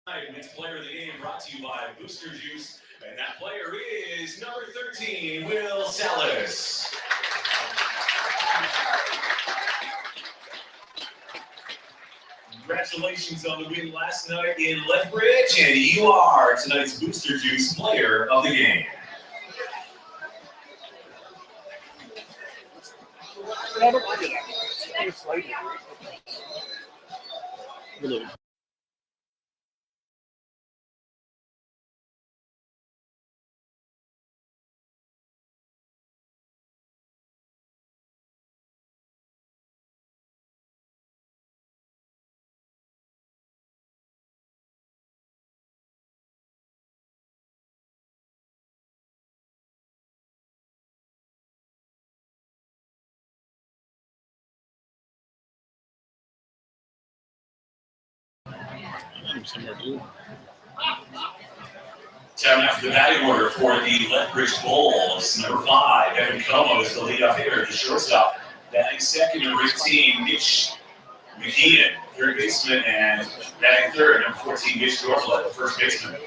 Next player of the game brought to you by Booster Juice, and that player is number 13, Will Salas. Congratulations on the win last night in Lethbridge, and you are tonight's Booster Juice player of the game. Time after the batting order for the Lethbridge Bulls. Number 5, Evan Como is the leadoff hitter, the shortstop. Batting second, number 15, Mitch McKeon, third baseman, and batting third, number 14, Mitch Dorflet, the first baseman.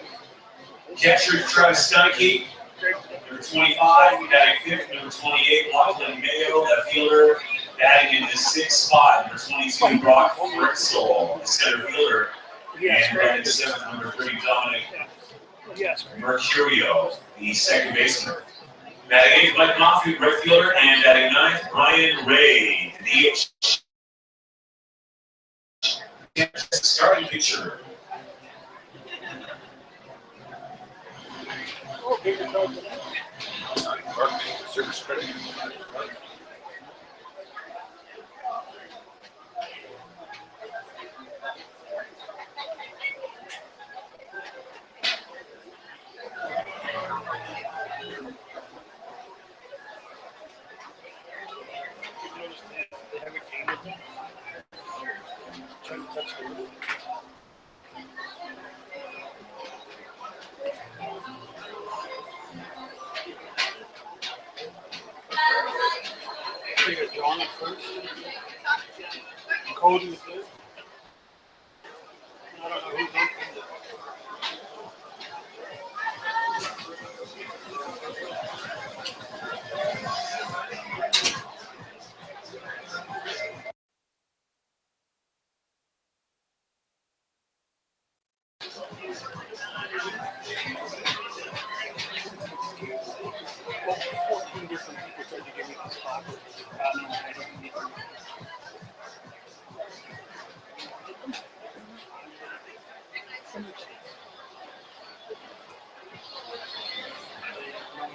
Catcher Travis Stunicki, number 25, batting fifth, number 28, Lachlan Mayo, the fielder, batting in the sixth spot, number 22, Brock Fritzel, the center fielder, and batting seventh, number 30, Dominic Mercurio, the second baseman. Batting eighth, Mike Moffitt, right fielder, and batting ninth, Ryan Ray, the DH. Starting pitcher. Service credit. John at first. Cody was there. I don't know who's on.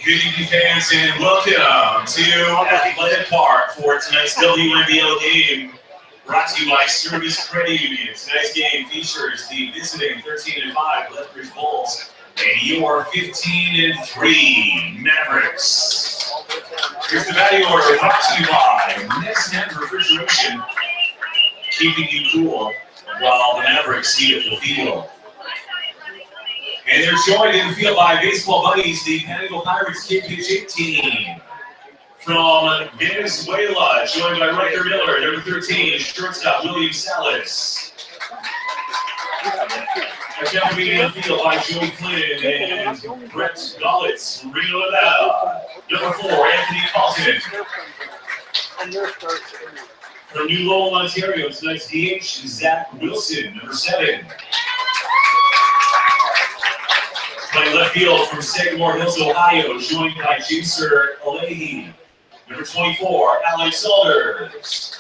Good evening, fans, and welcome to Athletic Park for tonight's WNBL game, brought to you by Service Credit Union. Tonight's game features the visiting 13-5 Lethbridge Bulls and your 15-3 Mavericks. Here's the batting order brought to you by Net Refrigeration, keeping you cool while the Mavericks heat up the field. And they're joined in the field by baseball buddies, the Panhandle Pirates Kid Pitching Team. From Venezuela, joined by Riker Miller, number 13, shortstop William Salas. Accompanied in the field by Joey Flynn and Brett Gollitz from Reno, Nevada. Number 4, Anthony Carlton. From New Lowell, Ontario, tonight's DH, Zach Wilson, number 7. Playing left field from Sagamore Hills, Ohio, joined by Jaser Alehi. Number 24, Alex Saunders.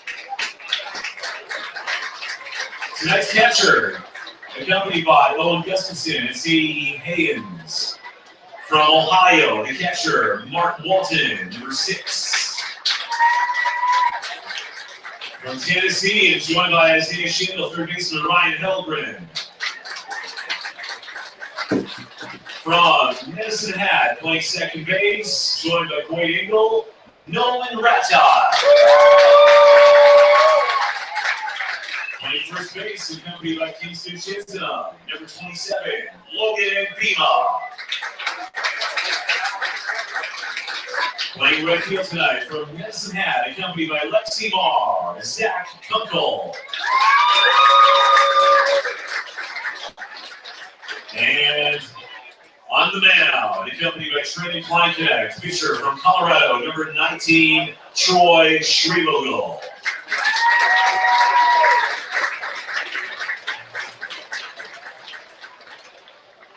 Tonight's catcher, accompanied by Owen Gustafson and Sadie Haynes. From Ohio, the catcher, Mark Walton, number 6. From Tennessee, it's joined by Isaiah Shindle, third baseman Ryan Helgren. From Medicine Hat, playing second base, joined by Boyd Engel, Nolan Rattay. Playing first base, accompanied by Kingston Chisholm, number 27, Logan Pima. Playing right field tonight from Medicine Hat, accompanied by Lexi Marr, Zach Kunkel. And on the mound, accompanied by Training Klein Connect, pitcher from Colorado, number 19, Troy Schrievogel.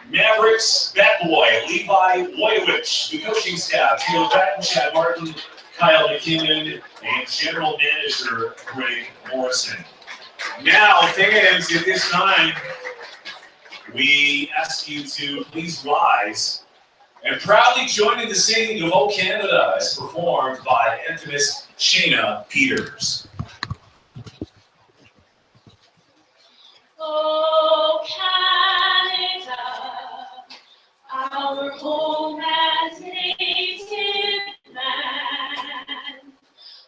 Mavericks bat boy Levi Woyowich, the coaching staff, Taylor Patton, Chad Martin, Kyle McKinnon, and general manager Greg Morrison. Now, fans, at this time, we ask you to please rise and proudly join in the singing of O Canada as performed by infamous Shayna Peters. Oh, Canada, our home as native land,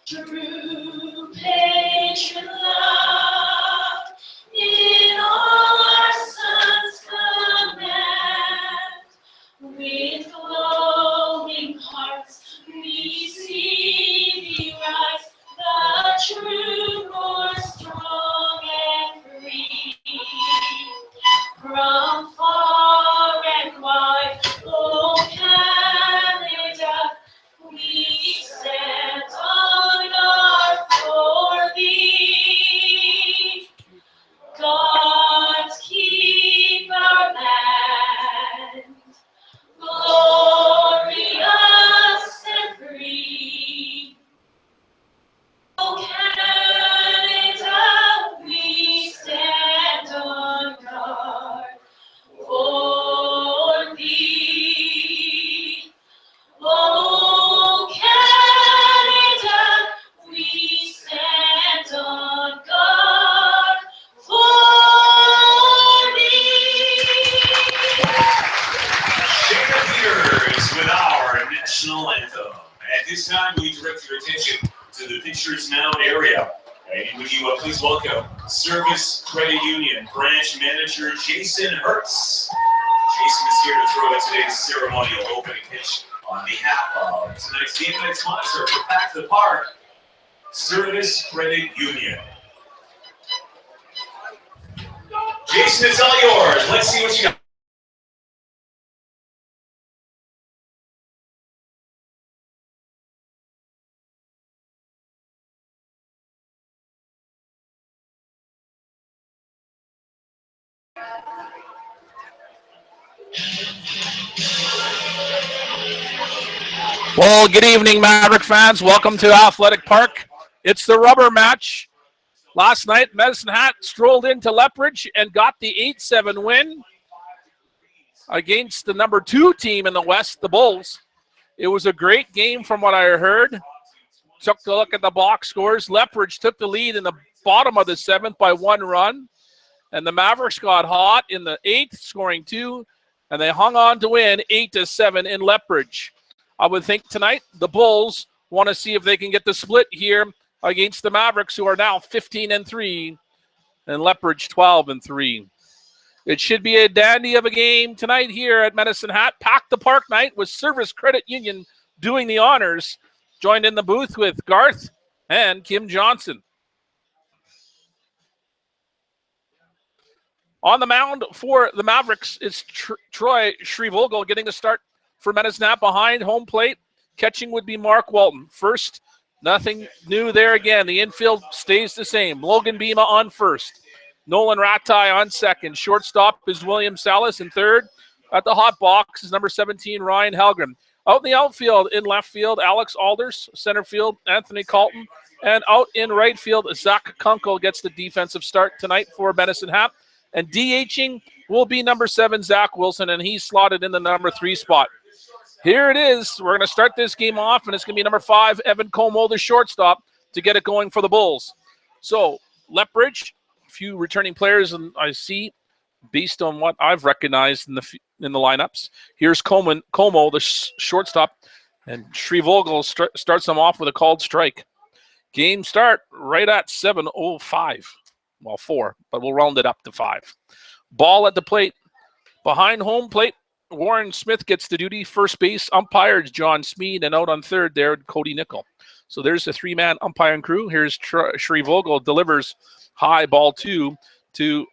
true patron love in all our sons command. With glowing hearts we see thee rise, the true more strong and free. From far and wide, oh Canada, we stand on guard for thee. God keep our land glorious and free. Oh Canada, we stand on guard for thee. Oh Canada, we stand on guard for thee. Shayna Peters with our national anthem. At this time, we direct your attention to the Pitchers Mound area. And would you please welcome Service Credit Union Branch Manager Jason Hertz. Jason is here to throw in today's ceremonial opening pitch on behalf of tonight's game night sponsor for Pack the Park, Service Credit Union. Jason, it's all yours. Let's see what you got. Well, good evening, Maverick fans. Welcome to Athletic Park. It's the rubber match. Last night, Medicine Hat strolled into Lethbridge and got the 8-7 win against the number 2 team in the West, the Bulls. It was a great game from what I heard. Took a look at the box scores. Lethbridge took the lead in the bottom of the 7th by 1 run. And the Mavericks got hot in the 8th, scoring 2. And they hung on to win 8-7 in Lethbridge. I would think tonight the Bulls want to see if they can get the split here against the Mavericks, who are now 15-3, and Lethbridge 12-3. It should be a dandy of a game tonight here at Medicine Hat. Pack the Park night with Service Credit Union doing the honors. Joined in the booth with Garth and Kim Johnson. On the mound for the Mavericks is Troy Schrievogel getting the start for Medicine Hat behind home plate. Catching would be Mark Walton. First, nothing new there again. The infield stays the same. Logan Bima on first. Nolan Ratai on second. Shortstop is William Salas. And third, at the hot box is number 17, Ryan Helgren. Out in the outfield, in left field, Alex Alders. Center field, Anthony Colton. And out in right field, Zach Kunkel gets the defensive start tonight for Medicine Hat. And DHing will be number 7, Zach Wilson, and he's slotted in the number 3 spot. Here it is. We're going to start this game off, and it's going to be number 5, Evan Como, the shortstop, to get it going for the Bulls. So, Lethbridge, a few returning players, and I see, based on what I've recognized in the lineups. Here's Como, the shortstop, and Schrievogel starts them off with a called strike. Game start right at 7:05. Well, 4, but we'll round it up to 5. Ball at the plate. Behind home plate, Warren Smith gets the duty. First base umpire is John Smead, and out on third there, Cody Nickel. So there's the 3-man umpiring crew. Here's Schrievogel, delivers high ball 2 to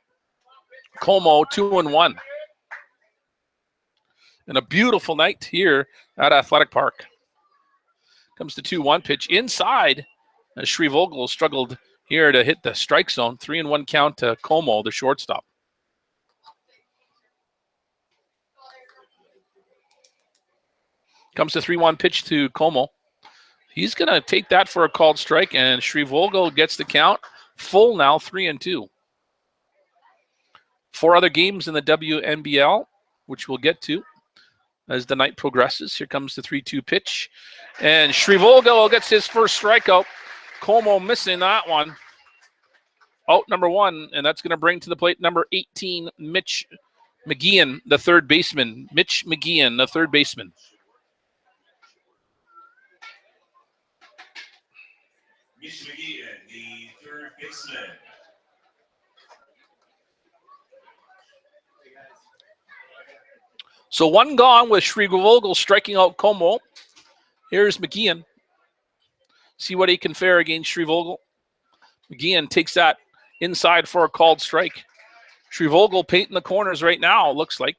Como, 2-1. And a beautiful night here at Athletic Park. Comes the 2-1 pitch inside. As Shrevogel struggled here to hit the strike zone. 3-1 count to Como, the shortstop. Comes the 3-1 pitch to Como. He's going to take that for a called strike, and Shrevogel gets the count. Full now, 3-2. 4 other games in the WNBL, which we'll get to as the night progresses. Here comes the 3-2 pitch. And Shrevogel gets his first strikeout. Como missing that one. Out number 1, and that's going to bring to the plate number 18, Mitch McGeehan, the third baseman. Mitch McGeehan, the third baseman. Mitch McGeehan, the third baseman. So 1 gone with Shrevogel striking out Como. Here's McGeehan. See what he can fare against Shrevogel. McGeehan takes that inside for a called strike. Shrevogel painting the corners right now, looks like.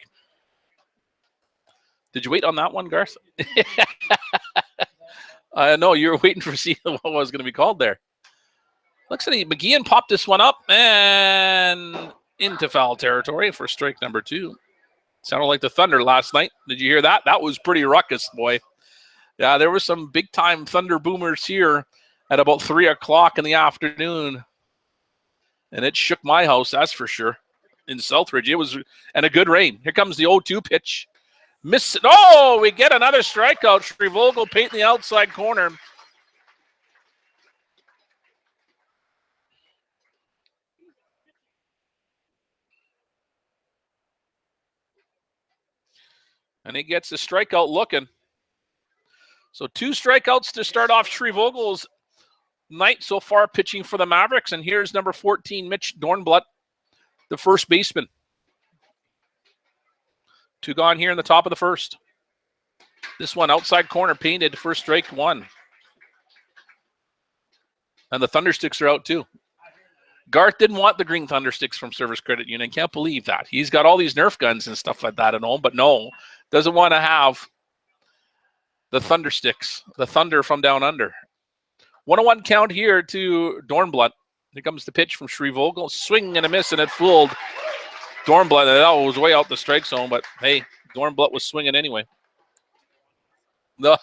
Did you wait on that one, Garth? No, you were waiting for see what was going to be called there. Looks like McGeehan popped this one up and into foul territory for strike number 2. Sounded like the Thunder last night. Did you hear that? That was pretty ruckus, boy. Yeah, there were some big-time Thunder boomers here at about 3 o'clock in the afternoon. And it shook my house, that's for sure. In Southridge, it was, and a good rain. Here comes the 0-2 pitch. Miss it. Oh, we get another strikeout. Shrevogel painting the outside corner. And he gets the strikeout looking. So 2 strikeouts to start off Shrevogel's night so far pitching for the Mavericks. And here's number 14, Mitch Dornbluth, the first baseman. 2 gone here in the top of the first. This one outside corner painted for strike 1. And the Thundersticks are out too. Garth didn't want the green Thundersticks from Service Credit Union. Can't believe that. He's got all these Nerf guns and stuff like that at home, but no, doesn't want to have the Thundersticks, the Thunder from down under. 1-1 count here to Dornbluth. Here comes the pitch from Shrevogel. Swing and a miss, and it fooled Dornbluth. That was way out the strike zone, but hey, Dornbluth was swinging anyway. No,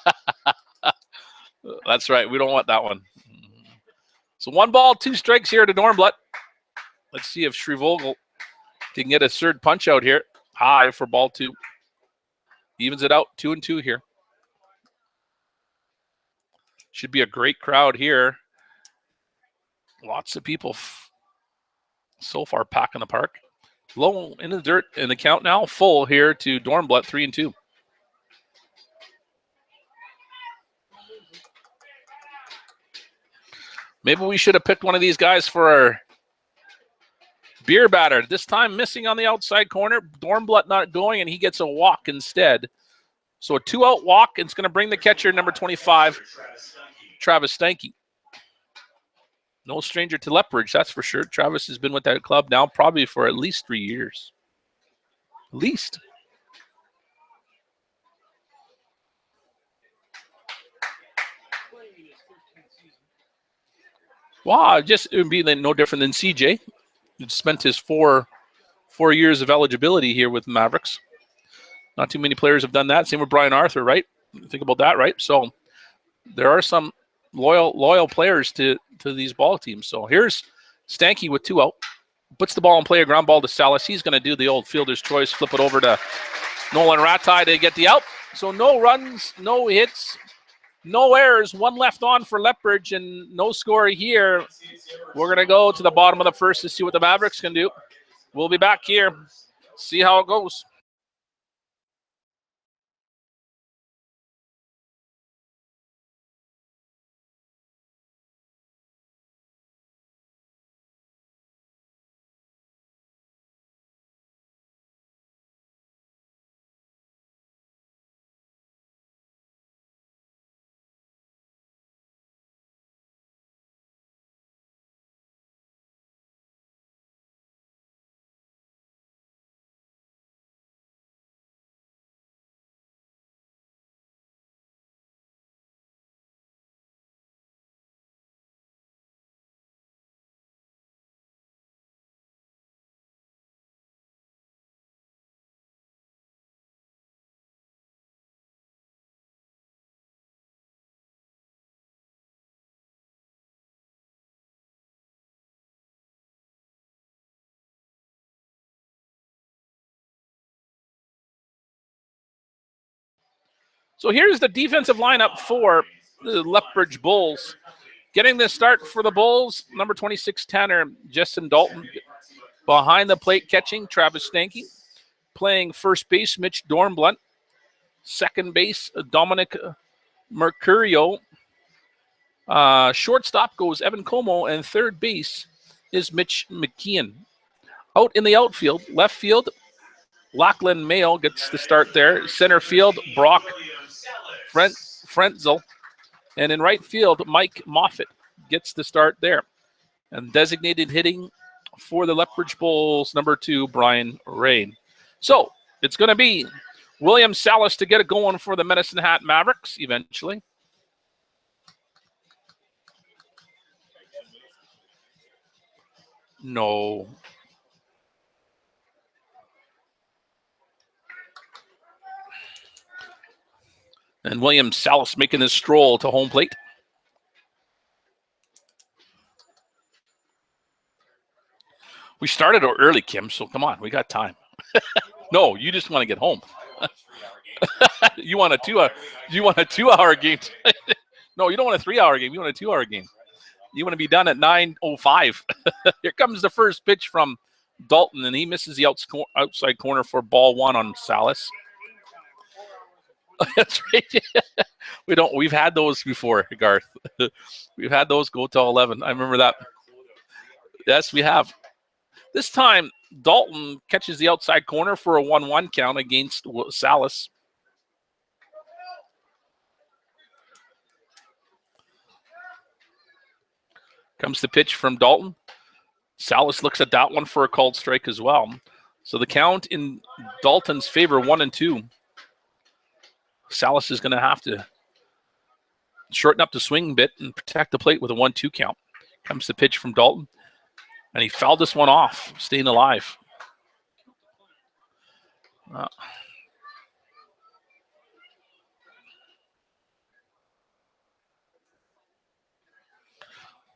that's right. We don't want that one. So 1 ball, 2 strikes here to Dornbluth. Let's see if Shrevogel can get a third punch out here. High for ball 2. Evens it out, 2-2 here. Should be a great crowd here. Lots of people so far packing the park. Low in the dirt in the count now. Full here to Dornbluth, 3-2. Maybe we should have picked one of these guys for our beer batter. This time missing on the outside corner. Dornbluth not going, and he gets a walk instead. So a 2-out walk, and it's going to bring the catcher, number 25, Travis Stanky. No stranger to Lethbridge, that's for sure. Travis has been with that club now probably for at least 3 years. At least. Wow, just it would be no different than CJ. He spent his four years of eligibility here with Mavericks. Not too many players have done that. Same with Brian Arthur, right? Think about that, right? So there are some loyal players to these ball teams. So here's Stanky with 2 out. Puts the ball in play, a ground ball to Salas. He's going to do the old fielder's choice, flip it over to Nolan Ratai to get the out. So no runs, no hits, no errors. 1 left on for Lethbridge and no score here. We're going to go to the bottom of the first to see what the Mavericks can do. We'll be back here. See how it goes. So here's the defensive lineup for the Lethbridge Bulls. Getting this start for the Bulls, number 26, Tanner Justin Dalton. Behind the plate catching, Travis Stanky. Playing first base, Mitch Dornblunt. Second base, Dominic Mercurio. Shortstop goes Evan Como, and third base is Mitch McKeon. Out in the outfield, left field, Lachlan Mayo gets the start there. Center field, Brock Frenzel. And in right field, Mike Moffitt gets the start there. And designated hitting for the Lethbridge Bulls, number 2, Brian Ray. So it's going to be William Salas to get it going for the Medicine Hat Mavericks eventually. No. And William Salas making his stroll to home plate. We started early, Kim, so come on, we got time. No, you just want to get home. You want a 2-hour game. No, you don't want a 3-hour game. You want a 2-hour game. You want to be done at 9:05. Here comes the first pitch from Dalton, and he misses the outside corner for ball 1 on Salas. That's right. We've had those before, Garth. We've had those go till 11. I remember that. Yes, we have. This time, Dalton catches the outside corner for a 1-1 count against Salas. Comes the pitch from Dalton. Salas looks at that one for a called strike as well. So the count in Dalton's favor, 1-2. Salas is going to have to shorten up the swing a bit and protect the plate with a 1-2 count. Comes the pitch from Dalton. And he fouled this one off, staying alive. No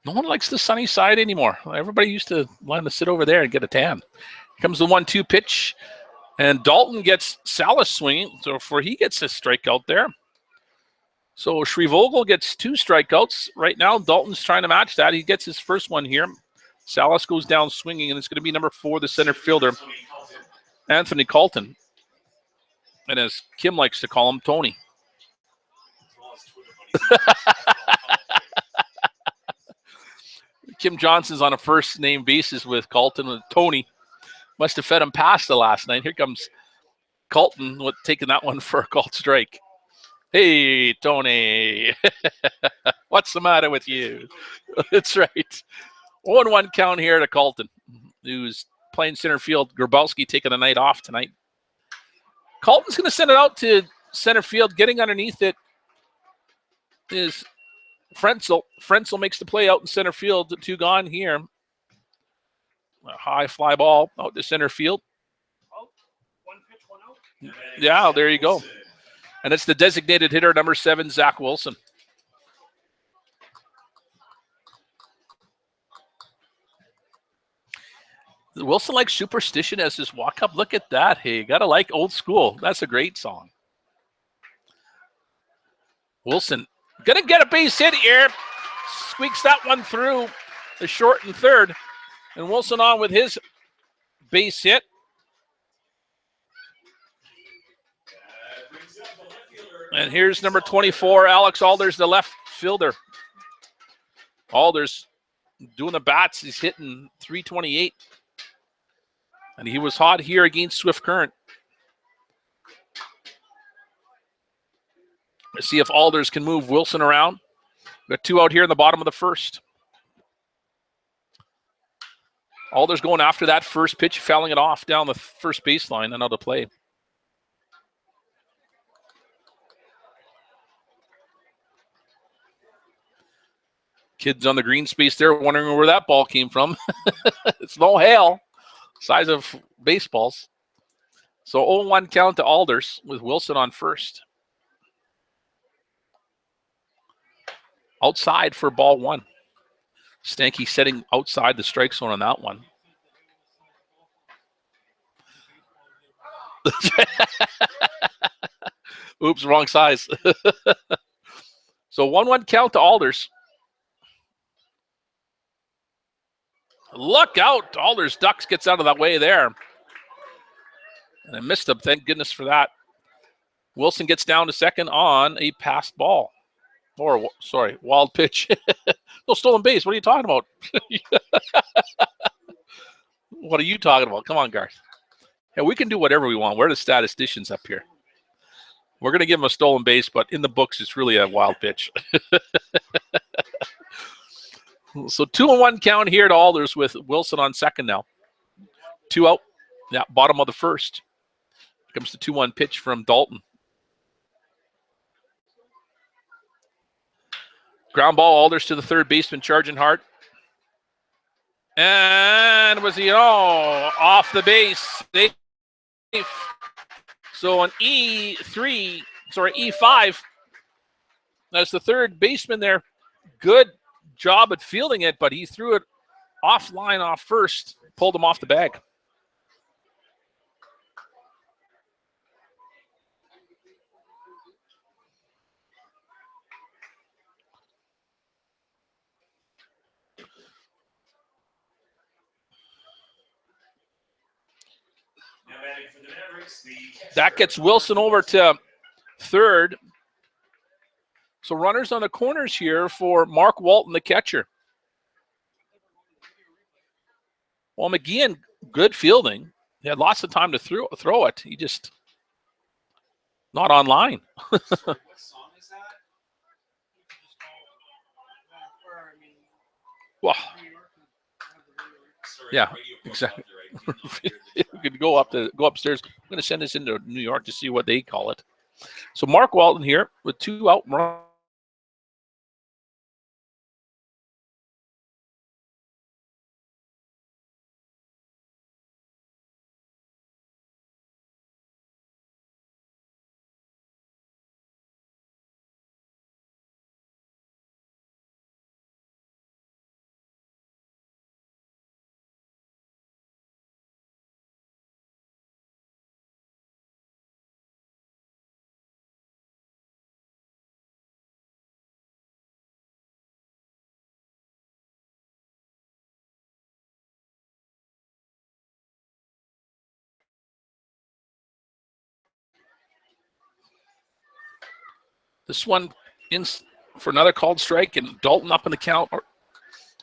one likes the sunny side anymore. Everybody used to want to sit over there and get a tan. Here comes the 1-2 pitch. And Dalton gets Salas swinging, so he gets a strikeout there. So Shrevogel gets 2 strikeouts. Right now, Dalton's trying to match that. He gets his first one here. Salas goes down swinging, and it's going to be number 4, the center fielder, Anthony Colton. And as Kim likes to call him, Tony. Kim Johnson's on a first-name basis with Colton and Tony. Must have fed him pasta last night. Here comes Colton with taking that one for a called strike. Hey, Tony. What's the matter with you? That's right. 1-1 count here to Colton, who's playing center field. Grabowski taking a night off tonight. Colton's going to send it out to center field. Getting underneath it is Frenzel. Frenzel makes the play out in center field. 2 gone here. A high fly ball out to center field. Oh, 1 pitch, 1 out. Yeah, there you go. And it's the designated hitter, number 7, Zach Wilson. Wilson likes Superstition as his walk-up. Look at that. Hey, you got to like old school. That's a great song. Wilson going to get a base hit here. Squeaks that one through the short and third. And Wilson on with his base hit. And here's number 24, Alex Alders, the left fielder. Alders doing the bats. He's hitting .328. And he was hot here against Swift Current. Let's see if Alders can move Wilson around. Got 2 out here in the bottom of the first. Alders going after that first pitch, fouling it off down the first baseline and out of play. Kids on the green space there wondering where that ball came from. It's no hail. Size of baseballs. So 0-1 count to Alders with Wilson on first. Outside for ball 1. Stanky setting outside the strike zone on that one. Oops, wrong size. So 1-1 count to Alders. Look out. Alders ducks, gets out of that way there. And I missed him. Thank goodness for that. Wilson gets down to second on a passed ball. Or, sorry, wild pitch. No, stolen base. What are you talking about? What are you talking about? Come on, Garth. Yeah, we can do whatever we want. We're the statisticians up here. We're going to give him a stolen base, but in the books, it's really a wild pitch. So 2-1 count here to Alders with Wilson on second now. 2 out. Yeah, bottom of the first. Here comes the 2-1 pitch from Dalton. Ground ball, Alders to the third baseman, charging hard. And was he, off the base. Safe. So an E5. That's the third baseman there. Good job at fielding it, but he threw it offline off first, pulled him off the bag. Now batting for the Mavericks, the catcher. That gets Wilson over to third. So runners on the corners here for Mark Walton, the catcher. Well, McGeehan, good fielding. He had lots of time to throw it. He just not online. What song is that? Wow. New York and have the radio. Sorry, Yeah, radio exactly. copyright. We could go upstairs. I'm going to send this into New York to see what they call it. So Mark Walton here with 2 out. This one in for another called strike, and Dalton up in the count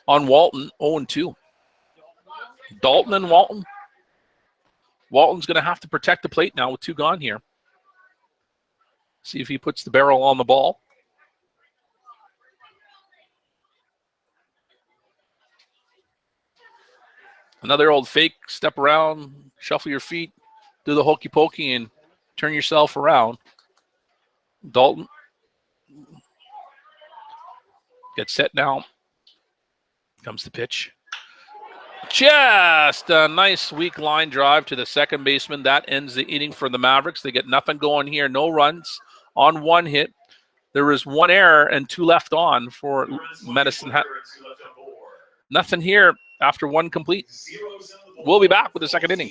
on Walton, 0-2. Dalton and Walton. Walton's going to have to protect the plate now with 2 gone here. See if he puts the barrel on the ball. Another old fake, step around, shuffle your feet, do the hokey pokey, and turn yourself around. Dalton gets set now. Comes the pitch. Just a nice weak line drive to the second baseman. That ends the inning for the Mavericks. They get nothing going here. No runs on 1 hit. There is 1 error and 2 left on for Medicine Hat. Nothing here after 1 complete. We'll be back with the second inning.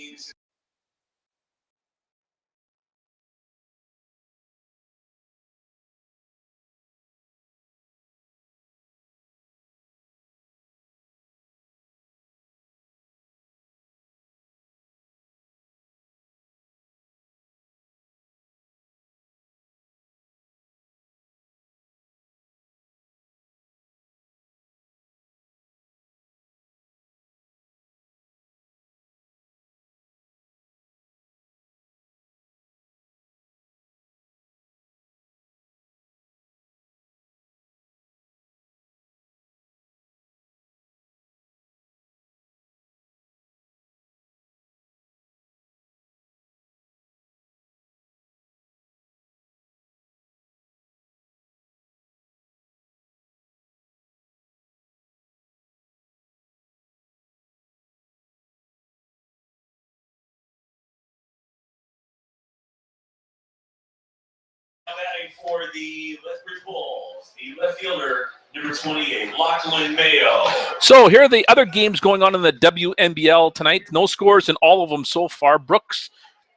Now batting for the Lethbridge Bulls, the left fielder, number 28, Lachlan Mayo. So here are the other games going on in the WNBL tonight. No scores in all of them so far. Brooks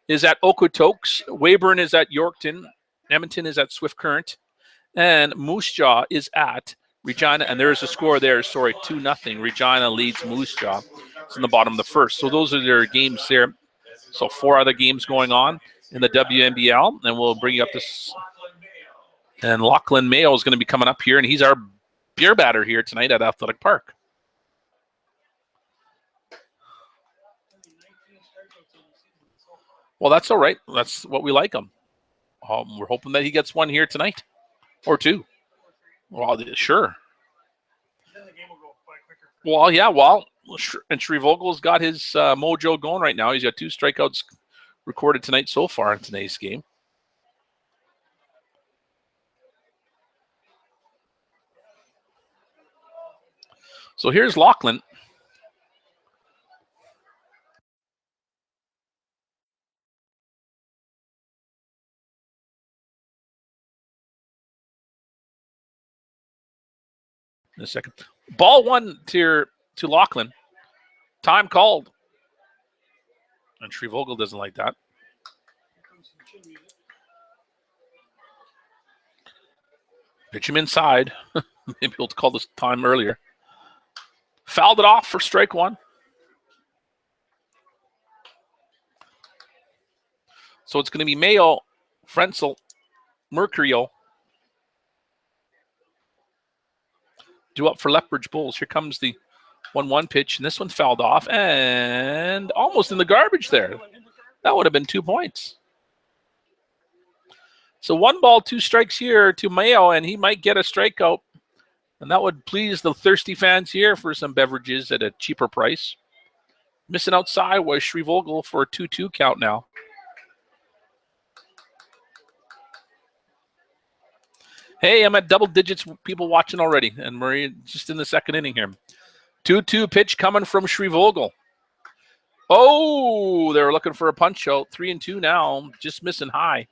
is at Okotoks. Weyburn is at Yorkton. Edmonton is at Swift Current. And Moose Jaw is at Regina. And there's a score there. Sorry, 2-0. Regina leads Moose Jaw. It's in the bottom of the first. So those are their games there. So 4 other games going on in the WNBL. And we'll bring you up this. And Lachlan Mayo is going to be coming up here. And he's our beer batter here tonight at Athletic Park. Well, that's all right. That's what we like him. We're hoping that he gets one here tonight or 2. Well, sure. Well, yeah, and Shrevogel's got his mojo going right now. He's got 2 strikeouts recorded tonight so far in today's game. So here's Lachlan. In a second. Ball 1 to Lachlan. Time called. And Shrevogel doesn't like that. Pitch him inside. Maybe we'll call this time earlier. Fouled it off for strike 1. So it's going to be Mayo, Frenzel, Mercurio. Due up for Lethbridge Bulls. Here comes the 1-1 pitch, and this one fouled off and almost in the garbage there. That would have been 2 points. So 1 ball, 2 strikes here to Mayo, and he might get a strikeout. And that would please the thirsty fans here for some beverages at a cheaper price. Missing outside was Shrevogel for a 2-2 count now. Hey, I'm at double digits people watching already. And Murray just in the second inning here. 2-2 pitch coming from Shrevogel. Oh, they're looking for a punch out. 3-2 now. Just missing high.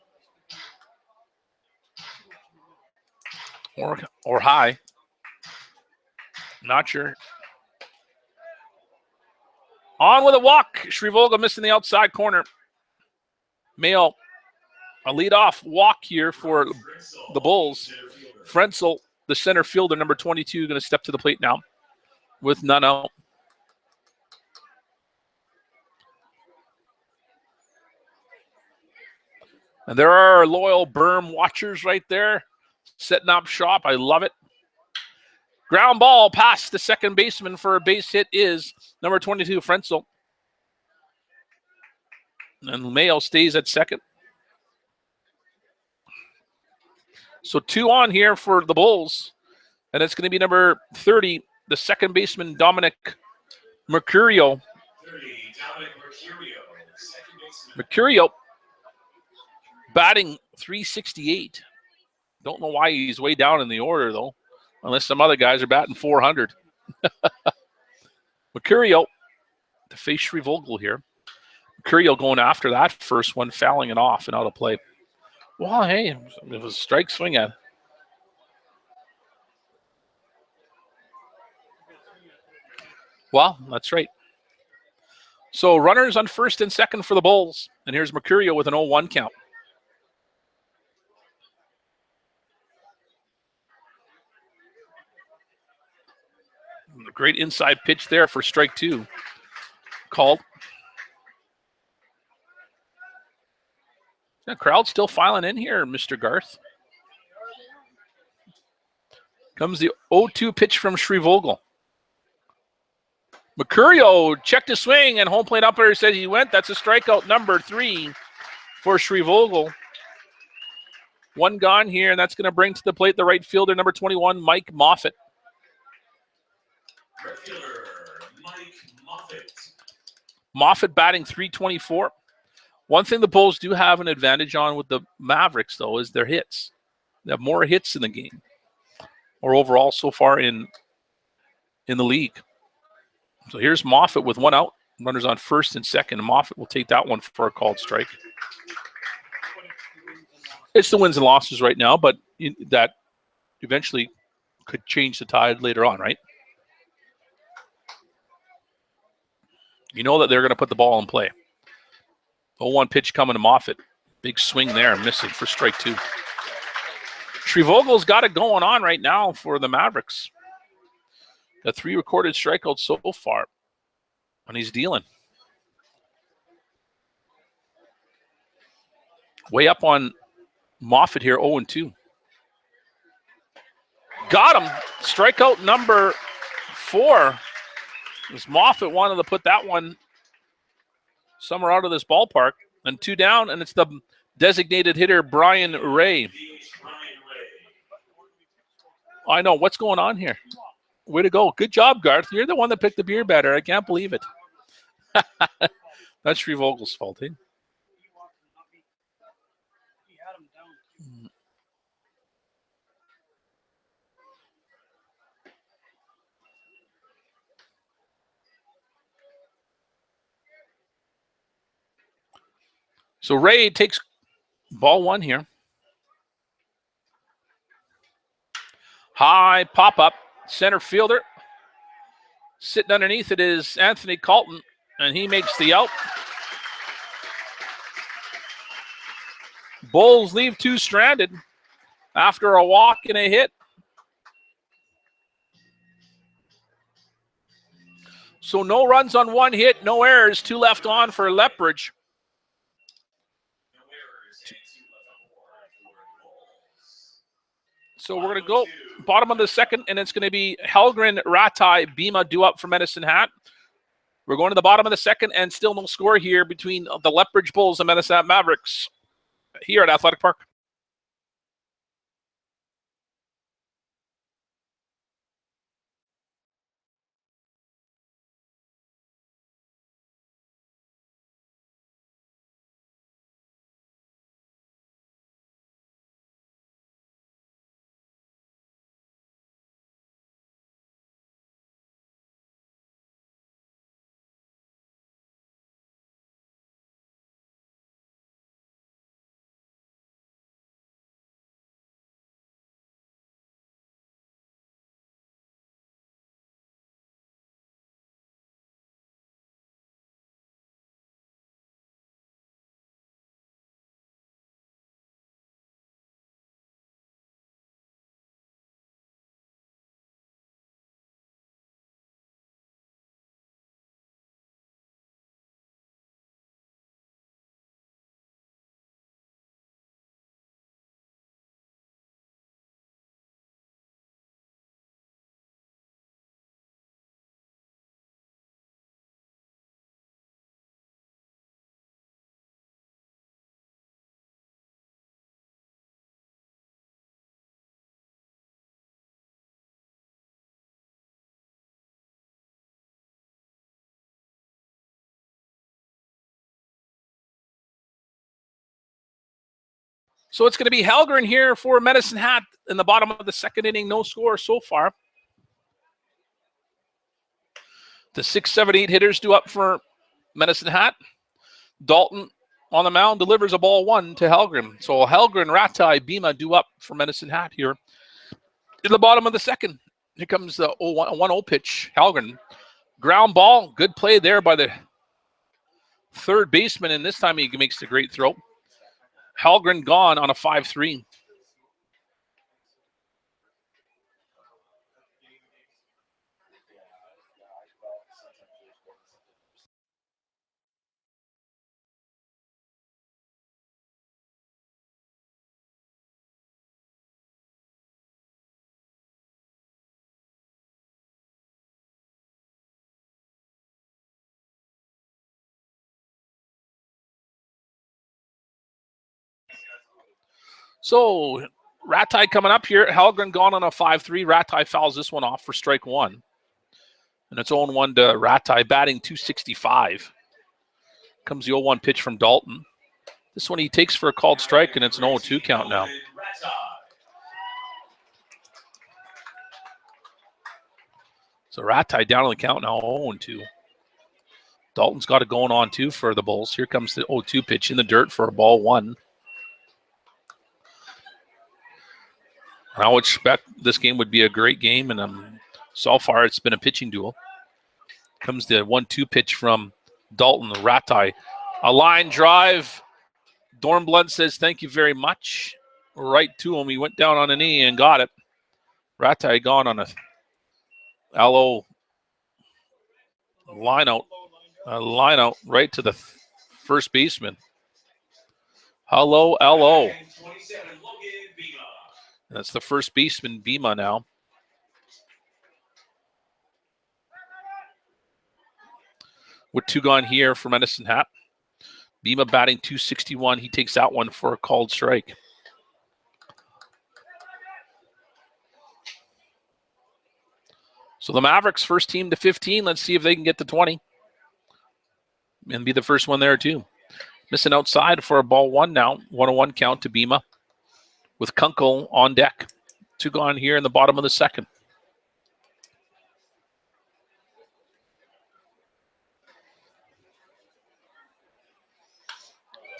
Or high. Not sure. On with a walk. Shrevogel missing the outside corner. Mayo. A leadoff walk here for the Bulls. Frenzel, the center fielder, number 22, going to step to the plate now with none out. And there are our loyal Berm watchers right there setting up shop. I love it. Ground ball past the second baseman for a base hit is number 22, Frenzel. And Mayo stays at second. So 2 on here for the Bulls. And it's going to be number 30, the second baseman, Dominic Mercurio. Mercurio batting .368. Don't know why he's way down in the order, though, unless some other guys are batting .400. Mercurio to face Shrevogel here. Mercurio going after that first one, fouling it off and out of play. Well, hey, it was a strike swing at. Well, that's right. So runners on first and second for the Bulls. And here's Mercurio with an 0-1 count. Great inside pitch there for strike 2. Called. The crowd still filing in here, Mr. Garth. Comes the 0-2 pitch from Shrevogel. Mercurio checked his swing, and home plate umpire said he went. That's a strikeout number 3 for Shrevogel. 1 gone here, and that's going to bring to the plate the right fielder, number 21, Mike Moffett. Right fielder, Mike Moffett. Moffett batting .324. One thing the Bulls do have an advantage on with the Mavericks, though, is their hits. They have more hits in the game, or overall so far in the league. So here's Moffett with 1 out. Runners on first and second. And Moffett will take that one for a called strike. It's the wins and losses right now, but that eventually could change the tide later on, right? You know that they're going to put the ball in play. 0-1 pitch coming to Moffat. Big swing there, missing for strike 2. Shrivogel's got it going on right now for the Mavericks. Got 3 recorded strikeouts so far, and he's dealing. Way up on Moffat here, 0-2. Got him. Strikeout number 4. As Moffat wanted to put that one somewhere out of this ballpark. And 2 down, and it's the designated hitter, Brian Ray. I know. What's going on here? Way to go. Good job, Garth. You're the one that picked the beer better. I can't believe it. That's Shrivogel's fault, eh? So Ray takes ball 1 here. High pop-up. Center fielder. Sitting underneath it is Anthony Colton, and he makes the out. Bulls leave 2 stranded after a walk and a hit. So no runs on 1 hit, no errors, 2 left on for Lethbridge. So we're going to go bottom of the 2nd, and it's going to be Helgren, Ratai, Bima due up for Medicine Hat. We're going to the bottom of the 2nd, and still no score here between the Lethbridge Bulls and Medicine Hat Mavericks here at Athletic Park. So it's going to be Helgren here for Medicine Hat in the bottom of the 2nd inning. No score so far. The 6, 7, 8 hitters due up for Medicine Hat. Dalton on the mound delivers a ball 1 to Helgren. So Helgren, Ratai, Bima due up for Medicine Hat here in the bottom of the 2nd. Here comes the 1-0 pitch. Helgren, ground ball. Good play there by the 3rd baseman, and this time he makes the great throw. Helgren gone on a 5-3. So Ratai coming up here. Helgren gone on a 5-3. Ratai fouls this one off for strike 1. And it's 0-1 to Ratai, batting .265. Comes the 0-1 pitch from Dalton. This one he takes for a called strike, and it's an 0-2 count now. So Ratai down on the count now, 0-2. Dalton's got it going on too for the Bulls. Here comes the 0-2 pitch in the dirt for a ball 1. I would expect this game would be a great game, and so far it's been a pitching duel. Comes the 1-2 pitch from Dalton. Ratai A line drive. Dornblunt says, thank you very much. Right to him. He went down on a knee and got it. Ratai gone on a LO line out. A line out right to the first baseman. Hello, LO. That's the first baseman, Bima, now. With 2 gone here for Medicine Hat. Bima batting .261. He takes that one for a called strike. So the Mavericks, first team to 15. Let's see if they can get to 20. And be the first one there, too. Missing outside for a ball 1 now. 1-1 count to Bima. With Kunkel on deck. 2 gone here in the bottom of the second.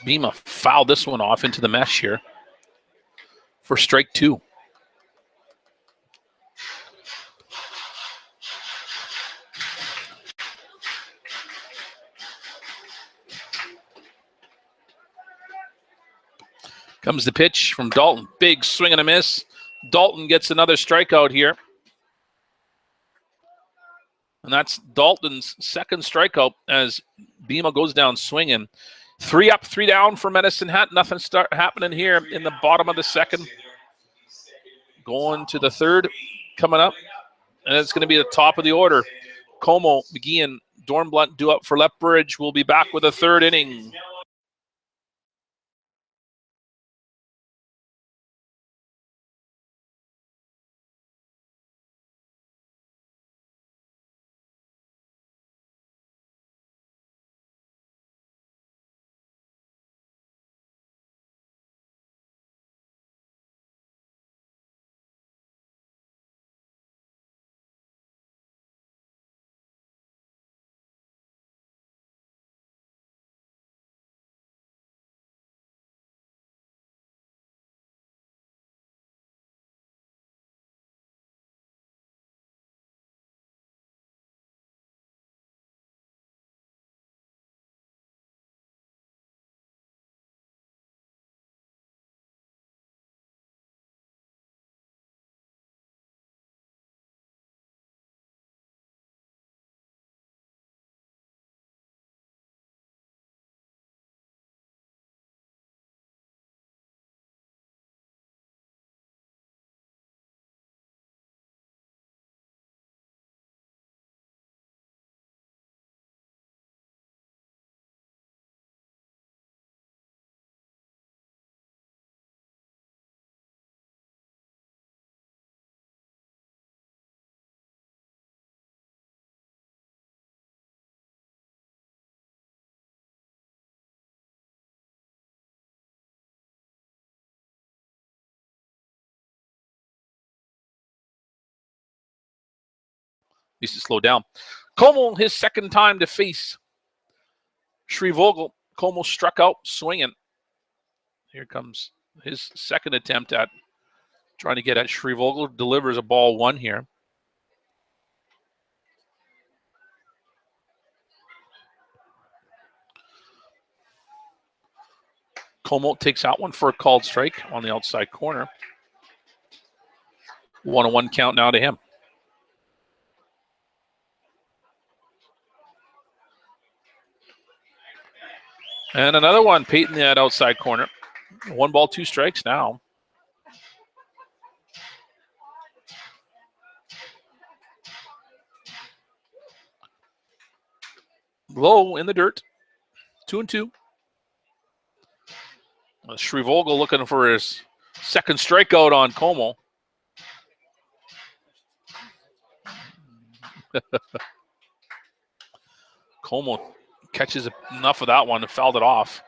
Bima fouled this one off into the mesh here for strike 2. Comes the pitch from Dalton. Big swing and a miss. Dalton gets another strikeout here. And that's Dalton's second strikeout as Bima goes down swinging. 3 up, 3 down for Medicine Hat. Nothing happening here in the bottom of the second. Going to the third coming up. And it's going to be the top of the order. Como, McGee, and Dornblunt due up for Lethbridge. We'll be back with a third inning. Needs to slow down. Como, his second time to face Shrevogel. Como struck out swinging. Here comes his second attempt at trying to get at Shrevogel. Delivers a ball 1 here. Como takes out one for a called strike on the outside corner. 1-1 count now to him. And another one, Peyton, that outside corner. 1 ball, 2 strikes now. Low in the dirt. 2-2. Shrevogel looking for his second strikeout on Como. Como catches enough of that one and fouled it off.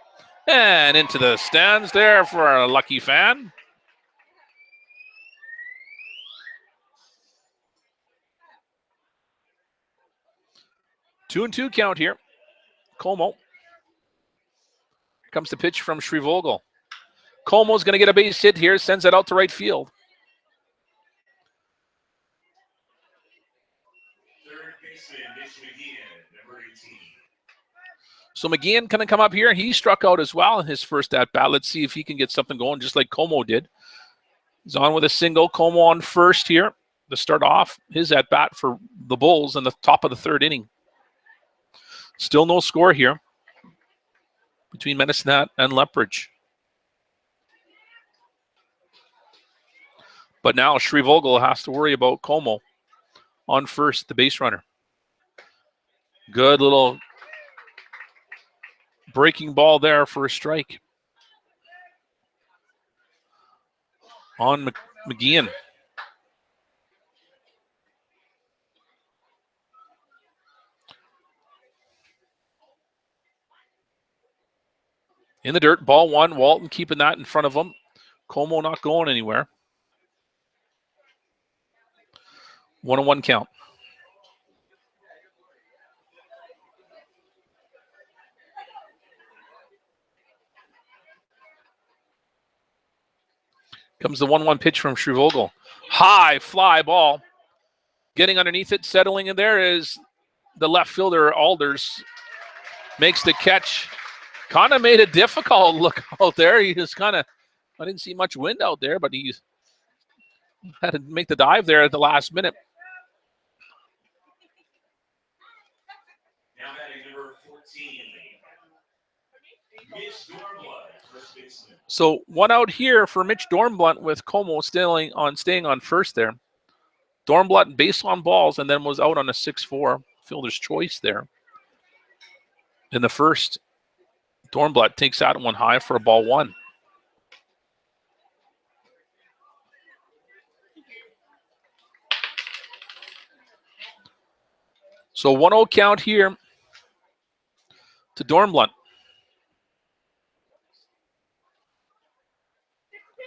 And into the stands there for a lucky fan. Two and two count here. Como. Here comes the pitch from Shrevogel. Como's going to get a base hit here, sends it out to right field. So McGeehan going to come up here. He struck out as well in his first at-bat. Let's see if he can get something going just like Como did. He's on with a single. Como on first here to start off his at-bat for the Bulls in the top of the third inning. Still no score here between Medicine Hat and Lethbridge. But now Shrevogel has to worry about Como on first, the base runner. Good little breaking ball there for a strike on McGeehan. In the dirt, ball one. Walton keeping that in front of him. Como not going anywhere. 1-1 count. Comes the 1-1 pitch from Shrevogel. High fly ball. Getting underneath it, settling in there is the left fielder, Alders. Makes the catch. Kind of made it difficult look out there. He just kind of, I didn't see much wind out there, but he had to make the dive there at the last minute. Now batting number 14, Mitch Dornblood, first baseman. So one out here for Mitch Dornblunt with Como staying on first there. Dornblunt base on balls and then was out on a 6-4 fielder's choice there. In the first, Dornblunt takes that one high for a ball one. So 1-0 count here to Dornblunt.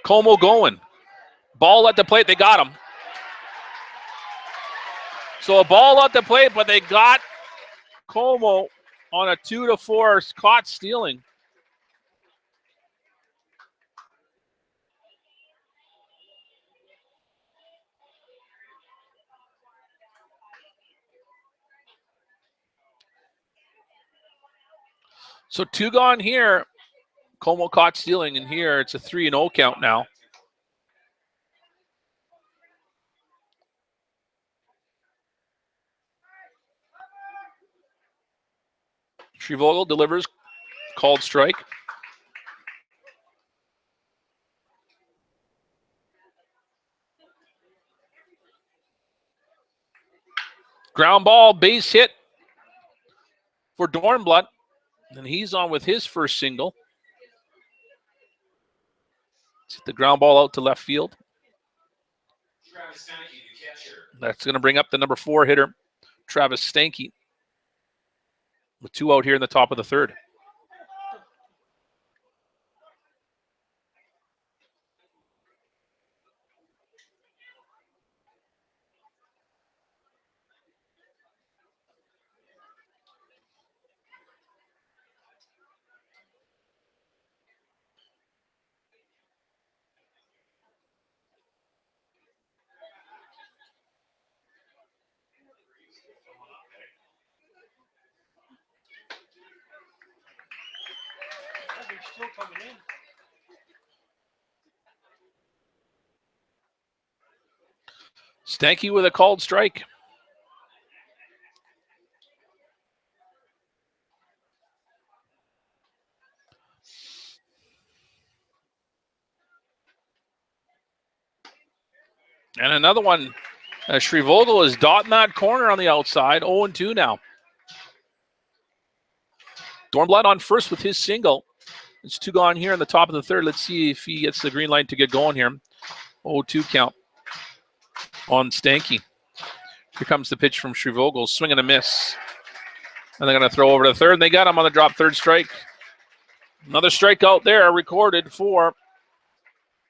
Como going. Ball at the plate. They got him. So a ball at the plate, but they got Como on a 2-4 caught stealing. So 2 gone here. Como caught stealing, and here it's a 3-0 count now. Shrevogel delivers, called strike. Ground ball, base hit for Dornblunt, and he's on with his first single. The ground ball out to left field. Travis Stanky, the catcher. That's going to bring up the number 4 hitter, Travis Stanky, with 2 out here in the top of the third. Still coming in. Stanky with a called strike. And another one. Shrevogel is dotting that corner on the outside. 0-2 now. Dornblunt on first with his single. It's 2 gone here in the top of the third. Let's see if he gets the green light to get going here. 0-2 count on Stanky. Here comes the pitch from Shrevogel. Swing and a miss. And they're going to throw over to third. And they got him on the drop, third strike. Another strikeout there recorded for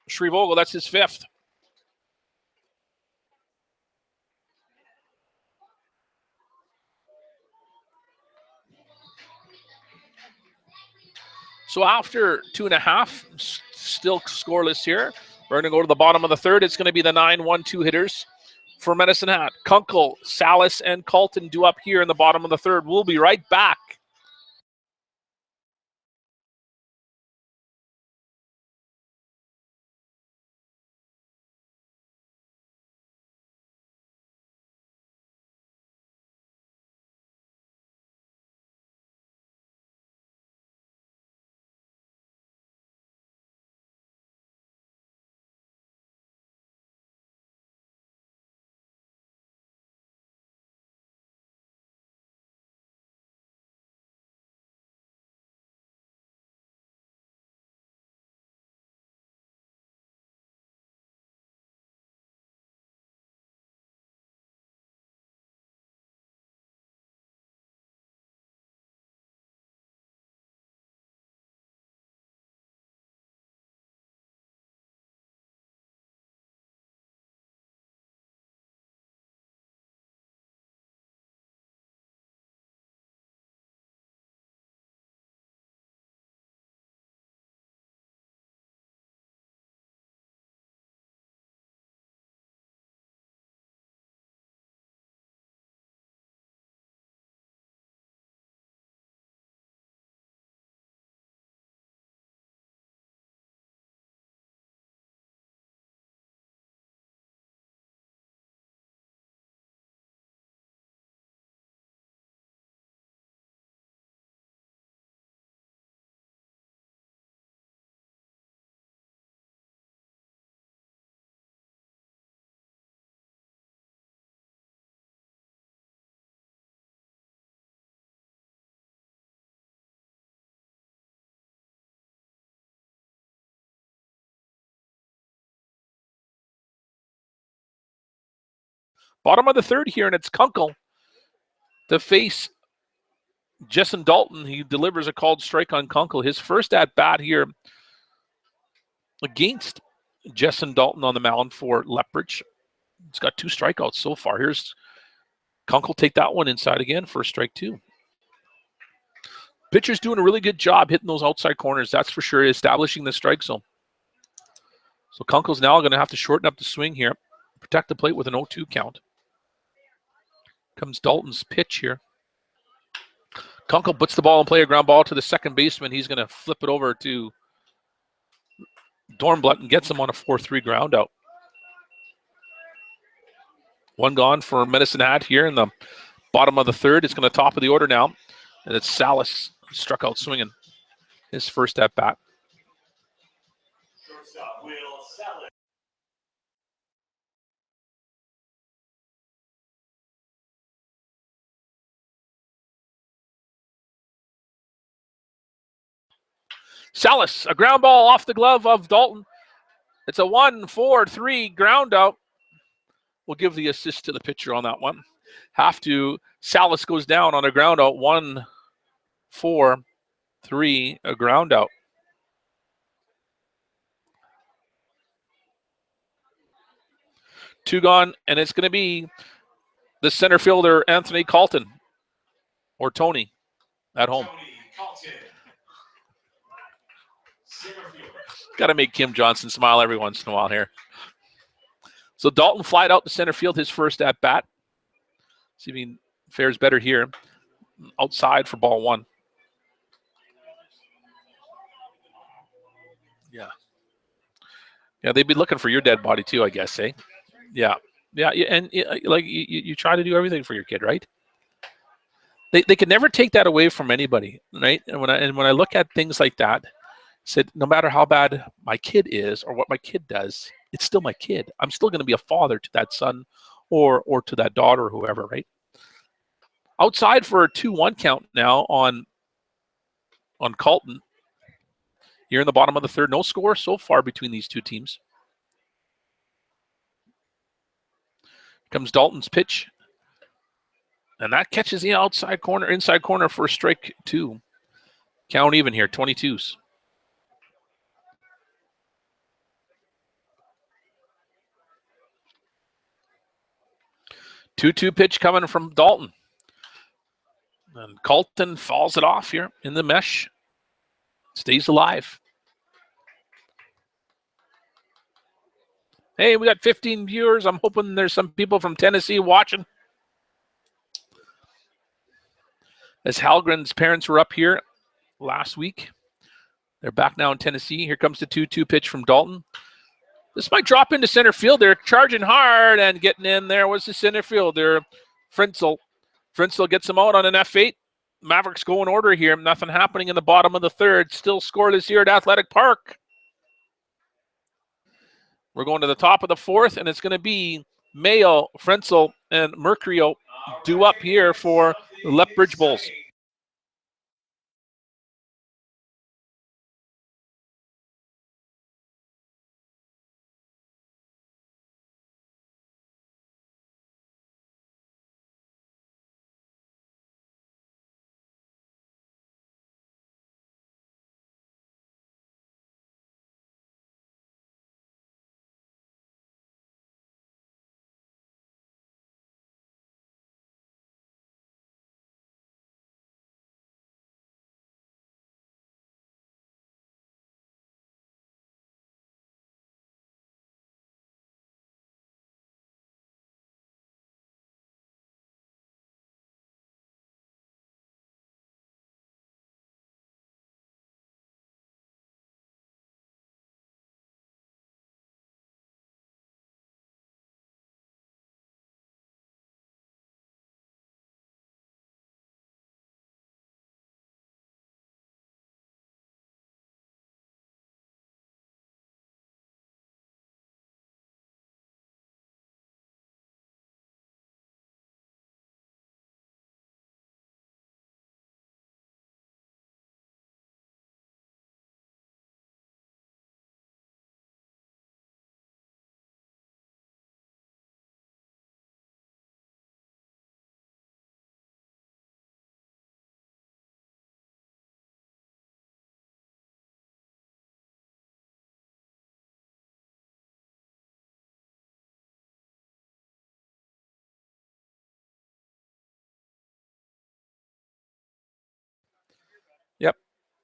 Shrevogel. That's his 5th. So after 2.5, still scoreless here. We're going to go to the bottom of the third. It's going to be the 9-1-2 hitters for Medicine Hat. Kunkel, Salas, and Colton due up here in the bottom of the third. We'll be right back. Bottom of the third here, and it's Kunkel to face Jessen Dalton. He delivers a called strike on Kunkel. His first at bat here against Jessen Dalton on the mound for Lethbridge. He's got 2 strikeouts so far. Here's Kunkel, take that one inside again for strike 2. Pitcher's doing a really good job hitting those outside corners, that's for sure, establishing the strike zone. So Kunkel's now going to have to shorten up the swing here, protect the plate with an 0-2 count. Comes Dalton's pitch here. Kunkel puts the ball in play, a ground ball to the second baseman. He's going to flip it over to Dornbluth and gets him on a 4-3 ground out. One gone for Medicine Hat here in the bottom of the third. It's going to top of the order now. And it's Salas struck out swinging his first at bat. Shortstop Will Salas. Salas, a ground ball off the glove of Dalton. It's a 1-4-3 ground out. We'll give the assist to the pitcher on that one. Salas goes down on a ground out. 1-4-3, a ground out. Two gone, and it's going to be the center fielder, Anthony Calton, or Tony, at home. Tony Calton. Center fielder. Got to make Kim Johnson smile every once in a while here. So Dalton flied out to center field, his first at bat. See if he fares better here. Outside for ball 1. Yeah. Yeah, they'd be looking for your dead body too, I guess, eh? Yeah. Yeah, and like you try to do everything for your kid, right? They can never take that away from anybody, right? And when I look at things like that, said no matter how bad my kid is or what my kid does, it's still my kid. I'm still going to be a father to that son or to that daughter or whoever, right? Outside for a 2-1 count now on Calton. Here in the bottom of the third. No score so far between these two teams. Comes Dalton's pitch. And that catches the inside corner for strike 2. Count even here, 22s. Two-two pitch coming from Dalton. And Calton falls it off here in the mesh. Stays alive. Hey, we got 15 viewers. I'm hoping there's some people from Tennessee watching. As Halgren's parents were up here last week. They're back now in Tennessee. Here comes the 2-2 pitch from Dalton. This might drop into center field. They're charging hard and getting in there was the center fielder, Frenzel. Frenzel gets him out on an F8. Mavericks go in order here. Nothing happening in the bottom of the third. Still scoreless here at Athletic Park. We're going to the top of the fourth, and it's going to be Mayo, Frenzel, and Mercurio due up here for the Lethbridge Bulls.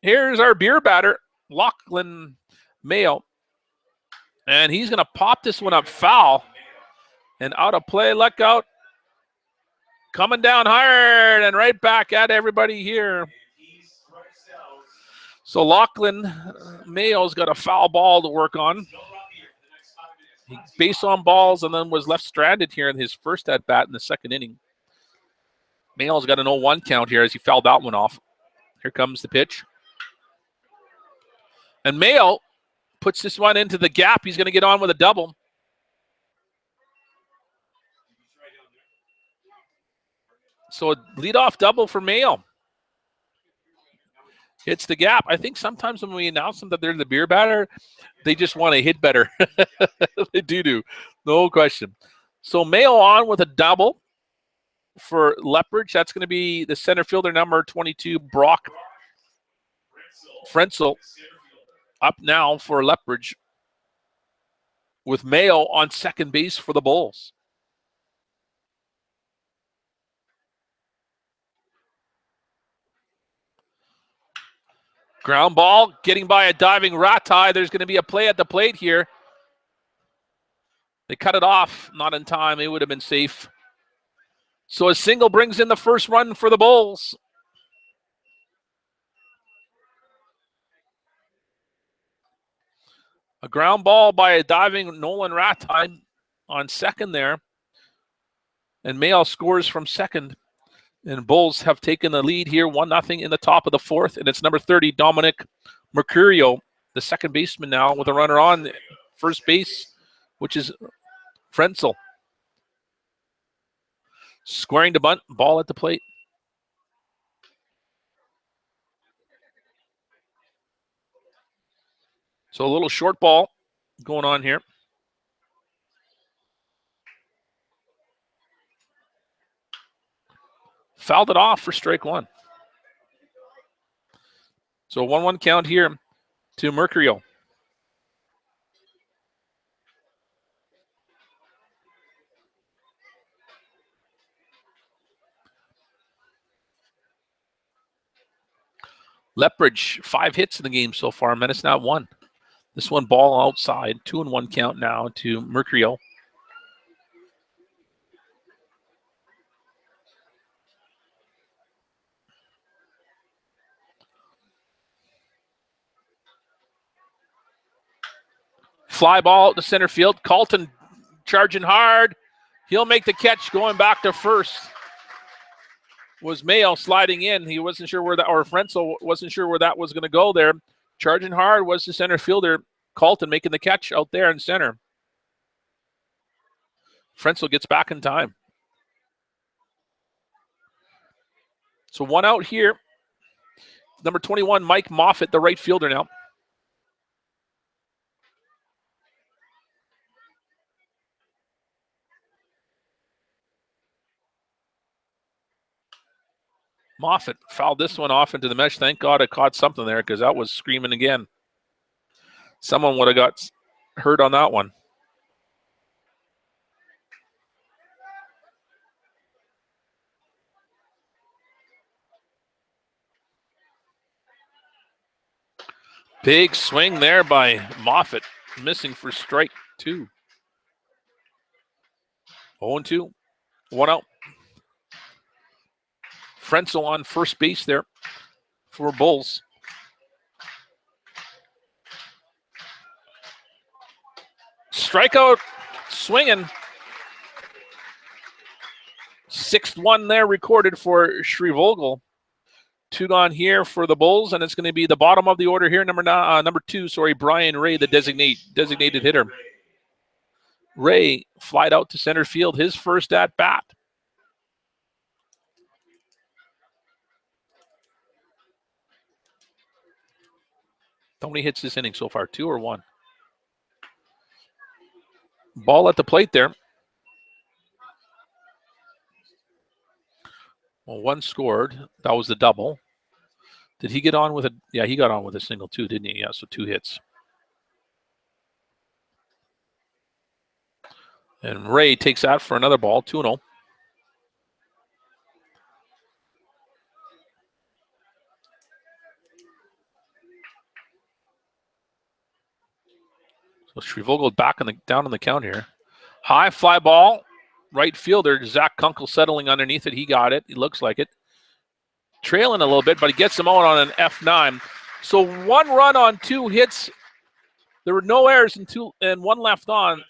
Here's our beer batter, Lachlan Mayo. And he's going to pop this one up foul. And out of play, luck out. Coming down hard and right back at everybody here. So Lachlan Mayo's got a foul ball to work on. He base on balls and then was left stranded here in his first at bat in the second inning. Mayo's got an 0-1 count here as he fouled that one off. Here comes the pitch. And Mayo puts this one into the gap. He's going to get on with a double. So a leadoff double for Mayo. Hits the gap. I think sometimes when we announce them that they're the beer batter, they just want to hit better. They do. No question. So Mayo on with a double for Lethbridge. That's going to be the center fielder, number 22, Brock Frenzel, up now for Lethbridge, with Mayo on second base for the Bulls. Ground ball, getting by a diving Ratai. There's going to be a play at the plate here. They cut it off, not in time. It would have been safe. So a single brings in the first run for the Bulls. A ground ball by a diving Nolan Ratai on second there. And Mayo scores from second. And Bulls have taken the lead here, 1-0 in the top of the fourth. And it's number 30, Dominic Mercurio, the second baseman now, with a runner on first base, which is Frenzel. Squaring to bunt, ball at the plate. So a little short ball going on here. Fouled it off for strike one. So 1-1 count here to Mercurio. Lethbridge, 5 hits in the game so far. Menace not 1. This one ball outside. 2-1 count now to Mercurio. Fly ball to center field. Colton charging hard. He'll make the catch going back to first. Was Mayo sliding in. He wasn't sure where that, or Frenzel wasn't sure where that was going to go there. Charging hard was the center fielder, Colton, making the catch out there in center. Frenzel gets back in time. So 1 out here. Number 21, Mike Moffitt, the right fielder now. Moffitt fouled this one off into the mesh. Thank God I caught something there because that was screaming again. Someone would have got hurt on that one. Big swing there by Moffitt, missing for strike 2. 0-2, 1 out. Frenzel on first base there for Bulls. Strikeout, swinging. 6th one there recorded for Shrevogel. 2 gone here for the Bulls, and it's going to be the bottom of the order here. Number 2, Brian Ray, the designated hitter. Ray flied out to center field, his first at bat. How many hits this inning so far? 2 or 1? Ball at the plate there. Well, 1 scored. That was the double. Did he get on with a? Yeah, he got on with a single too, didn't he? Yeah, so 2 hits. And Ray takes that for another ball, 2-0. So Shrevogel back down on the count here. High fly ball. Right fielder, Zach Kunkel settling underneath it. He got it. He looks like it. Trailing a little bit, but he gets him out on an F9. So 1 run on 2 hits. There were no errors and 1 left on.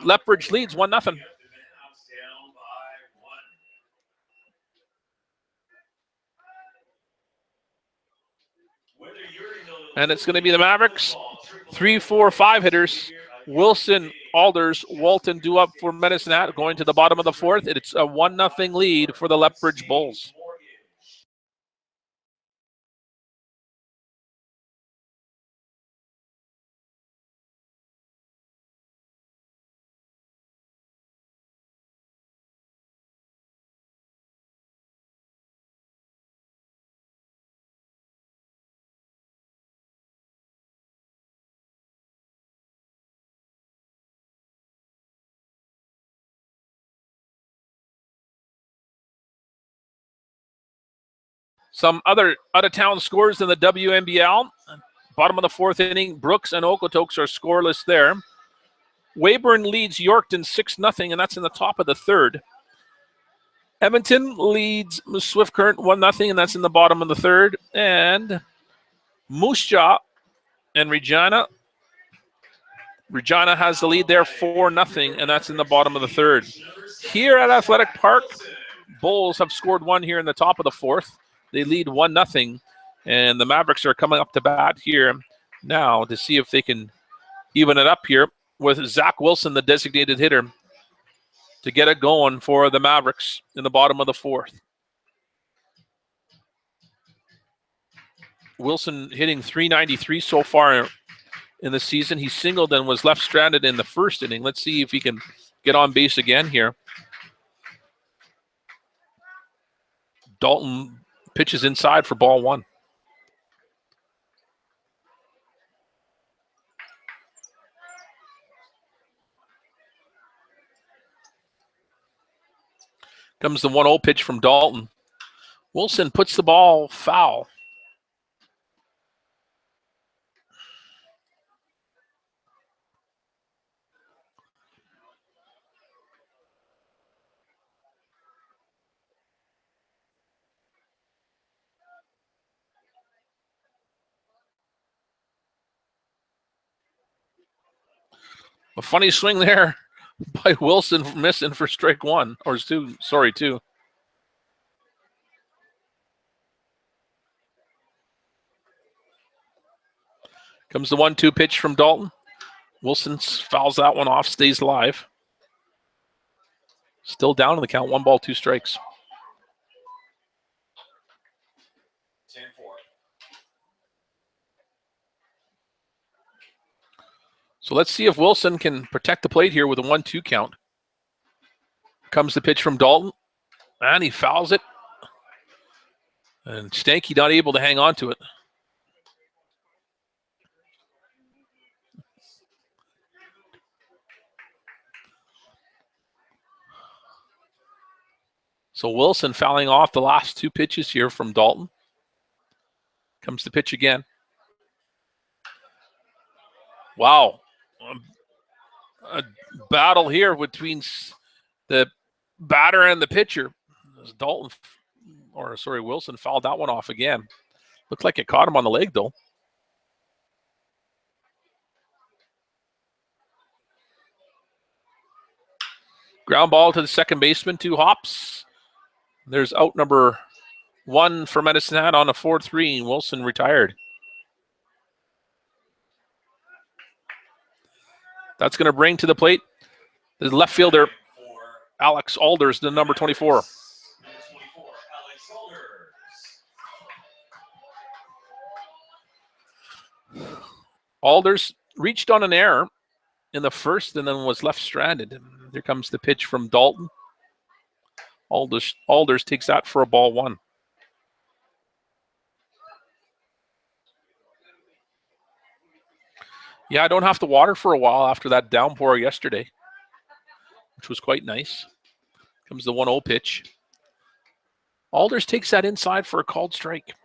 Lethbridge leads 1-0. And it's going to be the Mavericks. 3, 4, 5 hitters. Wilson, Alders, Walton due up for Medicine Hat going to the bottom of the 4th. It's a 1-0 lead for the Lethbridge Bulls. Some other out-of-town scores in the WNBL. Bottom of the 4th inning, Brooks and Okotoks are scoreless there. Weyburn leads Yorkton 6-0, and that's in the top of the 3rd. Edmonton leads Swift Current 1-0, and that's in the bottom of the 3rd. And Moose Jaw and Regina has the lead there 4-0, and that's in the bottom of the 3rd. Here at Athletic Park, Bulls have scored 1 here in the top of the 4th. They lead 1-0, and the Mavericks are coming up to bat here now to see if they can even it up here with Zach Wilson, the designated hitter, to get it going for the Mavericks in the bottom of the 4th. Wilson hitting .393 so far in the season. He singled and was left stranded in the 1st inning. Let's see if he can get on base again here. Dalton pitches inside for ball 1. Comes the 1-0 pitch from Dalton. Wilson puts the ball foul. A funny swing there by Wilson, missing for strike 1, or 2. Sorry, 2. Comes the 1-2 pitch from Dalton. Wilson fouls that one off, stays alive. Still down in the count, 1 ball, 2 strikes. 10-4. So let's see if Wilson can protect the plate here with a 1-2 count. Comes the pitch from Dalton, and he fouls it. And Stanky not able to hang on to it. So Wilson fouling off the last 2 pitches here from Dalton. Comes the pitch again. Wow. A battle here between the batter and the pitcher. As Wilson fouled that one off again. Looked like it caught him on the leg, though. Ground ball to the second baseman, 2 hops. There's out number 1 for Medicine Hat on a 4-3, and Wilson retired. That's going to bring to the plate the left fielder, Alex Alders, the number 24. Alders reached on an error in the 1st and then was left stranded. Here comes the pitch from Dalton. Alders takes that for a ball 1. Yeah, I don't have to water for a while after that downpour yesterday, which was quite nice. Comes the 1-0 pitch. Alders takes that inside for a called strike.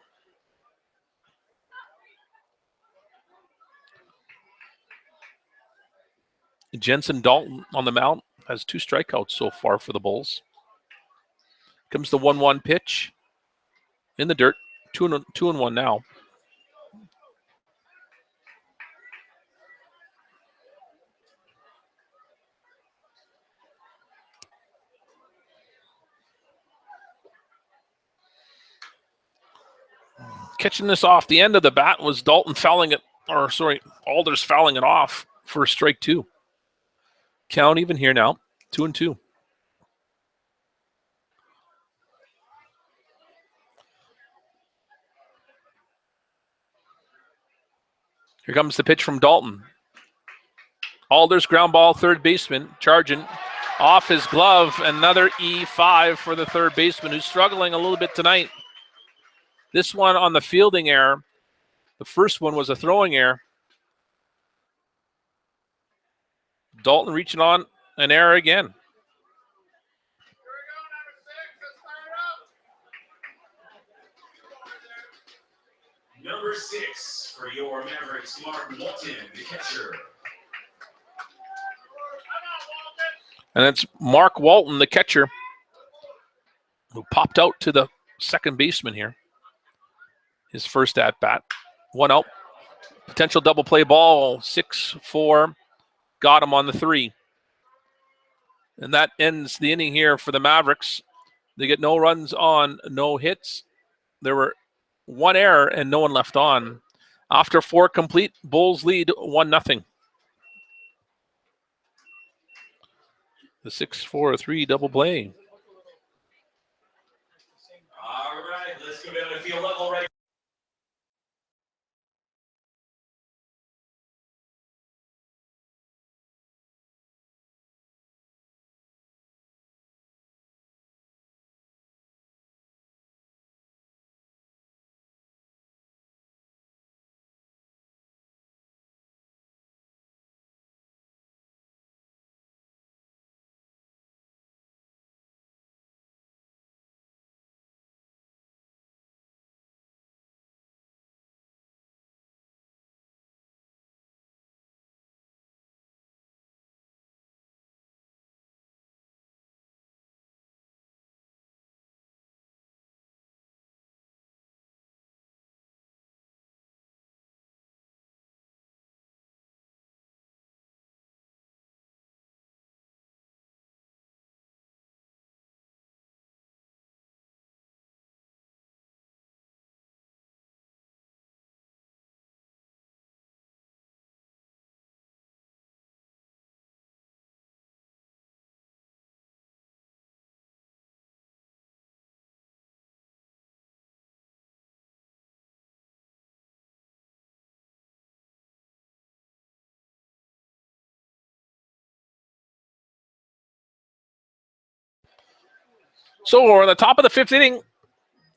Jensen Dalton on the mound has 2 strikeouts so far for the Bulls. Comes the 1-1 pitch in the dirt. 2-1 now. Catching this off the end of the bat was Dalton fouling it, or sorry, Alders fouling it off for strike 2. Count even here now, 2-2. Here comes the pitch from Dalton. Alders ground ball, third baseman, charging off his glove. Another E5 for the third baseman, who's struggling a little bit tonight. This one on the fielding error. The first one was a throwing error. Dalton reaching on an error again. Number 6 for your Mavericks, Mark Walton, the catcher. And it's Mark Walton, the catcher, who popped out to the second baseman here. His first at-bat. 1 out. Potential double play ball, 6-4. Got him on the 3. And that ends the inning here for the Mavericks. They get no runs on, no hits. There were 1 error and no one left on. After 4 complete, Bulls lead 1-0. The 6-4-3 double play. All right, let's go down to field level right. So we're on the top of the 5th inning,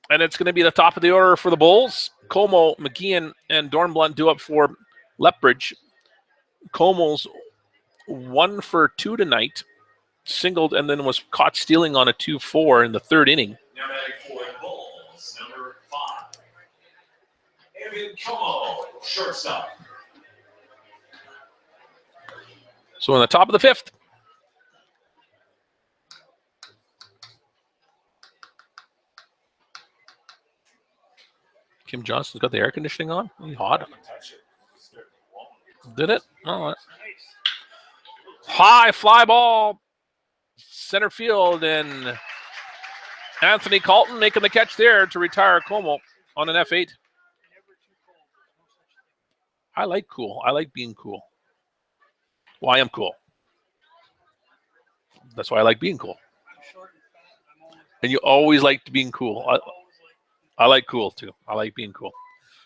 and it's going to be the top of the order for the Bulls. Como, McGeehan, and Dornblunt due up for Lethbridge. Como's 1 for 2 tonight, singled, and then was caught stealing on a 2-4 in the 3rd inning. Now batting for the Bulls, number 5. Evan Como, shortstop. So in the top of the 5th. Kim Johnson's got the air conditioning on. He's hot. Did it? All right. High fly ball, center field, and Anthony Colton making the catch there to retire Como on an F8. I like cool. I like being cool. Well, I am cool. That's why I like being cool. And you always liked being cool. I like cool too. I like being cool.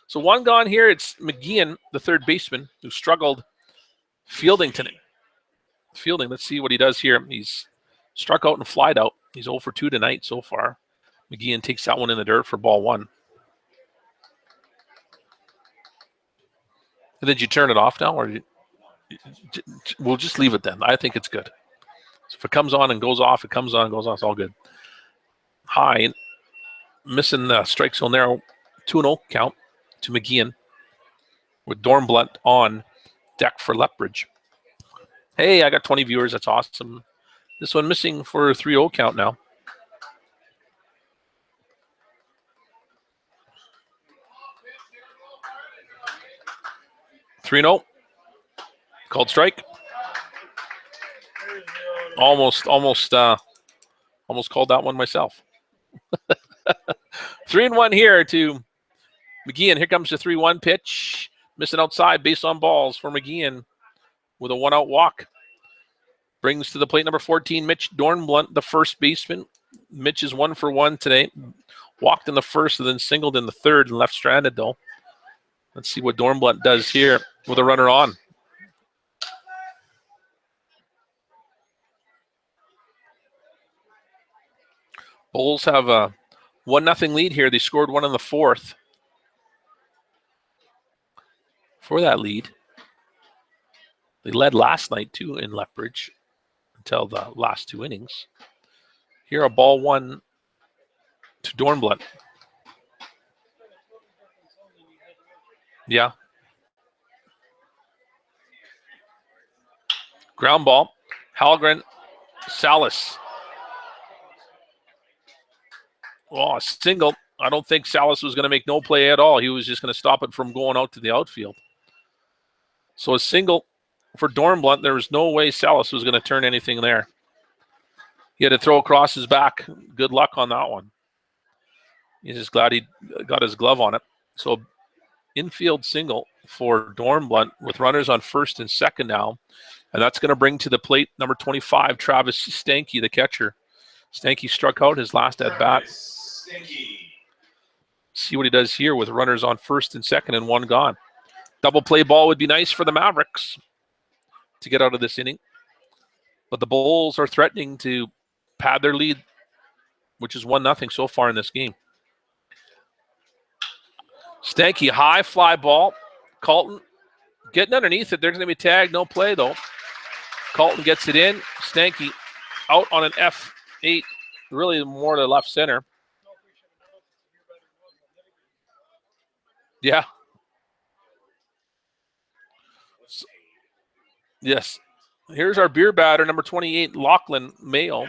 So 1 gone here. It's McGeehan, the third baseman, who struggled fielding tonight. Let's see what he does here. He's struck out and flied out. He's 0 for 2 tonight so far. McGeehan takes that one in the dirt for ball 1. Did you turn it off now, or we'll just leave it then? I think it's good. So if it comes on and goes off, it comes on and goes off. It's all good. High. Missing the strike zone there. 2-0 count to McGeehan with Dornblunt on deck for Lethbridge. Hey, I got 20 viewers. That's awesome. This one missing for a 3-0 count now. Three 0 called strike. Almost called that one myself. 3-1 here to McGeehan. Here comes the 3-1 pitch. Missing outside, base on balls for McGeehan with a 1-out walk. Brings to the plate number 14, Mitch Dornblunt, the first baseman. Mitch is 1 for 1 today. Walked in the first and then singled in the third and left stranded, though. Let's see what Dornblunt does here with a runner on. Bulls have a 1-0 lead here. They scored 1 in the fourth. For that lead, they led last night, too, in Lethbridge until the last 2 innings. Here, a ball 1 to Dornblunt. Yeah. Ground ball. Halgren, Salas. Oh, a single. I don't think Salas was going to make no play at all. He was just going to stop it from going out to the outfield. So a single for Dornblunt. There was no way Salas was going to turn anything there. He had to throw across his back. Good luck on that one. He's just glad he got his glove on it. So infield single for Dornblunt with runners on first and second now. And that's going to bring to the plate number 25, Travis Stanky, the catcher. Stanky struck out his last at bat. See what he does here with runners on first and second and 1 gone. Double play ball would be nice for the Mavericks to get out of this inning. But the Bulls are threatening to pad their lead, which is 1-0 so far in this game. Stanky, high fly ball. Colton getting underneath it. There's going to be tagged. No play, though. Colton gets it in. Stanky out on an F8, really more to left center. Yeah. Yes. Here's our beer batter, number 28, Lachlan Mayo.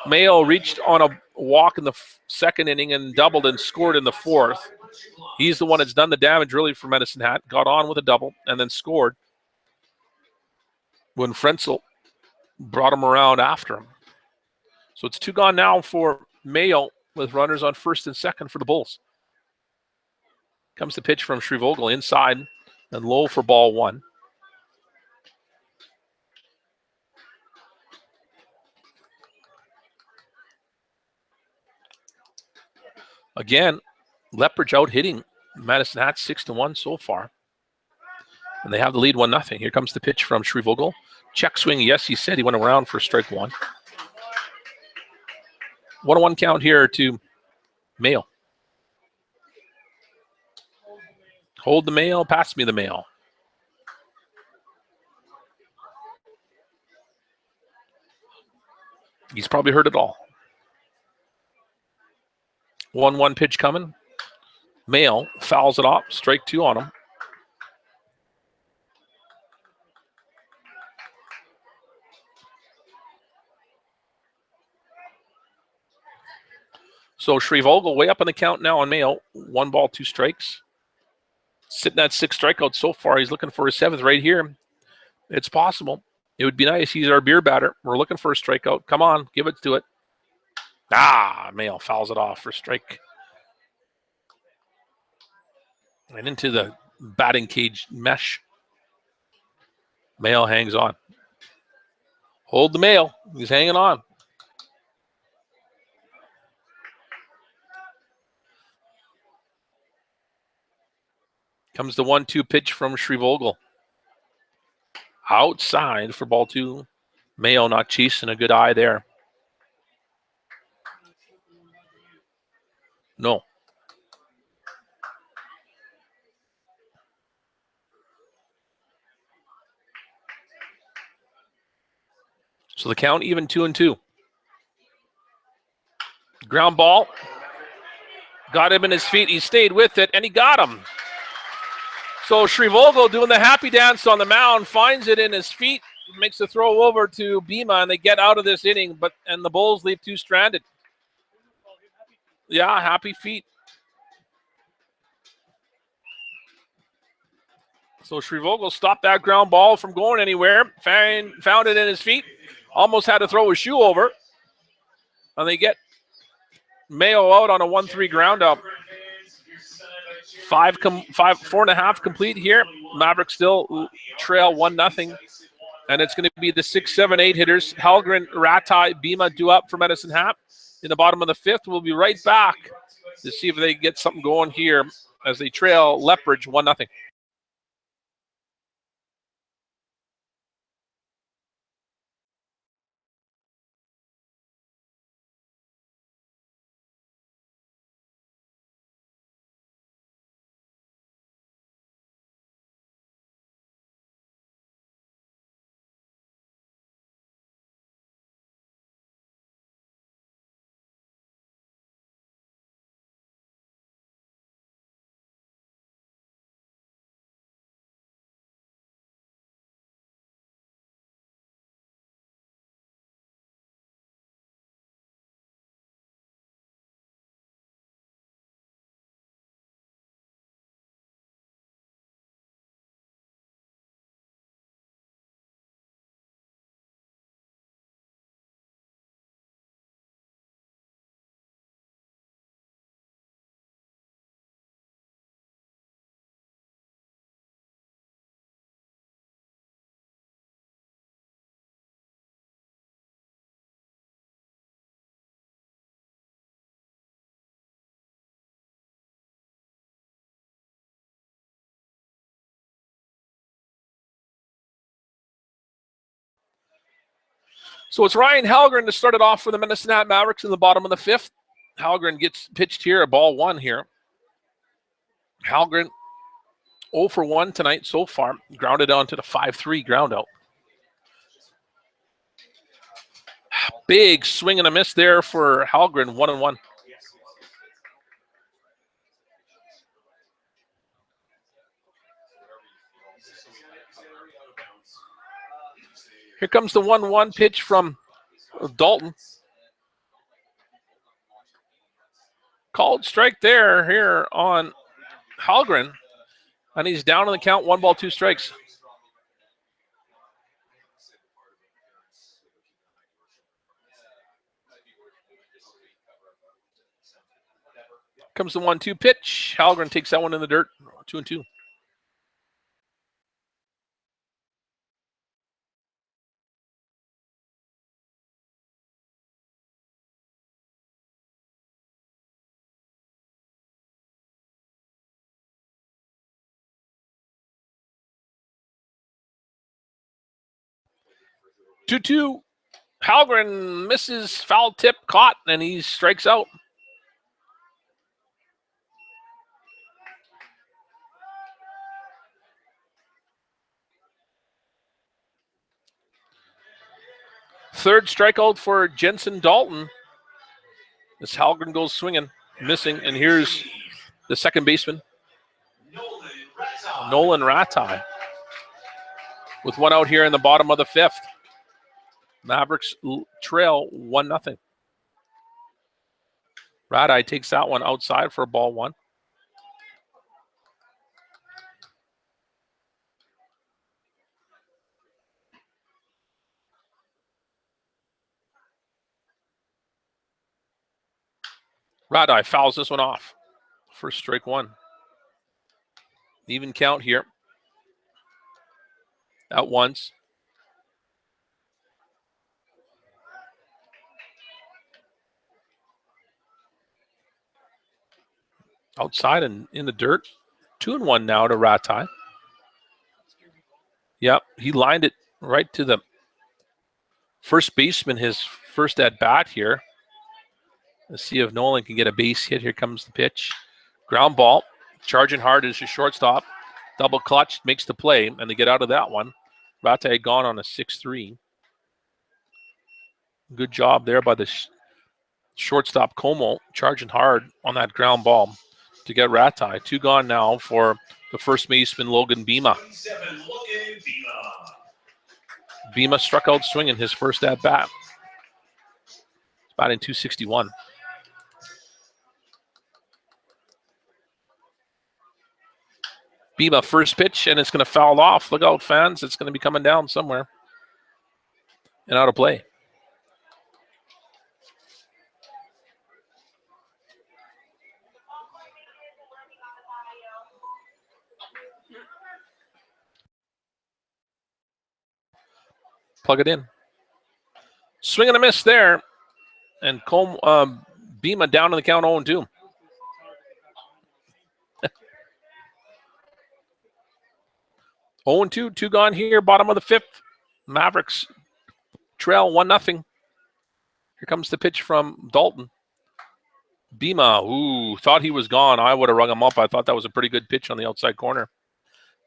Mayo reached on a walk in the second inning and doubled and scored in the fourth. He's the one that's done the damage really for Medicine Hat. Got on with a double and then scored when Frenzel brought him around after him. So it's 2 gone now for Mayo with runners on first and second for the Bulls. Comes the pitch from Shrevogel inside and low for ball 1. Again, Lethbridge out hitting Madison Hat 6-1 so far. And they have the lead 1-0. Here comes the pitch from Shrevogel. Check swing, yes, he said he went around for strike 1. 1-1 count here to Mayo. Hold the Mayo, pass me the Mayo. He's probably heard it all. 1-1 pitch coming. Mayo fouls it off. Strike 2 on him. So Shrevogel way up in the count now on Mayo. 1 ball, 2 strikes. Sitting at 6 strikeouts so far. He's looking for a 7th right here. It's possible. It would be nice. He's our beer batter. We're looking for a strikeout. Come on, give it to it. Mayo fouls it off for strike. And into the batting cage mesh. Mayo hangs on. Hold the Mayo. He's hanging on. Comes the 1-2 pitch from Shrevogel. Outside for ball 2. Mayo not chasing a good eye there. No. So the count even 2-2. Ground ball. Got him in his feet. He stayed with it, and he got him. So Shrivogel doing the happy dance on the mound, finds it in his feet, makes a throw over to Bima, and they get out of this inning, and the Bulls leave 2 stranded. Yeah, happy feet. So Shrivogel stopped that ground ball from going anywhere, found it in his feet, almost had to throw his shoe over, and they get Mayo out on a 1-3 ground out. 4.5 complete here. Mavericks still trail 1-0. And it's going to be the 6, 7, 8 hitters. Helgren, Ratai, Bima due up for Medicine Hat. In the bottom of the 5th, we'll be right back to see if they get something going here as they trail Lethbridge 1-0. So it's Ryan Helgren to start it off for the Medicine Hat Mavericks in the bottom of the 5th. Helgren gets pitched here, a ball 1 here. Helgren 0 for 1 tonight so far. Grounded onto the 5-3 ground out. Big swing and a miss there for Helgren, 1-1. Here comes the 1-1 pitch from Dalton. Called strike there here on Helgren. And he's down on the count, 1 ball, 2 strikes. Comes the 1-2 pitch. Helgren takes that one in the dirt, 2-2. Two. Helgren misses, foul tip, caught, and he strikes out. Third strikeout for Jensen Dalton. As Helgren goes swinging, missing, and here's the second baseman, Nolan Ratai, with 1 out here in the bottom of the 5th. Mavericks trail 1-0. Ratai takes that one outside for a ball 1. Ratai fouls this one off for strike 1. Even count here. At once. Outside and in the dirt. 2-1 now to Ratai. Yep, he lined it right to the first baseman, his first at bat here. Let's see if Nolan can get a base hit. Here comes the pitch. Ground ball. Charging hard is his shortstop. Double clutch, makes the play, and they get out of that one. Ratai gone on a 6-3. Good job there by the shortstop Como, charging hard on that ground ball to get Ratai. 2 gone now for The first baseman, Logan Bima. 27, Logan Bima. Bima struck out swinging his first at bat. It's batting .261. Bima first pitch, and it's going to foul off. Look out, fans. It's going to be coming down somewhere. And out of play. Plug it in. Swing and a miss there. And Bima down in the count 0-2. Oh and 2, 2 gone here, bottom of the fifth. Mavericks trail 1-0. Here comes the pitch from Dalton. Bima, ooh, thought he was gone. I would have rung him up. I thought that was a pretty good pitch on the outside corner.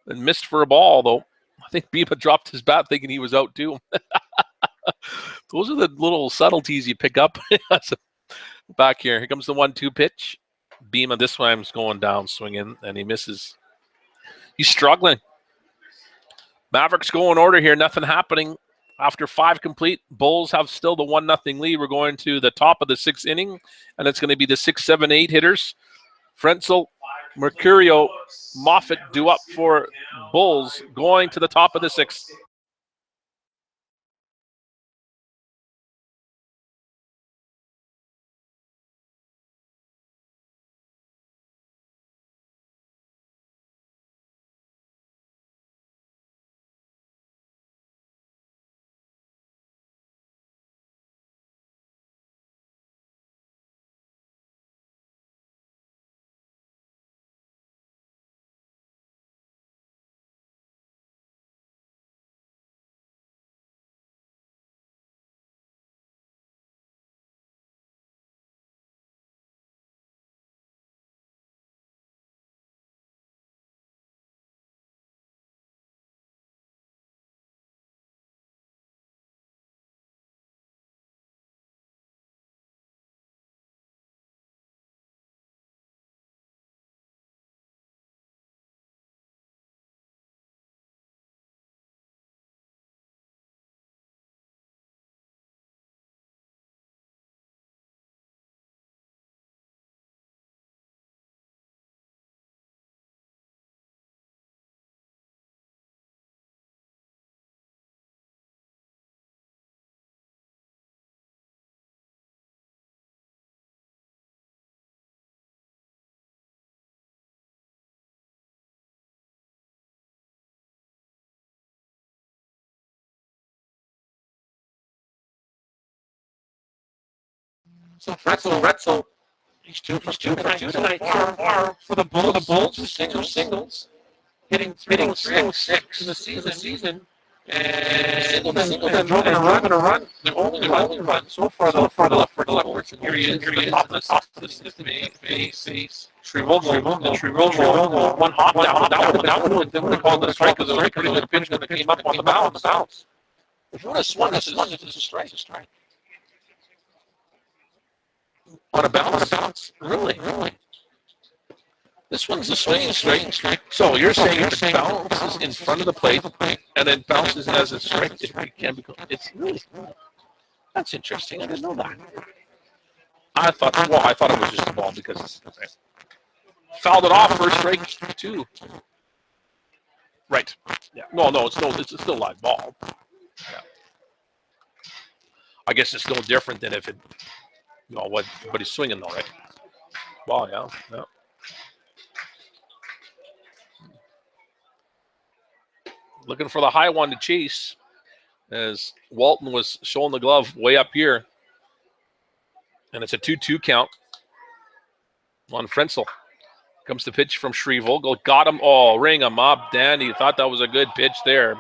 And missed for a ball, though. I think Bima dropped his bat thinking he was out, too. Those are the little subtleties you pick up. Back here. Here comes the 1-2 pitch. Bima this time's going down swinging, and he misses. He's struggling. Mavericks go in order here. Nothing happening. After 5 complete, Bulls have still the 1-0 lead. We're going to the top of the 6th inning, and it's going to be the 6, 7, 8 hitters. Frenzel, Mercurio, Moffitt due up for Bulls going to the top of the 6th. So Retzel, he's two for two tonight. For the Bulls, two singles, hitting 306 in the season. And single, and driving a run. The only run so far for the Lethbridge. Here he is. Top of the system. Base. Trivogel. One hop down. Then we call it a strike because it was a pretty good pitch that came up on the bounce. If you want to swing, it's a strike. On a bounce. Really. This one's a swinging strike. So you're saying if it bounces in front of the plate and then bounces as a strike, it can become. It's really. That's interesting. I didn't know that. I thought it was just a ball because fouled it off for strike 2. Right. Yeah. No. It's still a live ball. Yeah. I guess it's no different than if it. But he's swinging though, right? Ball, yeah. Looking for the high one to chase as Walton was showing the glove way up here. And it's a 2-2 count on Frenzel. Comes the pitch from Shrevogel. Got him. Oh, ring him up. Danny thought that was a good pitch there.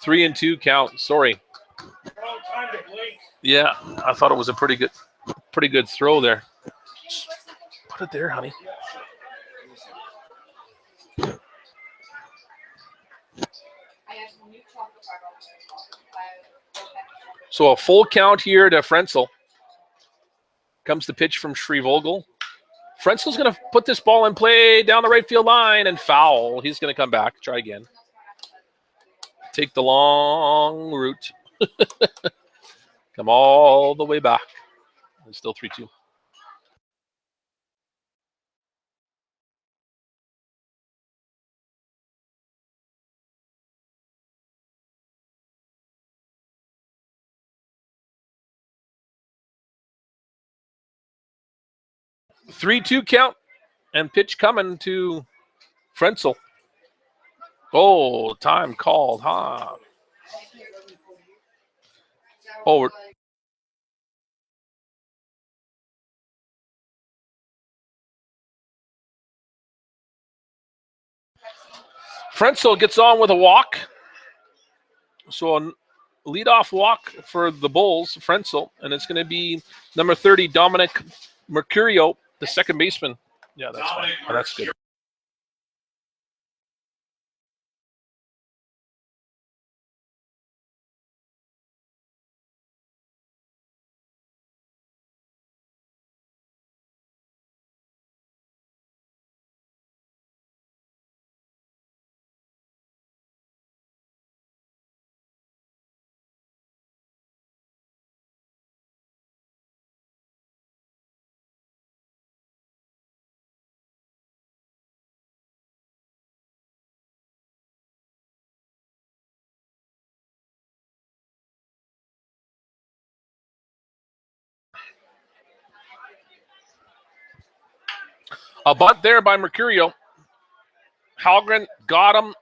3-2 count. Sorry. Yeah, I thought it was a pretty good throw there. Put it there, honey. So a full count here to Frenzel. Comes the pitch from Shrevogel. Frenzel's going to put this ball in play down the right field line and foul. He's going to come back. Try again. Take the long route. Come all the way back. It's still 3-2. Three-two count and pitch coming to Frenzel. Oh, time called, huh? Oh, Frenzel gets on with a walk. So a leadoff walk for the Bulls, Frenzel, and it's going to be number 30, Dominic Mercurio, the second baseman. Yeah, that's fine. Oh, that's good. A bunt there by Mercurio. Halgren got him.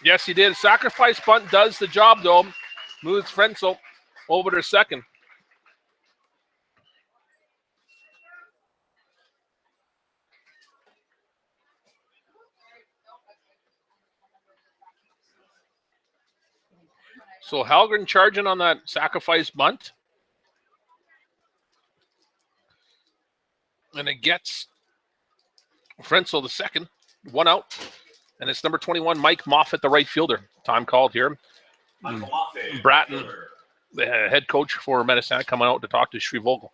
Yes, he did. Sacrifice bunt does the job, though. Moves Frenzel over to second. So Halgren charging on that sacrifice bunt. And it gets Frenzel the second. One out. And it's number 21, Mike Moffat, the right fielder. Time called here. Bratton, the head coach for Medicine, coming out to talk to Shrevogel.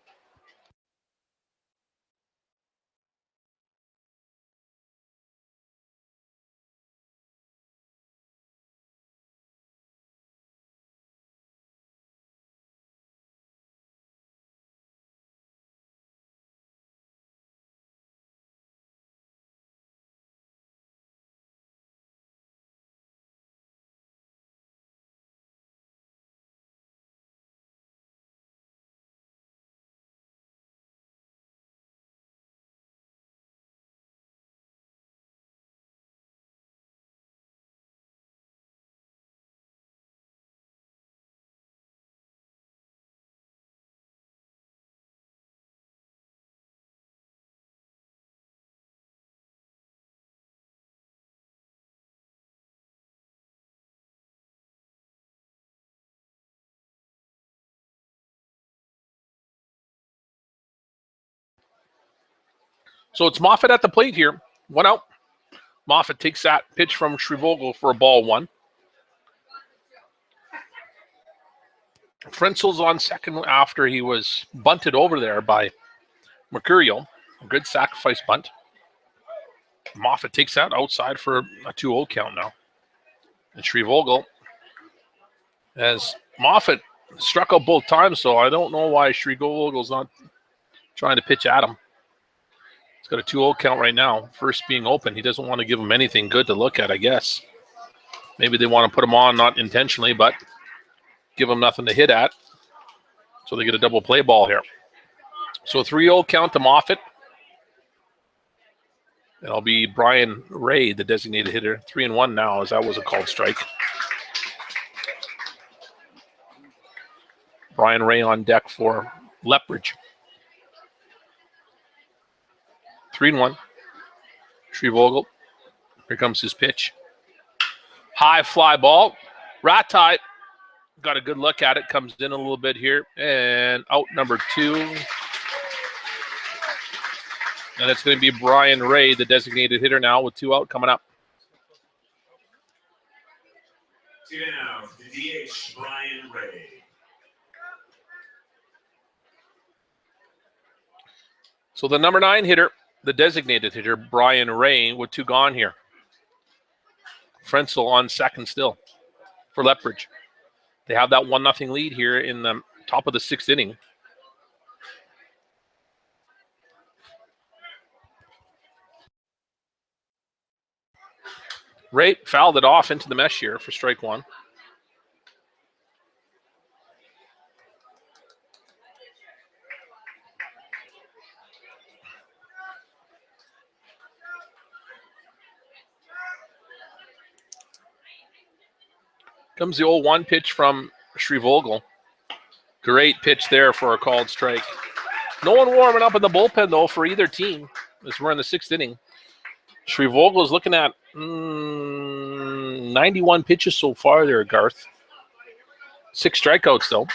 So it's Moffat at the plate here. One out. Moffat takes that pitch from Shrevogel for a ball one. Frenzel's on second after he was bunted over there by Mercurio. A good sacrifice bunt. Moffat takes that outside for a 2-0 count now. And Shrevogel, as Moffat struck out both times, so I don't know why Shrevogel's not trying to pitch at him. He's got a 2-0 count right now. First being open. He doesn't want to give him anything good to look at, I guess. Maybe they want to put him on, not intentionally, but give him nothing to hit at. So they get a double play ball here. So 3-0 count to Moffat. It'll be Brian Ray, the designated hitter. 3-1 now, as that was a called strike. Brian Ray on deck for Lethbridge. 3-1. Shrevogel. Here comes his pitch. High fly ball. Rattay got a good look at it. Comes in a little bit here. And out number 2. And it's going to be Brian Ray, the designated hitter now, with 2 out coming up. Two down, the DH, Brian Ray. So the number 9 hitter the designated hitter, Brian Ray, with 2 gone here. Frenzel on second still for Lethbridge. They have that 1-0 lead here in the top of the 6th inning. Ray fouled it off into the mesh here for strike 1. Comes the 0-1 pitch from Shrevogel. Great pitch there for a called strike. No one warming up in the bullpen, though, for either team as we're in the 6th inning. Shrevogel is looking at 91 pitches so far there, Garth. 6 strikeouts, though.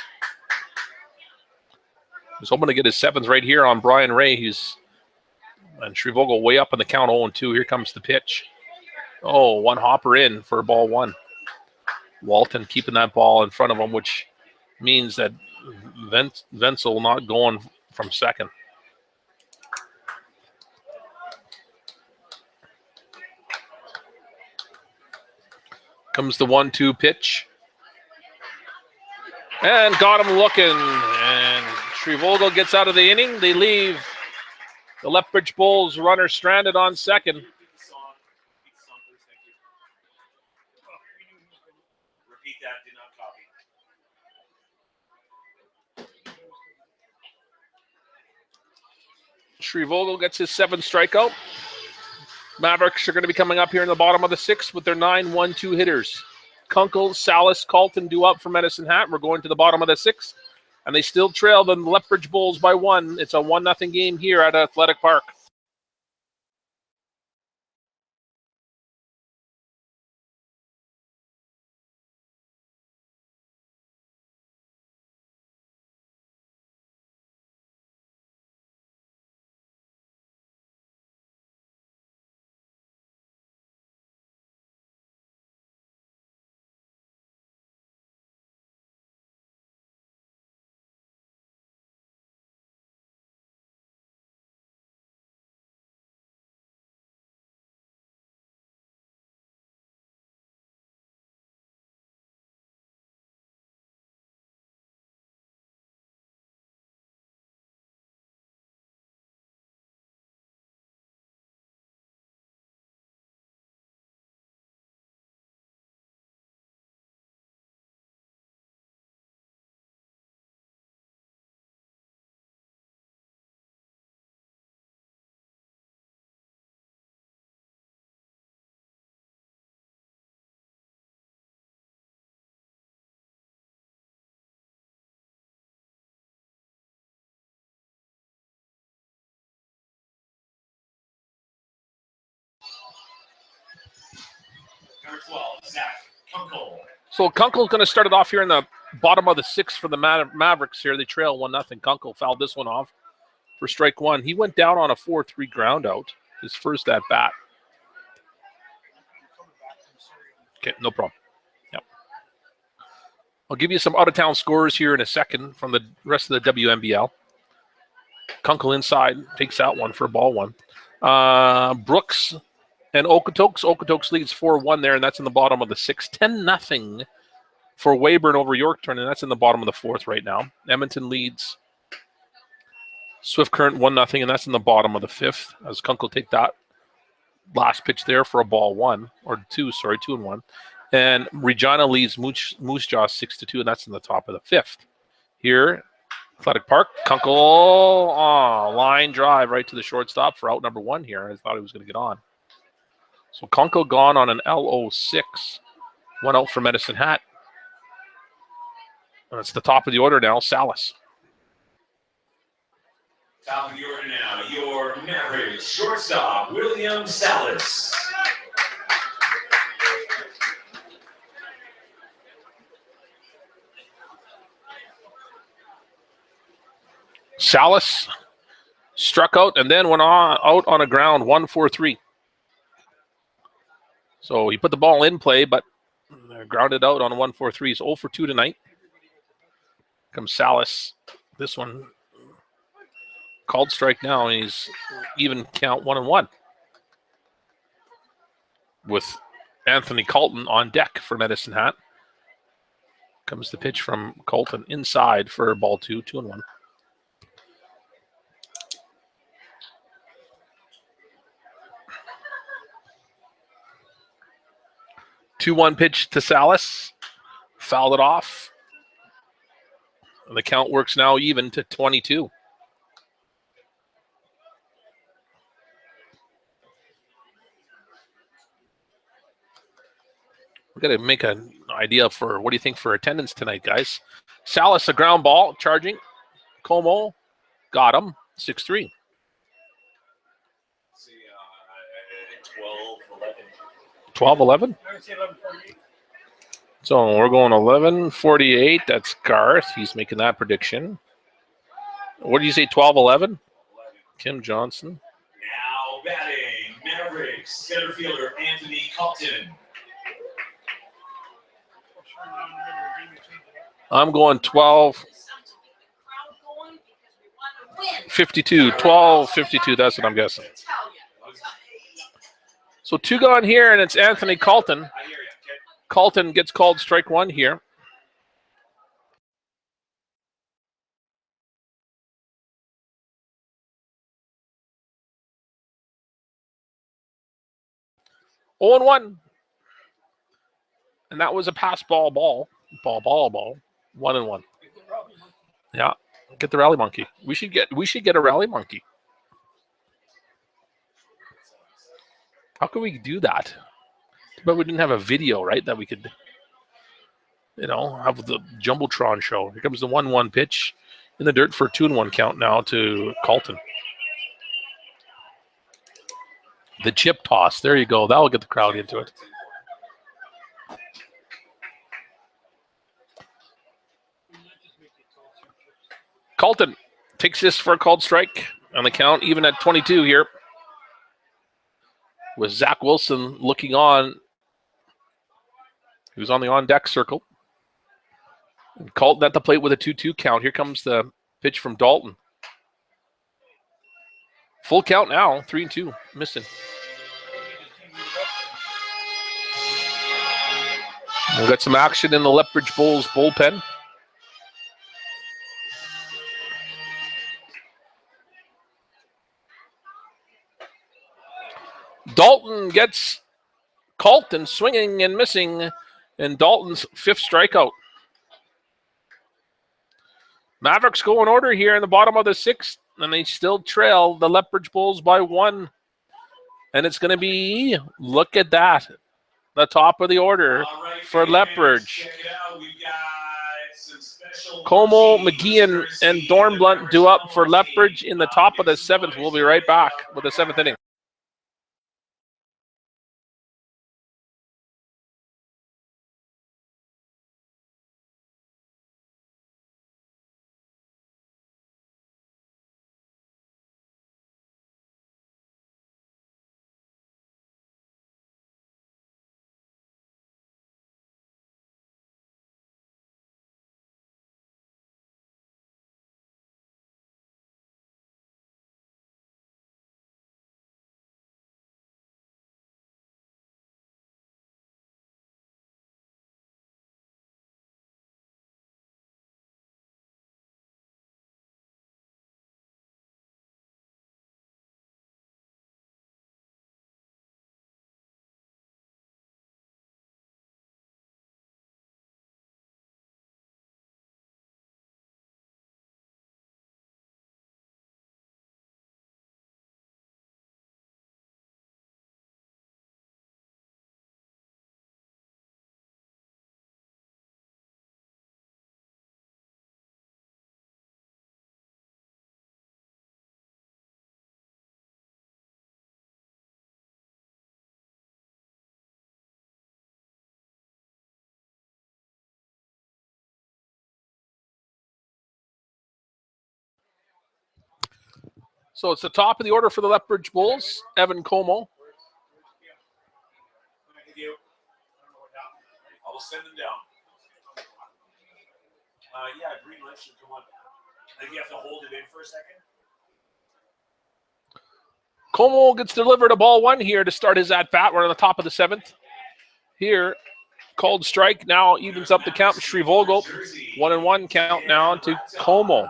He's hoping to get his 7th right here on Brian Ray. And Shrevogel way up in the count, 0-2. Here comes the pitch. Oh, 1 hopper in for ball 1. Walton keeping that ball in front of him, which means that Wenzel not going from second. Comes the 1-2 pitch. And got him looking. And Shrevogel gets out of the inning. They leave the Lethbridge Bulls runner stranded on second. Repeat that, do not copy. Shrevogel gets his 7th strikeout. Mavericks are going to be coming up here in the bottom of the 6th with their 9-1-2 hitters. Kunkel, Salas, Colton due up for Medicine Hat. We're going to the bottom of the 6th. And they still trail the Lethbridge Bulls by 1. It's a 1-0 game here at Athletic Park. Number 12, Zach Kunkel. So Kunkel's going to start it off here in the bottom of the 6th for the Mavericks here. They trail 1-0. Kunkel fouled this one off for strike 1. He went down on a 4-3 ground out, his first at bat. Okay, no problem. Yep. I'll give you some out-of-town scores here in a second from the rest of the WNBL. Kunkel inside takes out one for ball 1. Brooks and Okotoks. Okotoks leads 4-1 there, and that's in the bottom of the 6th. 10-0 for Weyburn over Yorktown, and that's in the bottom of the 4th right now. Edmonton leads Swift Current 1-0, and that's in the bottom of the 5th as Kunkel take that last pitch there for a ball 1, or 2, sorry, 2-1. And Regina leads Moose Jaw 6-2, and that's in the top of the 5th. Here, Athletic Park, Kunkel, line drive right to the shortstop for out number 1 here. I thought he was going to get on. So Kunkel gone on an LO6. 1 out for Medicine Hat. And it's the top of the order now, Salas. Top of the order now, your Mavericks shortstop, William Salas. Salas struck out and then went out on a ground, 1-4-3. So he put the ball in play, but grounded out on a 1-4-3. He's 0-for-2 tonight. Comes Salas. This one Called strike now, and he's even count 1-1 with Anthony Colton on deck for Medicine Hat. Comes the pitch from Colton inside for ball 2, 2-1. Two-one pitch to Salas. Fouled it off. And the count works now even to 22. We got to make an idea for what do you think for attendance tonight, guys? Salas, a ground ball, charging. Como got him, 6-3. See, 12, 11. 12, 11? I would say 11:48. So we're going 11:48. That's Garth. He's making that prediction. What did you say, 12, 11? Kim Johnson. Now batting, Mavericks, center fielder Anthony Colton. I'm going 12, 52. 12, 52. That's what I'm guessing. So two gone here, and it's Anthony Colton. I hear you. Okay. Colton gets called strike one here. Oh, and 1. And that was a pass ball. 1-1. Yeah. Get the rally monkey. We should get a rally monkey. How can we do that? But we didn't have a video, right? That we could, have the Jumbotron show. Here comes the 1-1 pitch in the dirt for a 2-1 count now to Colton. The chip toss. There you go. That'll get the crowd into it. Colton takes this for a called strike on the count, even at 22 here. With Zach Wilson looking on. He was on the on-deck circle. And Colton at the plate with a 2-2 count. Here comes the pitch from Dalton. Full count now, 3-2, missing. We've got some action in the Lethbridge Bulls bullpen. Dalton gets Colton swinging and missing, and Dalton's 5th strikeout. Mavericks go in order here in the bottom of the 6th, and they still trail the Lethbridge Bulls by 1. And it's going to be, look at that, the top of the order for Lethbridge. Check it out. We've got some special Como, marquees McGeehan, courtesy and of Dornblunt do up for Marquee. Lethbridge in the top of the 7th. We'll be right back with the 7th inning. So it's the top of the order for the Lethbridge Bulls. Evan Como. Thank you. I will send them down. Yeah, green light should come on. I think you have to hold it in for a second. Como gets delivered a ball one here to start his at-bat. We're on the top of the 7th. Here, called strike. Now evens up the count. Shrevogel, 1-1 count now to Como.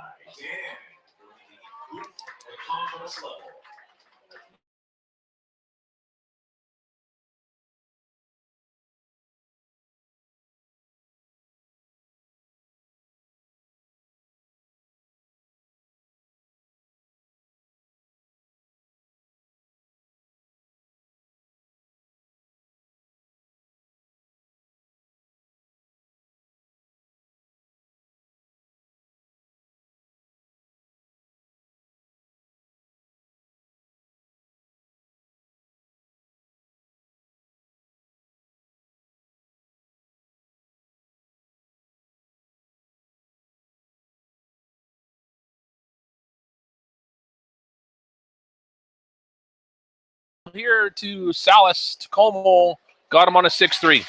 Here to Salas, to Como, got him on a 6-3.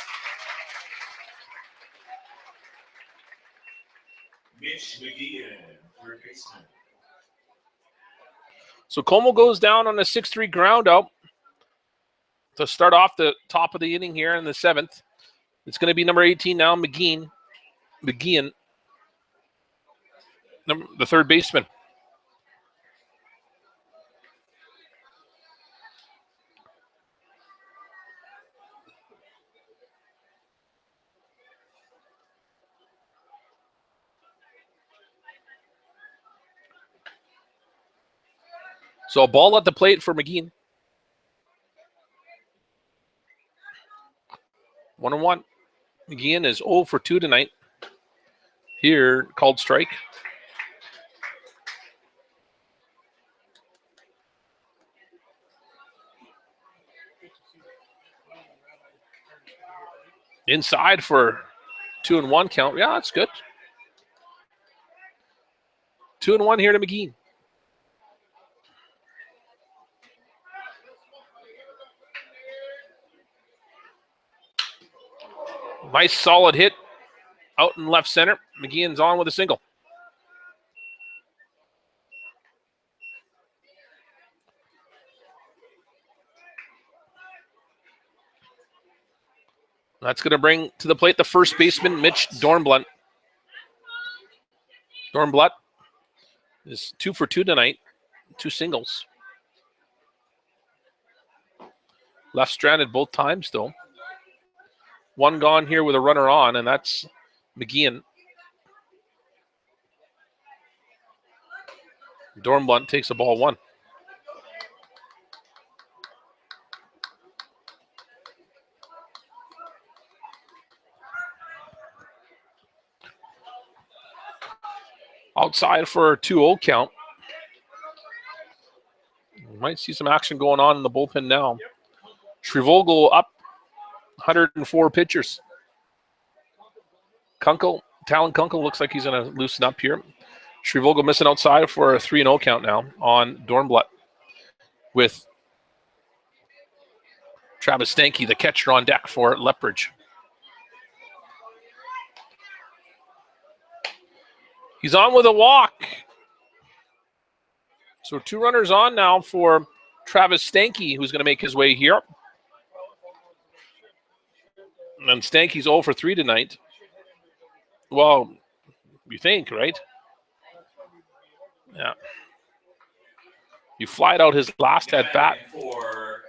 Mitch McGeehan, third baseman. So Como goes down on a 6-3 ground out to start off the top of the inning here in the 7th. It's going to be number 18 now, McGeehan, the third baseman. So a ball at the plate for McGeehan. 1-1. McGeehan is 0 for 2 tonight. Here, called strike. Inside for 2-1 count. Yeah, that's good. 2-1 here to McGeehan. Nice solid hit out in left center. McGeehan's on with a single. That's going to bring to the plate the first baseman, Mitch Dornblunt. Dornblunt is 2 for 2 tonight, 2 singles. Left stranded both times, though. One gone here with a runner on, and that's McGeehan. Dornblunt takes the ball 1. Outside for a 2-0 count. We might see some action going on in the bullpen now. Shrevogel up 104 pitchers. Talon Kunkel looks like he's going to loosen up here. Shrevogel missing outside for a 3-0 count now on Dornblunt with Travis Stanky, the catcher, on deck for Lethbridge. He's on with a walk. So 2 runners on now for Travis Stanky, who's going to make his way here. And Stanky's 0 for 3 tonight. Well, you think, right? Yeah. You flied out his last at bat. For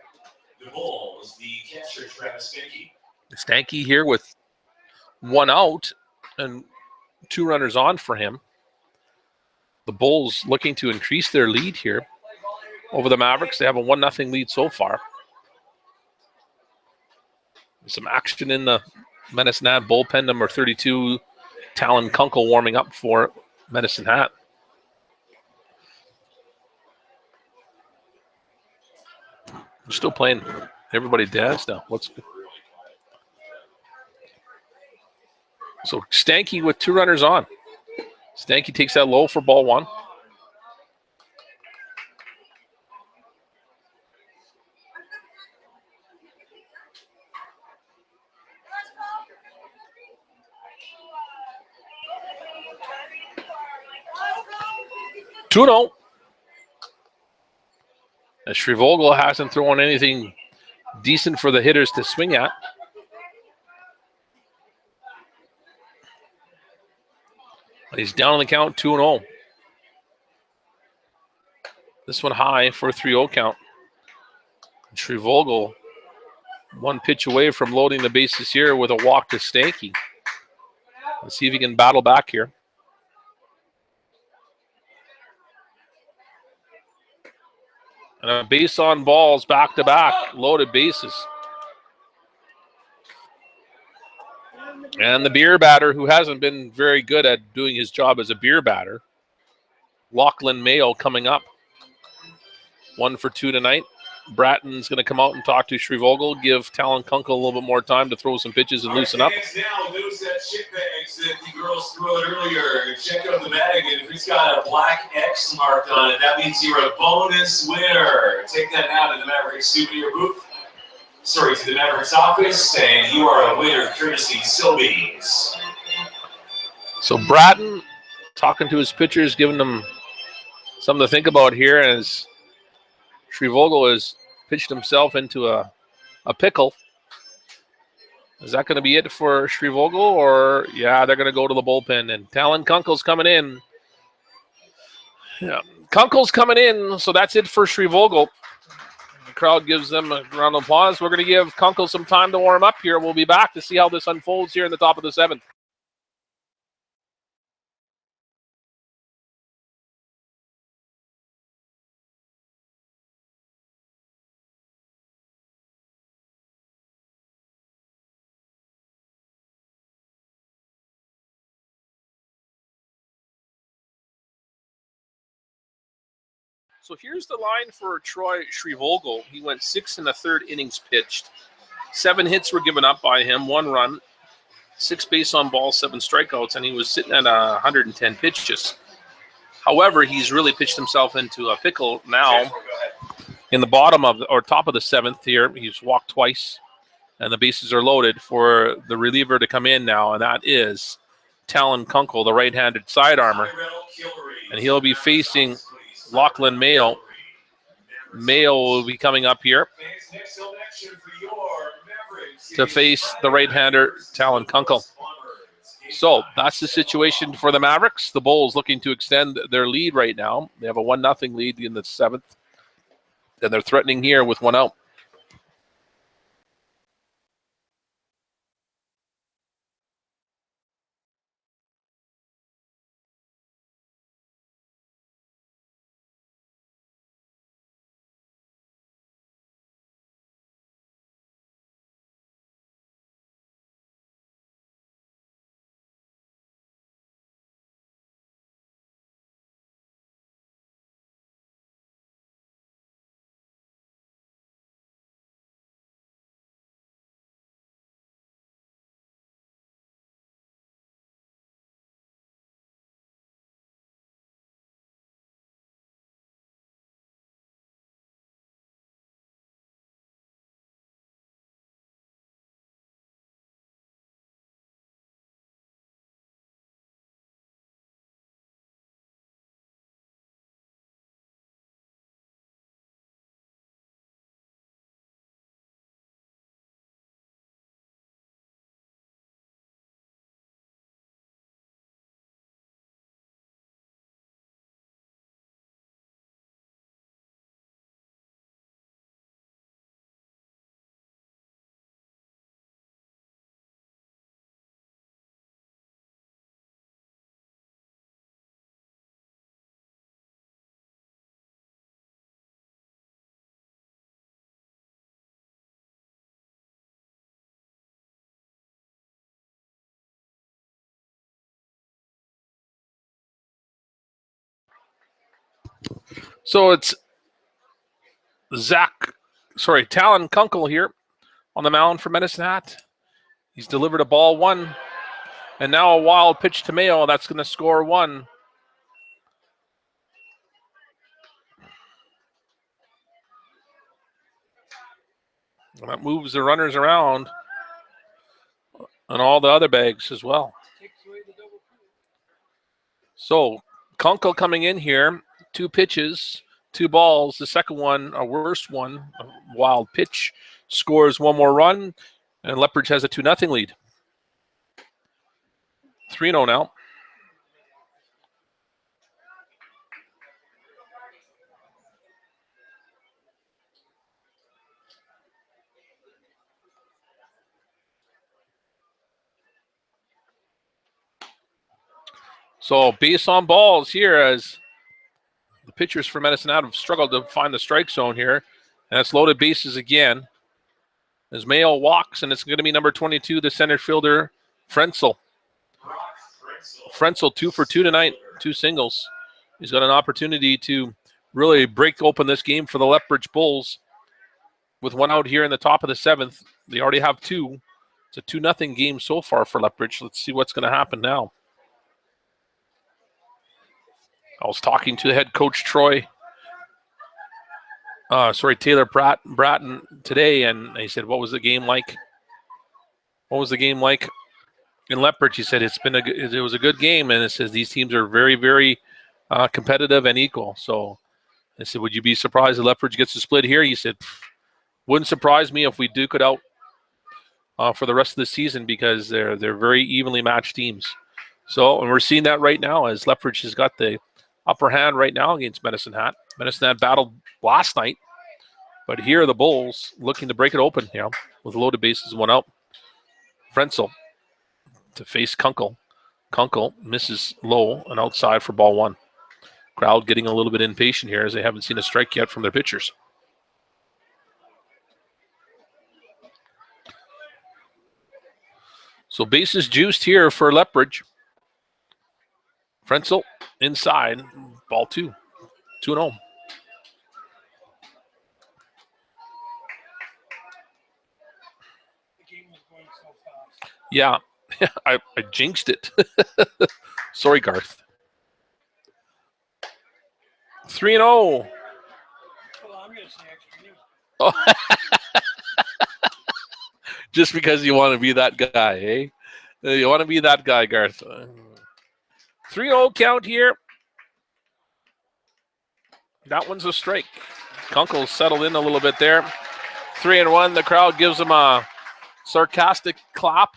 the Bulls, the catcher, Travis Stanky. Stanky here with 1 out and 2 runners on for him. The Bulls looking to increase their lead here over the Mavericks. They have a 1-0 lead so far. Some action in the Medicine Hat bullpen. Number 32, Talon Kunkel, warming up for Medicine Hat. We're still playing everybody dance now. So Stanky with 2 runners on. Stanky takes that low for ball 1. As Shrevogel hasn't thrown anything decent for the hitters to swing at. He's down on the count, 2-0. This one high for a 3-0 count. Shrevogel, one pitch away from loading the bases here with a walk to Stanky. Let's see if he can battle back here. And a base on balls back to back, loaded bases. And the beer batter, who hasn't been very good at doing his job as a beer batter, Lachlan Mayo, coming up. 1 for 2 tonight. Bratton's going to come out and talk to Shrevogel, give Talon Kunkel a little bit more time to throw some pitches and loosen up. Now, notice that chip bags that the girls threw out earlier. Check out the bag, and if it's got a black X marked on it, that means you're a bonus winner. Take that now to the Mavericks souvenir booth. Sorry, to the Mavericks office, and you are a winner courtesy Silby's. So Bratton talking to his pitchers, giving them something to think about here as Shrevogel has pitched himself into a pickle. Is that going to be it for Shrevogel, or yeah, they're going to go to the bullpen? And Talon Kunkel's coming in. Yeah, Kunkel's coming in, so that's it for Shrevogel. The crowd gives them a round of applause. We're going to give Kunkel some time to warm up here. We'll be back to see how this unfolds here in the top of the 7th. So here's the line for Troy Shrevogel. He went 6 1/3 innings pitched. 7 hits were given up by him, 1 run, 6 base on balls, 7 strikeouts, and he was sitting at 110 pitches. However, he's really pitched himself into a pickle now. In the bottom of or top of the 7th here, he's walked twice, and the bases are loaded for the reliever to come in now, and that is Talon Kunkel, the right-handed side armor, and he'll be facing Lachlan Mayo. Mayo will be coming up here to face the right-hander Talon Kunkel. So that's the situation for the Mavericks. The Bulls looking to extend their lead right now. They have a 1-0 lead in the 7th, and they're threatening here with 1 out. So it's Talon Kunkel here on the mound for Medicine Hat. He's delivered a ball 1, and now a wild pitch to Mayo. That's going to score 1. And that moves the runners around and all the other bags as well. So Kunkel coming in here, 2 pitches 2 balls. The second one, a worst one, a wild pitch, scores 1 more run, and Lethbridge has a 2-0 lead. 3-0 now. So base on balls here as the pitchers for Medicine Hat have struggled to find the strike zone here. And it's loaded bases again. As Mayo walks, and it's going to be number 22, the center fielder, Frenzel. Frenzel 2 for 2 tonight, 2 singles. He's got an opportunity to really break open this game for the Lethbridge Bulls. With 1 out here in the top of the 7th, they already have 2. It's a 2-0 game so far for Lethbridge. Let's see what's going to happen now. I was talking to the head coach, Taylor Bratton today, and he said, what was the game like? What was the game like in Lethbridge? He said, it was a good game, and it says these teams are very, very competitive and equal. So I said, would you be surprised if Lethbridge gets a split here? He said, wouldn't surprise me if we duke it out for the rest of the season because they're very evenly matched teams. So, and we're seeing that right now as Lethbridge has got the upper hand right now against Medicine Hat. Medicine Hat battled last night, but here are the Bulls looking to break it open, with loaded bases, 1 out. Frenzel to face Kunkel. Kunkel misses low and outside for ball 1. Crowd getting a little bit impatient here as they haven't seen a strike yet from their pitchers. So bases juiced here for Lethbridge. Frenzel inside, ball 2. 2-0. Yeah, I jinxed it. Sorry, Garth. 3-0. Well, I'm going to say extra innings. Oh. Just because you want to be that guy, eh? You want to be that guy, Garth. 3-0 count here. That one's a strike. Kunkel's settled in a little bit there. 3-1. The crowd gives him a sarcastic clap.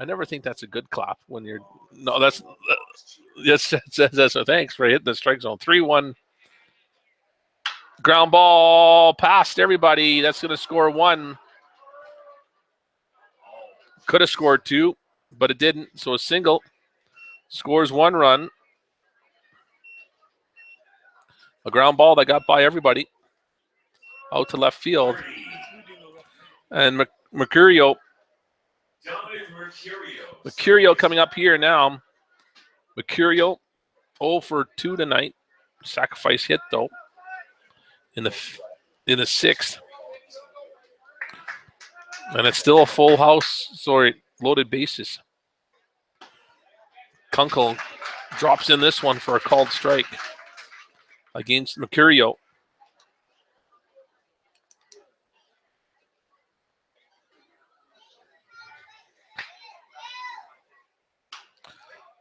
I never think that's a good clap when you're. No, that's thanks for hitting the strike zone. 3-1. Ground ball past everybody. That's going to score 1. Could have scored 2, but it didn't. So a single scores 1 run. A ground ball that got by everybody out to left field. And Mercurio coming up here now. Mercurio 0 for 2 tonight. Sacrifice hit though in the 6th. And it's still a full house, loaded bases. Kunkel drops in this one for a called strike against Mercurio.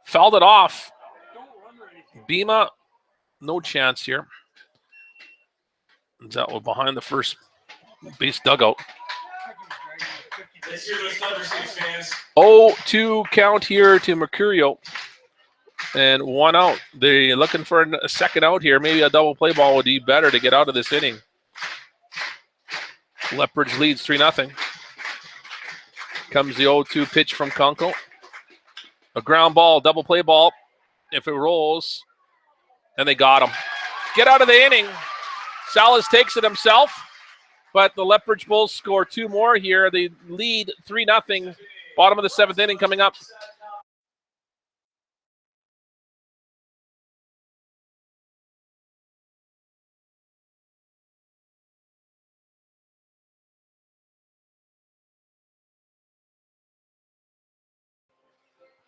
Fouled it off. Bima, no chance here. That was behind the first base dugout. Let's hear those Thunder Six fans. 0-2 count here to Mercurio. And 1 out. They're looking for a second out here. Maybe a double play ball would be better to get out of this inning. Lethbridge leads 3-0. Comes the 0-2 pitch from Kunkel. A ground ball, double play ball. If it rolls, and they got him. Get out of the inning. Salas takes it himself, but the Lethbridge Bulls score 2 more here. They lead 3-0. Bottom of the 7th inning coming up.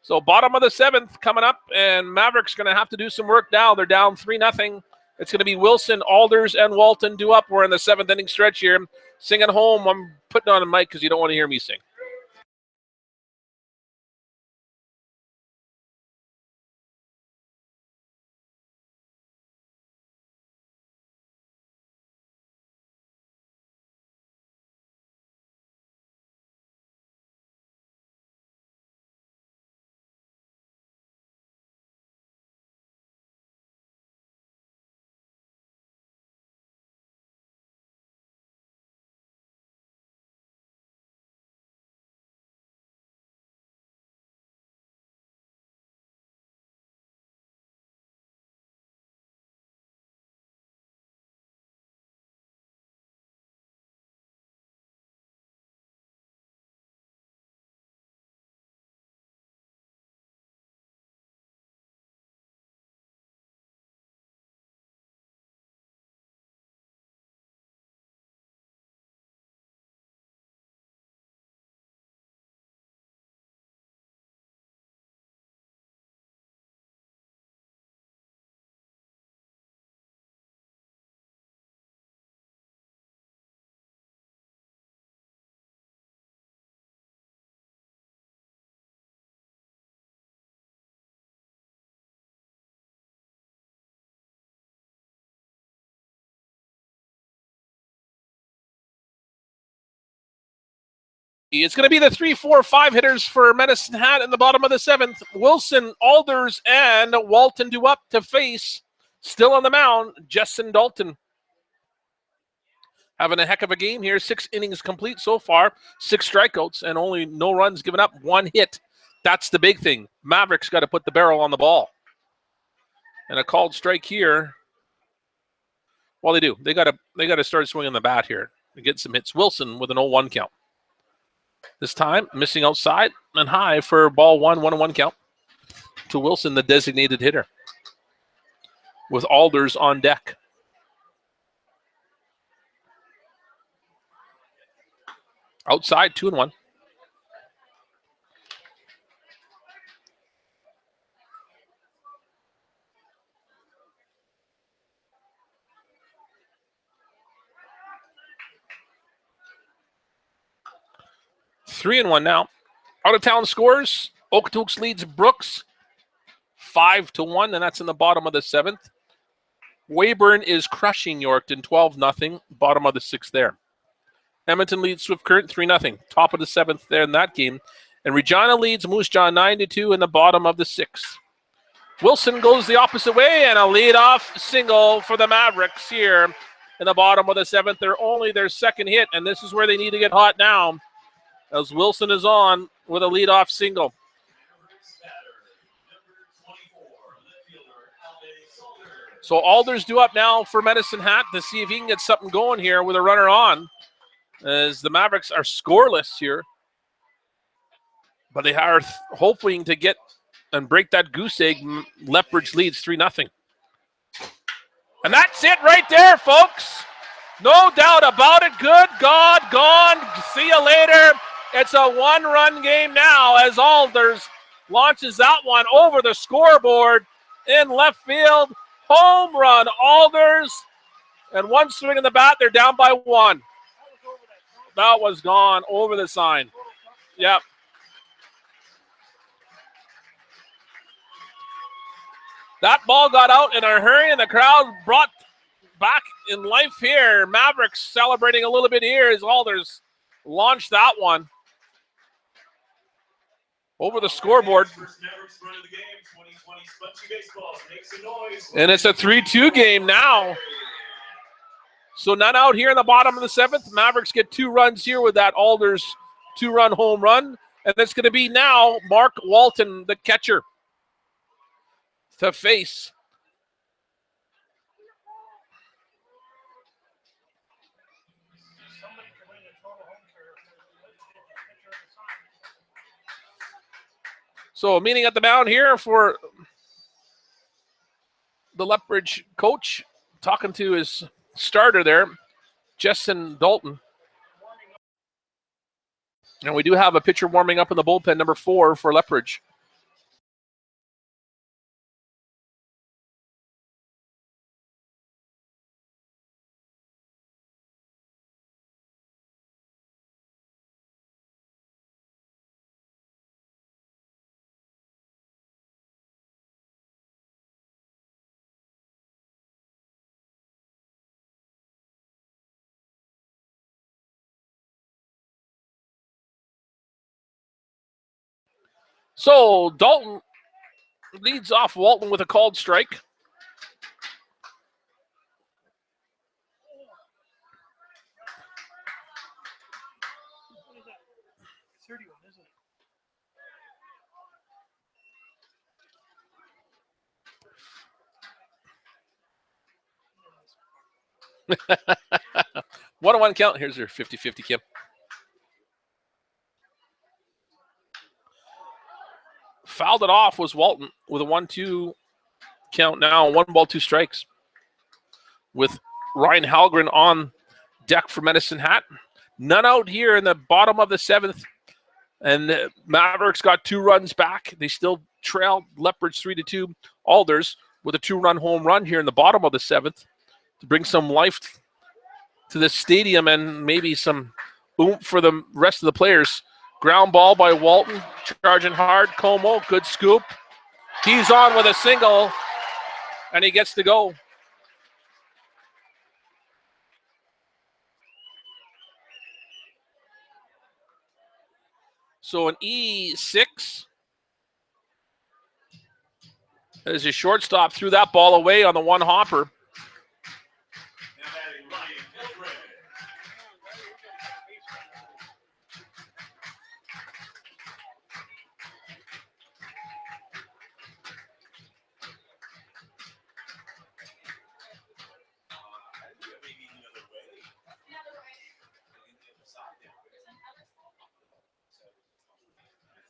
So bottom of the 7th coming up, and Mavericks going to have to do some work now. They're down 3-0. It's going to be Wilson, Alders, and Walton due up. We're in the 7th inning stretch here. Sing at home. I'm putting on a mic because you don't want to hear me sing. It's going to be the 3, 4, 5 hitters for Medicine Hat in the bottom of the 7th. Wilson, Alders, and Walton do up to face, still on the mound, Justin Dalton. Having a heck of a game here. 6 innings complete so far, 6 strikeouts, and only no runs given up, 1 hit. That's the big thing. Mavericks got to put the barrel on the ball. And a called strike here. Well, they do. They got to start swinging the bat here to get some hits. Wilson with an 0-1 count. This time, missing outside and high for ball 1-1 count to Wilson, the designated hitter, with Alders on deck. Outside, 2-1. Three and one now. Out of town scores. Okotoks leads Brooks 5-1, and that's in the bottom of the 7th. Weyburn is crushing Yorkton 12-0, bottom of the 6th there. Edmonton leads Swift Current 3-0, top of the 7th there in that game. And Regina leads Moose Jaw 9-2 in the bottom of the 6th. Wilson goes the opposite way, and a leadoff single for the Mavericks here in the bottom of the 7th. They're only their second hit, and this is where they need to get hot now, as Wilson is on with a leadoff single. So Alders due up now for Medicine Hat to see if he can get something going here with a runner on, as the Mavericks are scoreless here. But they are hoping to get and break that goose egg. Lethbridge leads 3-0. And that's it right there, folks. No doubt about it. Good God, gone. See you later. It's a one-run game now as Alders launches that one over the scoreboard in left field. Home run, Alders. And one swing in the bat, they're down by 1. That was gone over the sign. Yep. That ball got out in a hurry, and the crowd brought back in life here. Mavericks celebrating a little bit here as Alders launched that one over the scoreboard. And it's a 3-2 game now. So none out here in the bottom of the 7th. Mavericks get 2 runs here with that Alders 2-run home run. And it's going to be now Mark Walton, the catcher, to face. So a meeting at the mound here for the Lethbridge coach, talking to his starter there, Justin Dalton. And we do have a pitcher warming up in the bullpen, number 4 for Lethbridge. So Dalton leads off Walton with a called strike. What is that? 31, isn't it? 1-1 count. Here's your 50-50, Kim. Fouled it off was Walton with a 1-2 count now. 1 ball, 2 strikes. With Ryan Halgren on deck for Medicine Hat. None out here in the bottom of the 7th. And the Mavericks got 2 runs back. They still trailed Lethbridge 3-2. Alders with a 2-run home run here in the bottom of the 7th to bring some life to this stadium and maybe some oomph for the rest of the players. Ground ball by Walton, charging hard. Como, good scoop. He's on with a single, and he gets to go. So an E6 as his shortstop threw that ball away on the one hopper. Now batting Ryan Hildred. Maybe another way.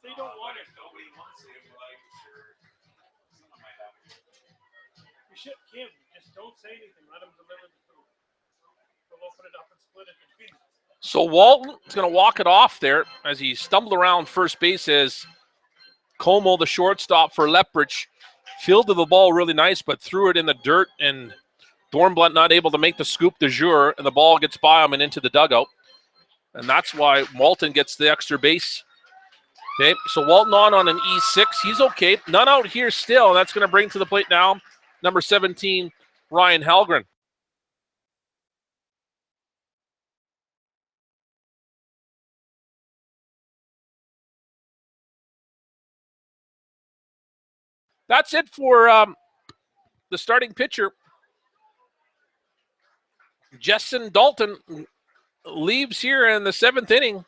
They don't want it. Nobody wants it. We're like, sure. Someone might have it. You should, Kim, just don't say anything. Let them deliver the food. They'll open it up and split it between them. So Walton is going to walk it off there as he stumbled around first base as Como, the shortstop for Lethbridge, fielded the ball really nice, but threw it in the dirt, and Dornblunt not able to make the scoop de jour, and the ball gets by him and into the dugout. And that's why Walton gets the extra base. Okay, so Walton on an E6. He's okay. None out here still, and that's going to bring to the plate now number 17, Ryan Halgren. That's it for the starting pitcher. Justin Dalton leaves here in the 7th inning.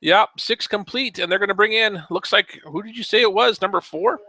Yep, 6 complete, and they're going to bring in, looks like, who did you say it was, number 4?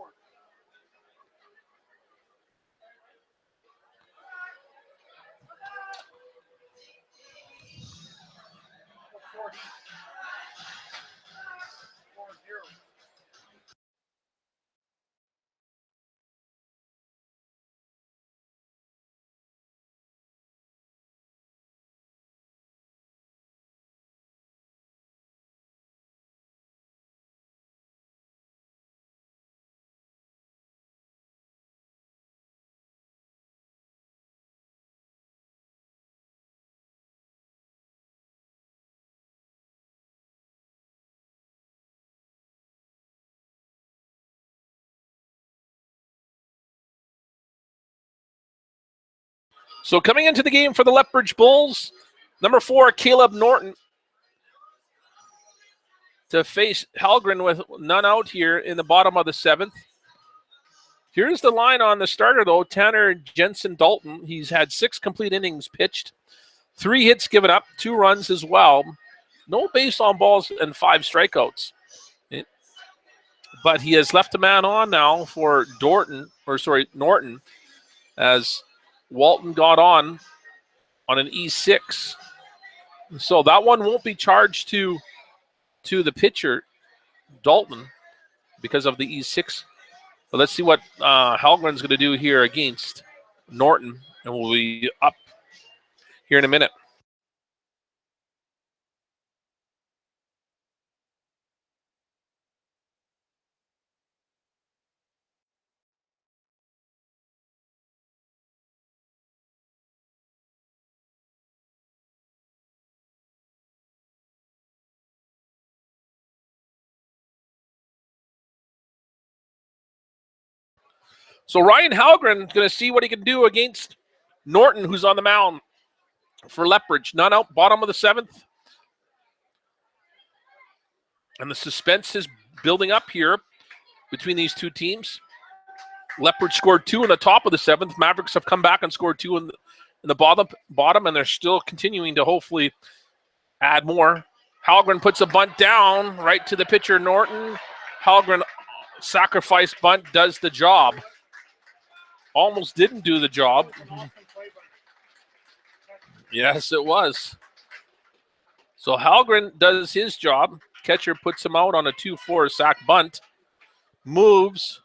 So coming into the game for the Lethbridge Bulls, number 4, Caleb Norton, to face Halgren with none out here in the bottom of the 7th. Here's the line on the starter, though. Tanner Jensen Dalton. He's had 6 complete innings pitched, 3 hits given up, 2 runs as well. No base on balls and 5 strikeouts. But he has left a man on now for Norton, as Walton got on an E6. So that one won't be charged to the pitcher, Dalton, because of the E6. But let's see what Halgren's going to do here against Norton, and we'll be up here in a minute. So Ryan Halgren is going to see what he can do against Norton, who's on the mound for Lethbridge. None out, bottom of the 7th. And the suspense is building up here between these two teams. Lethbridge scored 2 in the top of the 7th. Mavericks have come back and scored 2 in the bottom, and they're still continuing to hopefully add more. Halgren puts a bunt down right to the pitcher, Norton. Halgren, sacrifice bunt, does the job. Almost didn't do the job. Yes, it was. So Halgren does his job. Catcher puts him out on a 2-4 sack bunt. Moves.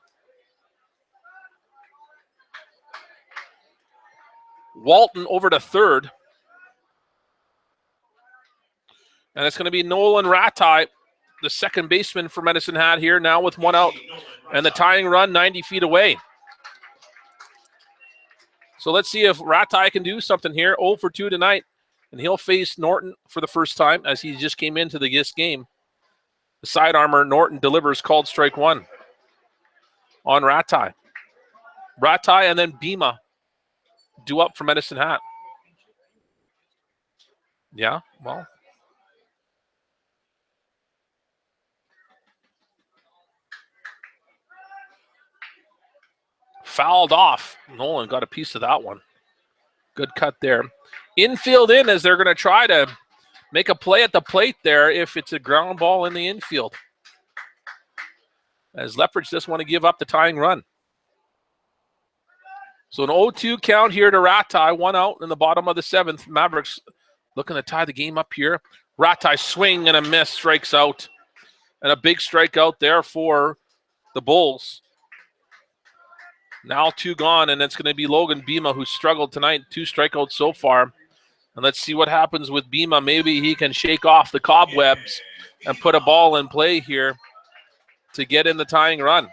Walton over to third. And it's going to be Nolan Ratai, the second baseman for Medicine Hat here, now with 1 out. And the tying run 90 feet away. So let's see if Ratai can do something here. 0 for 2 tonight. And he'll face Norton for the first time as he just came into this game. The side armor, Norton delivers, called strike 1 on Ratai. Ratai and then Bima due up for Medicine Hat. Yeah, well. fouled off. Nolan got a piece of that one. Good cut there. Infield in as they're going to try to make a play at the plate there if it's a ground ball in the infield. As Lethbridge just want to give up the tying run. So an 0-2 count here to Ratai. 1 out in the bottom of the 7th. Mavericks looking to tie the game up here. Ratai swing and a miss, strikes out. And a big strikeout there for the Bulls. Now 2 gone, and it's going to be Logan Bima, who struggled tonight. 2 strikeouts so far. And let's see what happens with Bima. Maybe he can shake off the cobwebs and put a ball in play here to get in the tying run.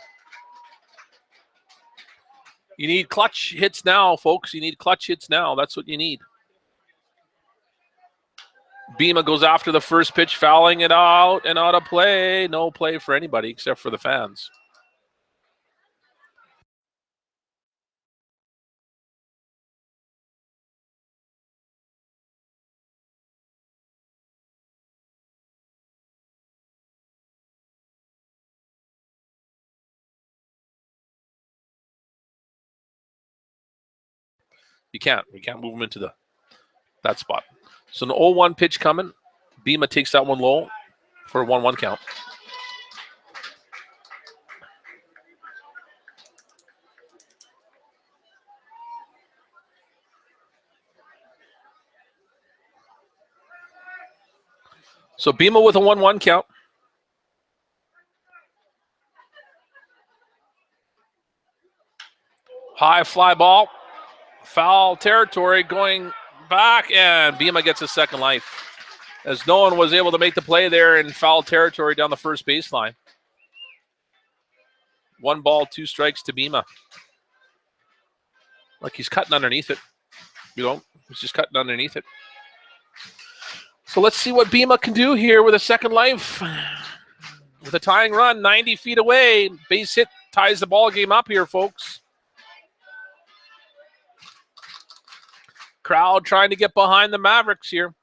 You need clutch hits now, folks. You need clutch hits now. That's what you need. Bima goes after the first pitch, fouling it out and out of play. No play for anybody except for the fans. You can't move him into that spot. So an 0-1 pitch coming. Bima takes that one low for a 1-1 count. So Bima with a 1-1 count. High fly ball. Foul territory going back, and Bima gets a second life as no one was able to make the play there in foul territory down the first baseline. 1 ball, 2 strikes to Bima. Like he's cutting underneath it. He's just cutting underneath it. So let's see what Bima can do here with a second life. With a tying run, 90 feet away. Base hit ties the ball game up here, folks. Crowd trying to get behind the Mavericks here.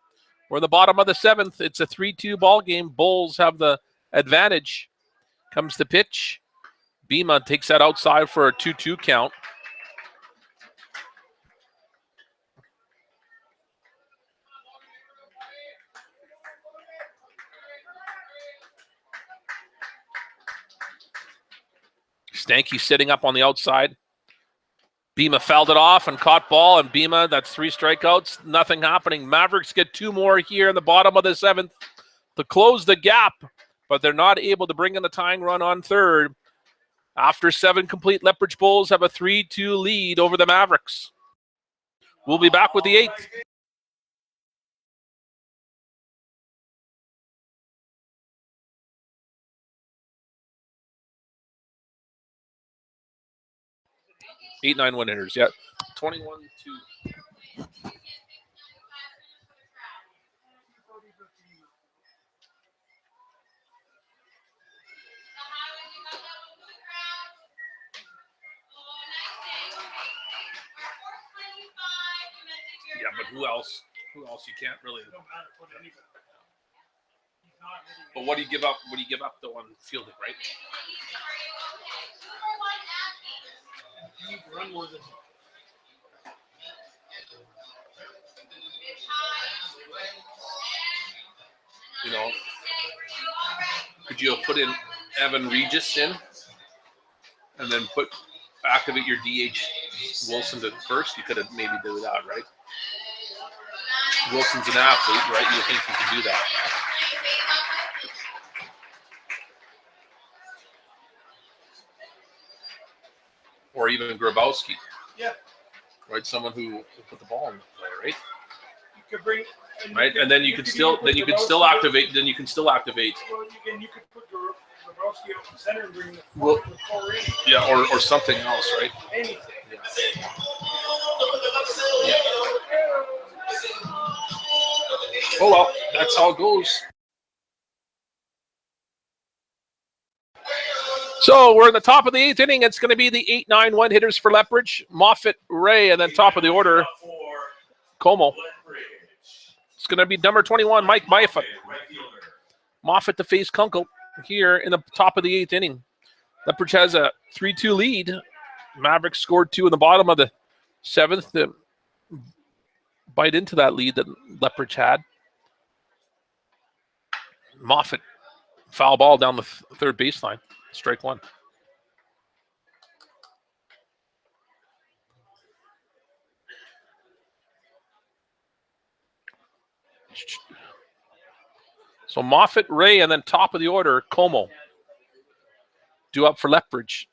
We're in the bottom of the 7th. It's a 3-2 ball game. Bulls have the advantage. Comes the pitch. Bima takes that outside for a 2-2 count. Stanky sitting up on the outside. Bima fouled it off and caught ball, and Bima, that's 3 strikeouts. Nothing happening. Mavericks get 2 more here in the bottom of the 7th to close the gap, but they're not able to bring in the tying run on third. After 7 complete, Lethbridge Bulls have a 3-2 lead over the Mavericks. We'll be back with the 8th. Eight, 9-1 hitters, yeah. 21-2. Yeah, but who else? Who else? You can't really. But what do you give up? What do you give up though on fielding, right? You know, could you have put in Evan Regis in and then activate your DH Wilson to first? You could have maybe do that, right? Wilson's an athlete, right? You think you could do that. Or even Grabowski. Yeah. Right, someone who will put the ball in the play, right? You could bring. Right, and then you could still activate. Then you can still activate. Well, you could put Grabowski out in the center and bring the Well, four in. Yeah, or something else, right? Anything. Yeah. Oh well, that's how it goes. So we're in the top of the 8th inning. It's going to be the 8-9-1 hitters for Lethbridge, Moffat, Ray, and then top of the order, Como. It's going to be number 21, Mike Moffat. Moffat to face Kunkel here in the top of the 8th inning. Lethbridge has a 3-2 lead Mavericks scored 2 in the bottom of the 7th to bite into that lead that Lethbridge had. Moffat, foul ball down the third baseline. Strike 1. So Moffat, Ray, and then top of the order, Como. Due up for Lethbridge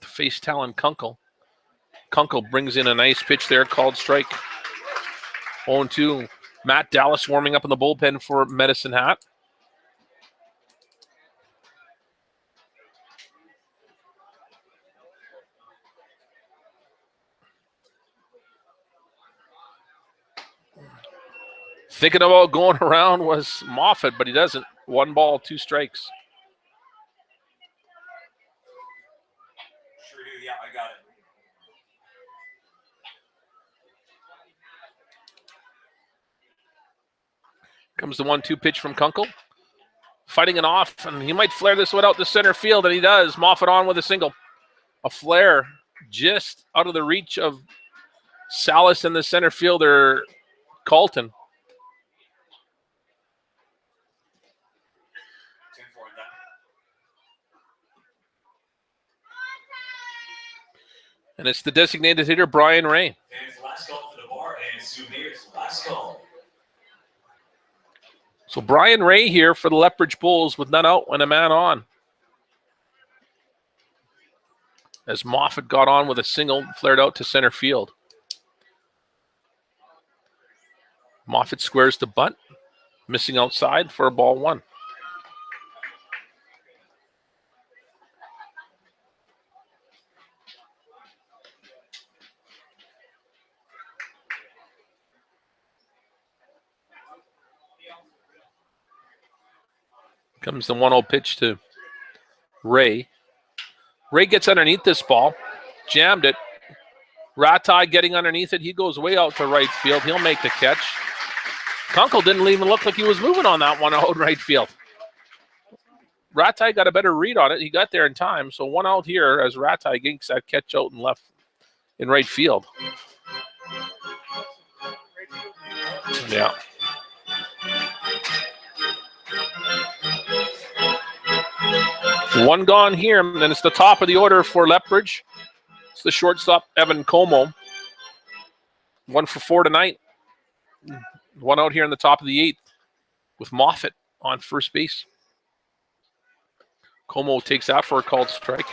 to face Talon Kunkel. Kunkel brings in a nice pitch there, called strike. 0-2. Matt Dallas warming up in the bullpen for Medicine Hat. Thinking about going around was Moffat, but he doesn't. 1 ball, 2 strikes. Sure do. Yeah, I got it. Comes the 1-2 pitch from Kunkel. Fighting it off, and he might flare this one out to center field, and he does. Moffat on with a single. A flare just out of the reach of Salas and the center fielder, Colton. 10-4 in that. And it's the designated hitter, Brian Ray. And it's last call for the bar, and Souvenirs last call. So Brian Ray here for the Lethbridge Bulls with none out and a man on. As Moffat got on with a single, flared out to center field. Moffat squares the bunt, missing outside for a ball 1. Comes the 1-0 pitch to Ray. Ray gets underneath this ball, jammed it. Ratai getting underneath it. He goes way out to right field. He'll make the catch. Kunkel didn't even look like he was moving on that one out in right field. Ratai got a better read on it. He got there in time. So 1 out here as Ratai gets that catch out and left in right field. Yeah. One gone here, and then it's the top of the order for Lethbridge. It's the shortstop, Evan Como. 1 for 4 tonight. 1 out here in the top of the 8th with Moffat on first base. Como takes that for a called strike.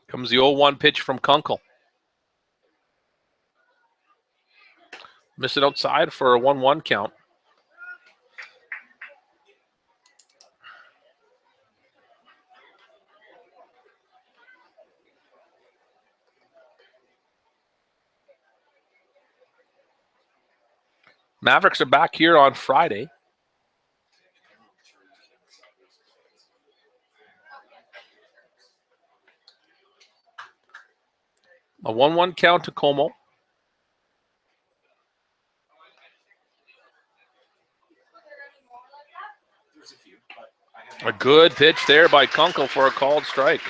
Comes the 0-1 pitch from Kunkel. Miss it outside for a 1-1 count. Mavericks are back here on Friday. A 1-1 count to Como. A good pitch there by Kunkel for a called strike.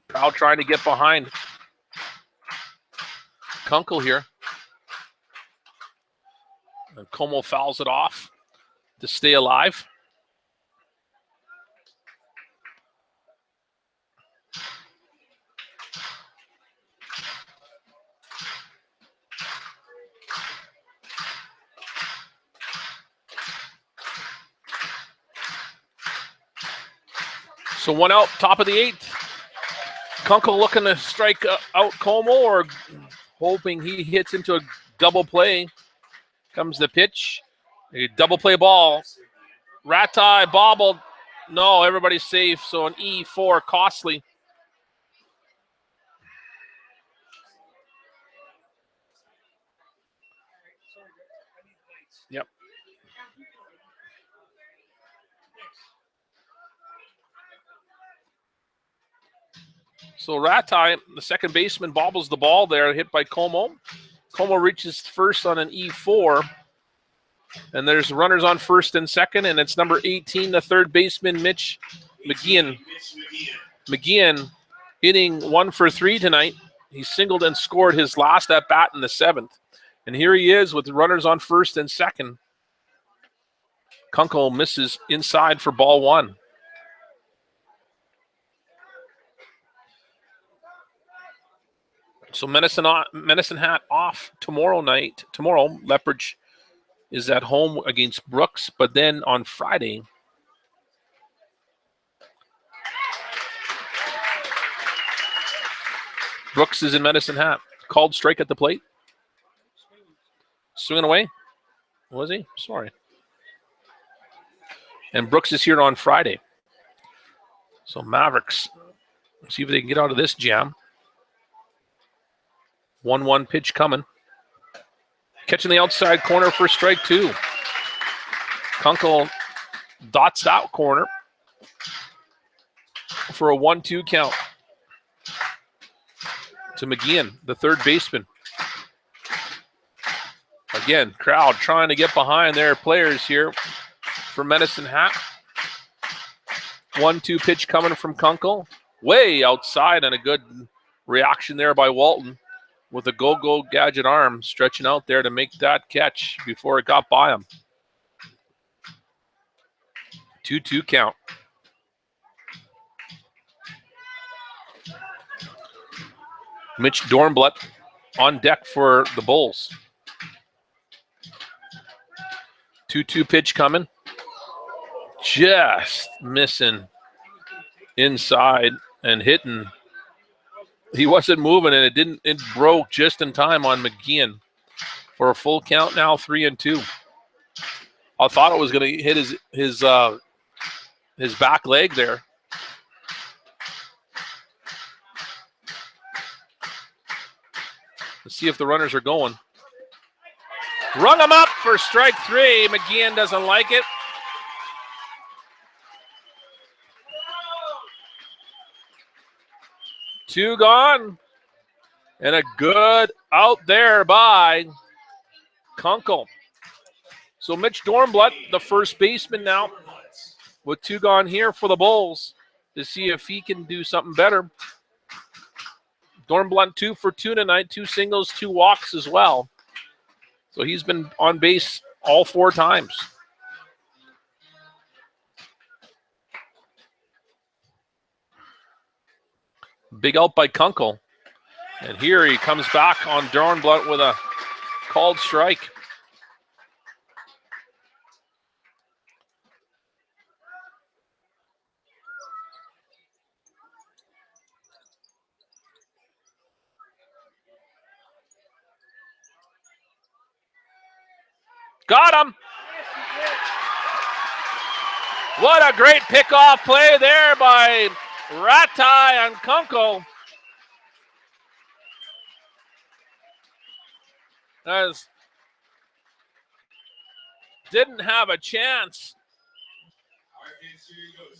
Crowd trying to get behind Kunkel here. And Como fouls it off to stay alive. So 1 out, top of the 8th. Kunkel looking to strike out Como, or hoping he hits into a double play. Comes the pitch. A double play ball. Ratai bobbled. No, everybody's safe. So an E4 costly. So Ratai, the second baseman, bobbles the ball there, hit by Como. Como reaches first on an E4. And there's runners on first and second, and it's number 18, the third baseman, Mitch McGeehan. McGeehan hitting 1 for 3 tonight. He singled and scored his last at bat in the 7th. And here he is with runners on first and second. Kunkel misses inside for ball 1. So Medicine Hat off tomorrow night. Tomorrow, Lethbridge is at home against Brooks, but then on Friday, Brooks is in Medicine Hat. Called strike at the plate. Swinging away. Was he? Sorry. And Brooks is here on Friday. So Mavericks, see if they can get out of this jam. 1-1 pitch coming. Catching the outside corner for strike 2. Kunkel dots that corner for a 1-2 count to McGeehan, the third baseman. Again, crowd trying to get behind their players here for Medicine Hat. 1-2 pitch coming from Kunkel. Way outside, and a good reaction there by Walton with a go-go gadget arm stretching out there to make that catch before it got by him. 2-2 count. Mitch Dornbluth on deck for the Bulls. 2-2 pitch coming. Just missing inside and hitting. He wasn't moving, and it broke just in time on McGeehan for a full count now, 3-2. I thought it was going to hit his back leg there. Let's see if the runners are going. Rung him up for strike 3. McGeehan doesn't like it. Two gone. And a good out there by Kunkel. So Mitch Dornbluth, the first baseman now, with 2 gone here for the Bulls to see if he can do something better. Dornbluth 2 for 2 tonight, 2 singles, 2 walks as well. So he's been on base all 4 times. Big out by Kunkel. And here he comes back on Dornbluth with a called strike. Got him. What a great pickoff play there by Ratai and Kunkel. As didn't have a chance.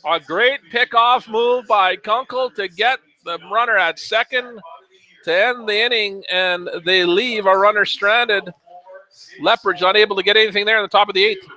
A great pickoff move by Kunkel to get the runner at second to end the inning, and they leave a runner stranded. Lethbridge unable to get anything there in the top of the 8th.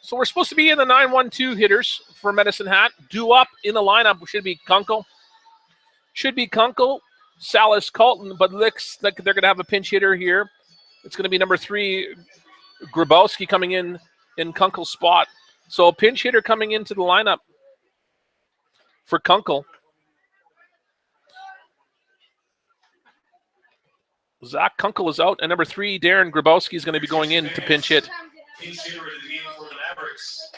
So we're supposed to be in the 9-1-2 hitters for Medicine Hat. Due up in the lineup should be Kunkel. Salas, Colton, but looks like they're going to have a pinch hitter here. It's going to be number 3, Grabowski, coming in Kunkel's spot. So a pinch hitter coming into the lineup for Kunkel. Zach Kunkel is out, and number 3, Darren Grabowski, is going to be going in to pinch hit. Pinch hitter of the game for the Mavericks.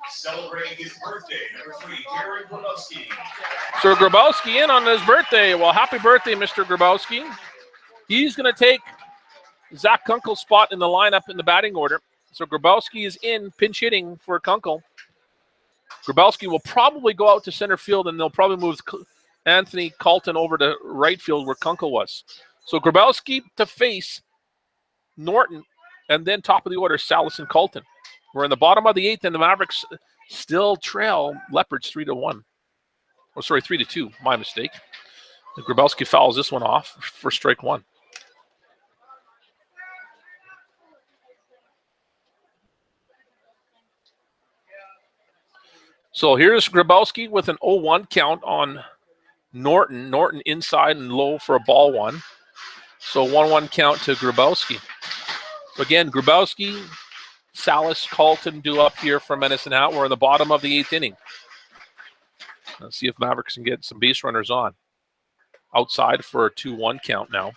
Celebrating his birthday, number 3, Darren Grabowski. So Grabowski in on his birthday. Well, happy birthday, Mr. Grabowski. He's going to take Zach Kunkel's spot in the lineup in the batting order. So Grabowski is in pinch hitting for Kunkel. Grabowski will probably go out to center field, and they'll probably move Anthony Colton over to right field where Kunkel was. So Grabowski to face Norton, and then top of the order, Salas and Colton. We're in the bottom of the 8th, and the Mavericks still trail Lethbridge 3-1. Oh, sorry, 3-2. My mistake. And Grabowski fouls this one off for strike 1. So here's Grabowski with an 0-1 count on Norton. Norton inside and low for a ball 1. So 1-1 count to Grabowski. Again, Grabowski, Salas, Colton do up here for Medicine Hat. We're in the bottom of the 8th inning. Let's see if Mavericks can get some base runners on. Outside for a 2-1 count now.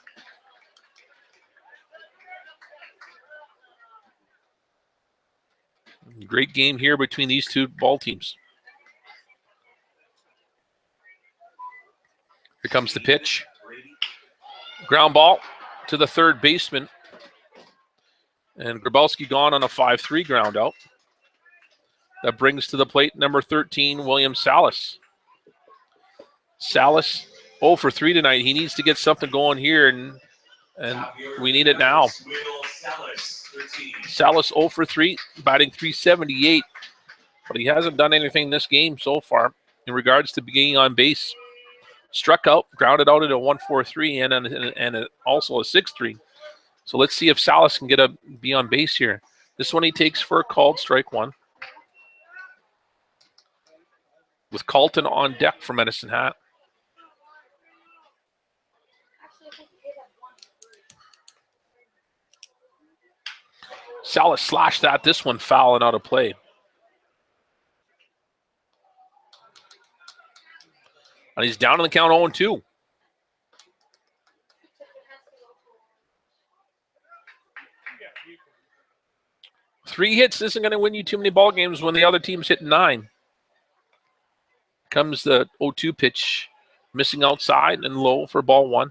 Great game here between these two ball teams. Here comes the pitch. Ground ball to the third baseman. And Grabowski gone on a 5-3 ground out. That brings to the plate number 13, William Salas. Salas 0 for 3 tonight. He needs to get something going here, and we need it now. Salas 0 for 3, batting .378, but he hasn't done anything this game so far in regards to being on base. Struck out, grounded out at a 1-4-3 and also a 6-3. So let's see if Salas can be on base here. This one he takes for a called strike 1. With Colton on deck for Medicine Hat. Salas slashed that. This one foul and out of play. And he's down in the count 0-2. Three hits isn't going to win you too many ball games when the other team's hitting 9. Comes the 0-2 pitch, missing outside and low for ball 1.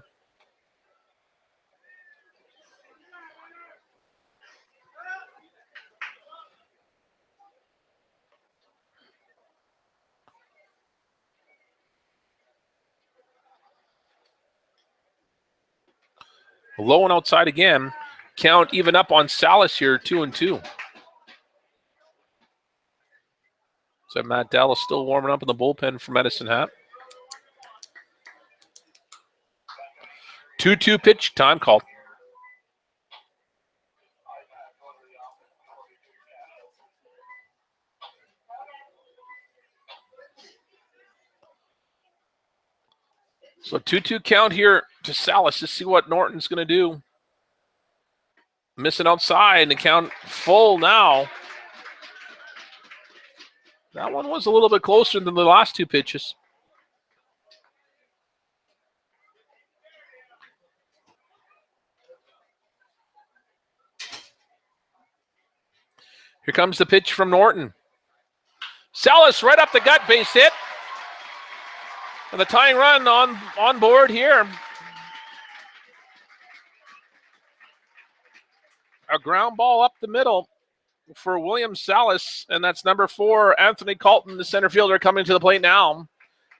Low and outside again. Count even up on Salas here, 2-2. So Matt Dallas still warming up in the bullpen for Medicine Hat. 2-2 pitch, time called. So 2-2 count here to Salas. Let's see what Norton's going to do. Missing outside, and the count full now. That one was a little bit closer than the last 2 pitches. Here comes the pitch from Norton. Salas right up the gut, base hit. And the tying run on board here. A ground ball up the middle for William Salas, and that's number 4, Anthony Colton, the center fielder, coming to the plate now.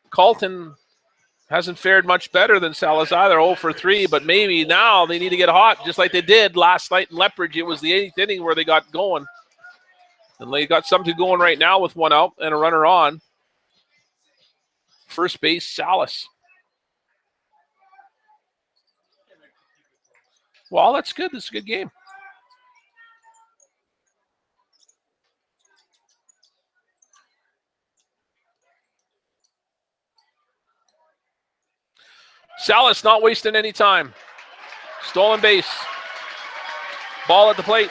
Colton hasn't fared much better than Salas either, 0 for 3, but maybe now they need to get hot, just like they did last night in Lethbridge. It was the 8th inning where they got going. And they got something going right now with 1 out and a runner on. First base, Salas. Well, that's good. This is a good game. Salas not wasting any time. Stolen base. Ball at the plate.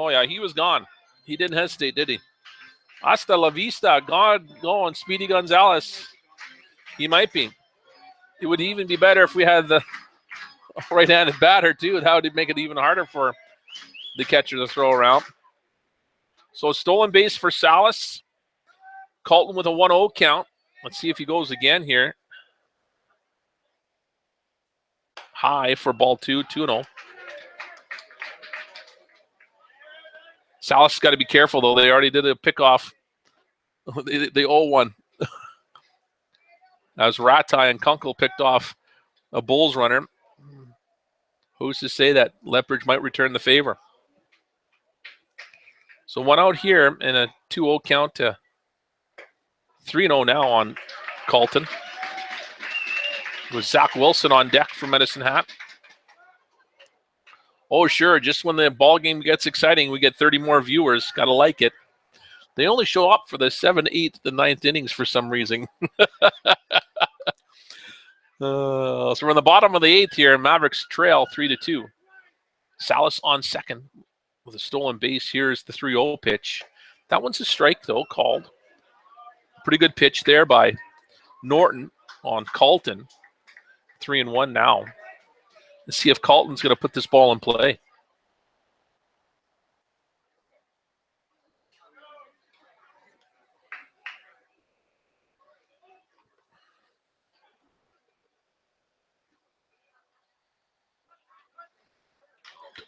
Oh, yeah, he was gone. He didn't hesitate, did he? Hasta la vista. God going. Speedy Gonzalez. He might be. It would even be better if we had the right-handed batter, too. That would make it even harder for the catcher to throw around. So stolen base for Salas. Colton with a 1-0 count. Let's see if he goes again here. High for ball 2, 2-0. Salas got to be careful, though. They already did a pickoff. They owe one. As Ratai and Kunkel picked off a Bulls runner. Who's to say that Lethbridge might return the favor? So one out here and a 2-0 count to 3-0 now on Colton. With Zach Wilson on deck for Medicine Hat. Oh, sure. Just when the ball game gets exciting, we get 30 more viewers. Got to like it. They only show up for the 7th, 8th, the 9th innings for some reason. So we're in the bottom of the 8th here. Mavericks trail 3-2. Salas on second with a stolen base. Here's the 3-0 pitch. That one's a strike, though, called. Pretty good pitch there by Norton on Colton. 3-1 now. Let's see if Colton's going to put this ball in play.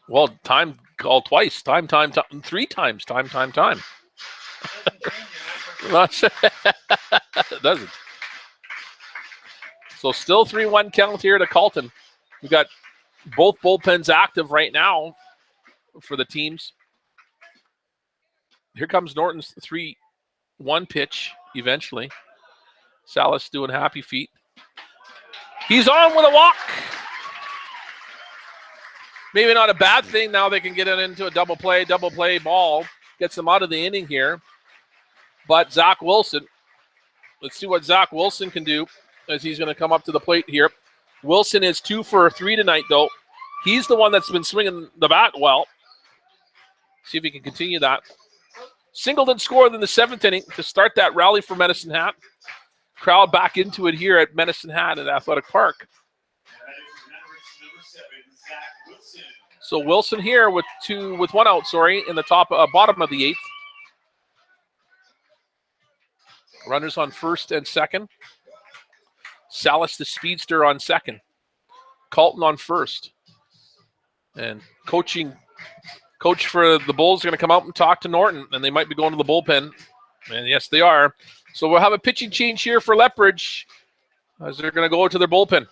Well, time called twice. Time, 3 times. Time. It doesn't. So still 3-1 count here to Colton. We got both bullpens active right now for the teams. Here comes Norton's 3-1 pitch eventually. Salas doing happy feet. He's on with a walk. Maybe not a bad thing. Now they can get it into a double play ball. Gets them out of the inning here. But Zach Wilson, let's see what Zach Wilson can do as he's going to come up to the plate here. Wilson is 2 for 3 tonight, though. He's the one that's been swinging the bat well. See if he can continue that. Singleton scored in the 7th inning to start that rally for Medicine Hat. Crowd back into it here at Medicine Hat at Athletic Park. So Wilson here with 1 out, in the bottom of the 8th. Runners on first and second. Salas, the speedster, on second. Colton on first. And coach for the Bulls is going to come out and talk to Norton, and they might be going to the bullpen. And yes, they are. So we'll have a pitching change here for Lethbridge as they're going to go to their bullpen.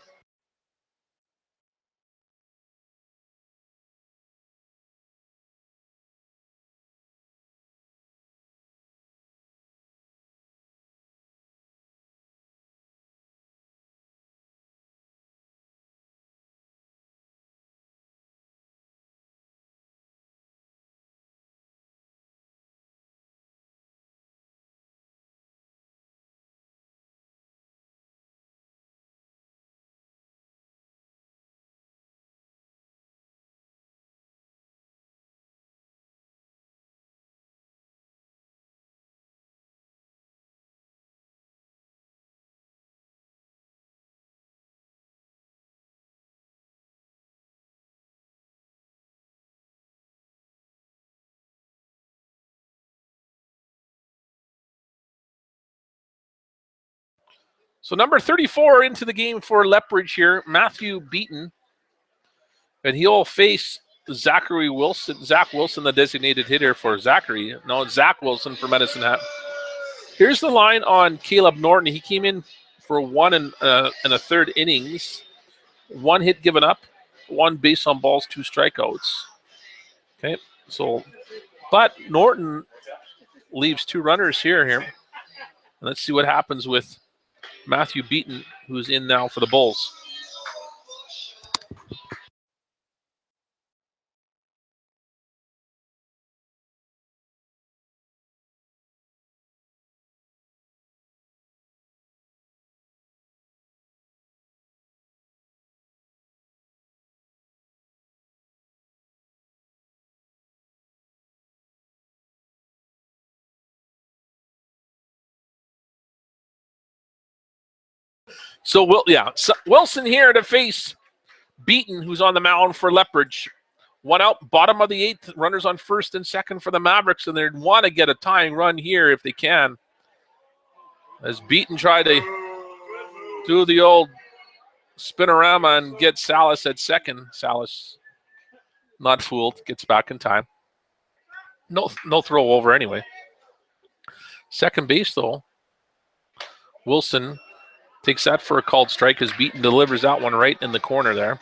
So number 34 into the game for Lethbridge here, Matthew Beaton. And he'll face Zach Wilson, the designated hitter for Zachary. No, it's Zach Wilson for Medicine Hat. Here's the line on Caleb Norton. He came in for 1 and a third innings. 1 hit given up, 1 base on balls, 2 strikeouts. Okay, so, but Norton leaves 2 runners here. Let's see what happens with Matthew Beaton, who's in now for the Bulls. So Wilson here to face Beaton, who's on the mound for Lethbridge. One out, bottom of the 8th. Runners on first and second for the Mavericks, and they want to get a tying run here if they can. As Beaton tried to do the old spinorama and get Salas at second. Salas, not fooled, gets back in time. No throw over anyway. Second base, though. Wilson takes that for a called strike as Beaton delivers that one right in the corner there.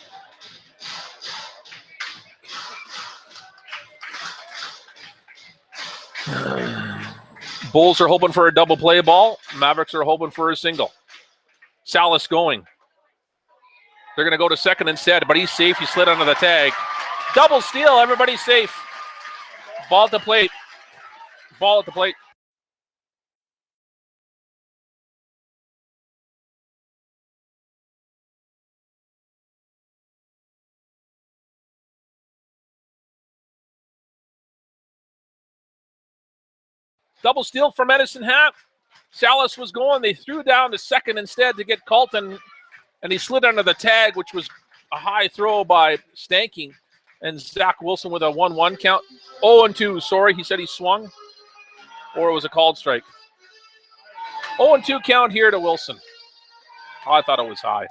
Bulls are hoping for a double play ball. Mavericks are hoping for a single. Salas going. They're going to go to second instead, but he's safe. He slid under the tag. Double steal. Everybody's safe. Ball at the plate. Ball at the plate. Double steal from Edison Hat. Salas was going. They threw down to second instead to get Colton, and he slid under the tag, which was a high throw by Stanking. And Zach Wilson with a 1-1 count. 0-2, sorry. He said he swung, or it was a called strike. 0-2 count here to Wilson. Oh, I thought it was high.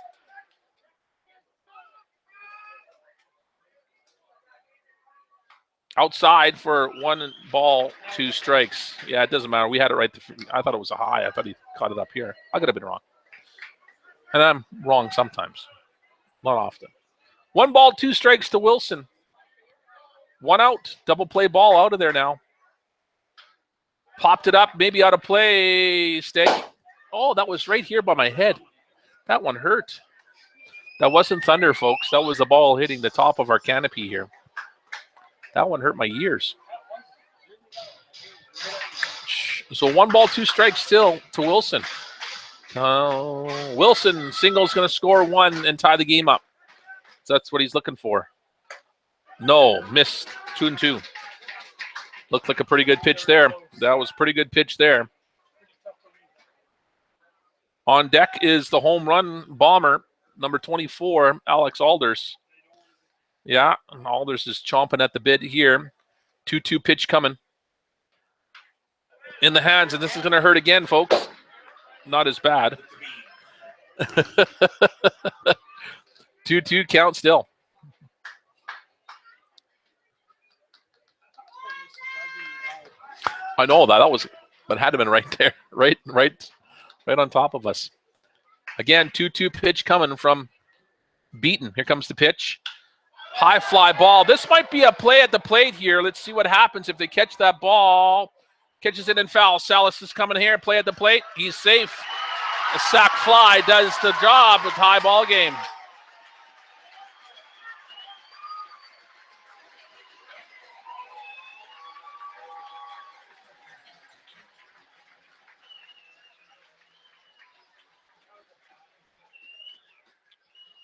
Outside for 1 ball, 2 strikes. Yeah, it doesn't matter. We had it right. I thought it was a high. I thought he caught it up here. I could have been wrong. And I'm wrong sometimes. Not often. 1 ball, 2 strikes to Wilson. 1 out. Double play ball out of there now. Popped it up. Maybe out of play. Stay. Oh, that was right here by my head. That one hurt. That wasn't thunder, folks. That was the ball hitting the top of our canopy here. That one hurt my ears. So 1 ball, 2 strikes still to Wilson. Wilson single's going to score 1 and tie the game up. So that's what he's looking for. No, missed. 2-2. Looked like a pretty good pitch there. That was a pretty good pitch there. On deck is the home run bomber, number 24, Alex Alders. Yeah, Alders is chomping at the bit here. 2-2 pitch coming. In the hands, and this is going to hurt again, folks. Not as bad. 2-2 count still. I know that had to have been right there, right on top of us. Again, 2-2 pitch coming from Beaton. Here comes the pitch. High fly ball. This might be a play at the plate here. Let's see what happens if they catch that ball. Catches it in foul. Salas is coming here. Play at the plate. He's safe. A sac fly does the job with high ball game.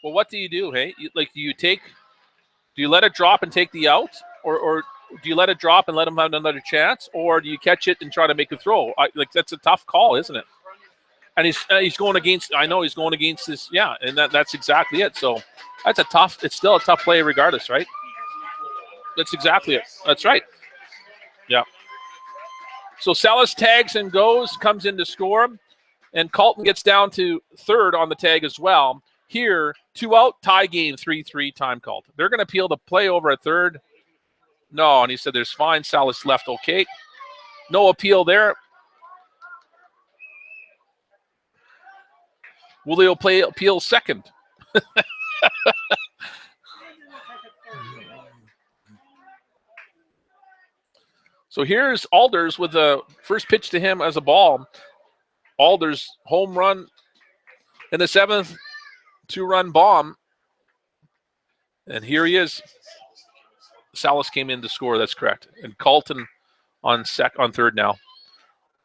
Well, what do you do, hey? Do you let it drop and take the out? Or do you let it drop and let him have another chance? Or do you catch it and try to make a throw? That's a tough call, isn't it? And he's going against, I know he's going against this, yeah, and that's exactly it. So it's still a tough play regardless, right? That's exactly it. That's right. Yeah. So Salas tags and comes in to score, and Colton gets down to third on the tag as well. Here, 2 out, tie game, 3-3 time called. They're going to appeal the play over at third. No, and he said there's fine. Salas left okay. No appeal there. Will they appeal second? So here's Alders with the first pitch to him as a ball. Alders home run in the 7th, 2-run bomb. And here he is. Salas came in to score, that's correct. And Colton on third now.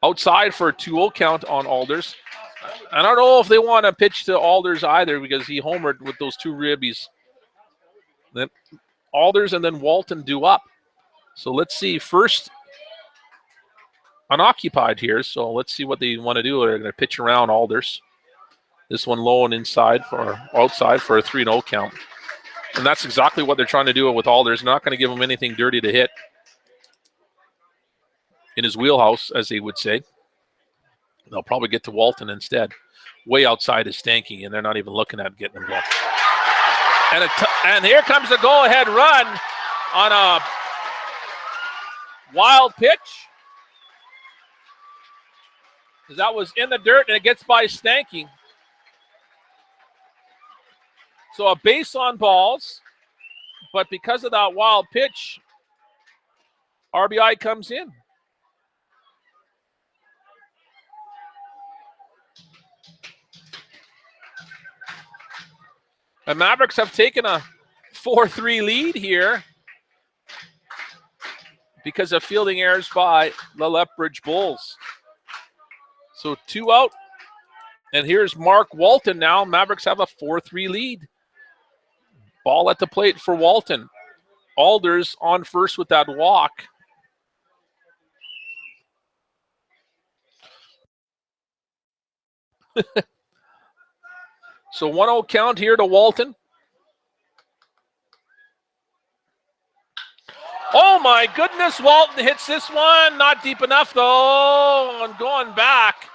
Outside for a 2-0 count on Alders. I don't know if they want to pitch to Alders either because he homered with those 2 ribbies. Then Alders and then Walton do up. So let's see. First unoccupied here, so let's see what they want to do. They're going to pitch around Alders. This one low and inside for outside for a 3-0 count. And that's exactly what they're trying to do with Alders. They're not going to give him anything dirty to hit in his wheelhouse, as they would say. They'll probably get to Walton instead. Way outside is Stanky, and they're not even looking at getting him blocked. And here comes the go-ahead run on a wild pitch. That was in the dirt, and it gets by Stanky. So a base on balls, but because of that wild pitch, RBI comes in. The Mavericks have taken a 4-3 lead here because of fielding errors by the Lethbridge Bulls. So 2 out, and here's Mark Walton now. Mavericks have a 4-3 lead. Ball at the plate for Walton. Alders on first with that walk. So 1-0 count here to Walton. Oh my goodness, Walton hits this one. Not deep enough though. And going back,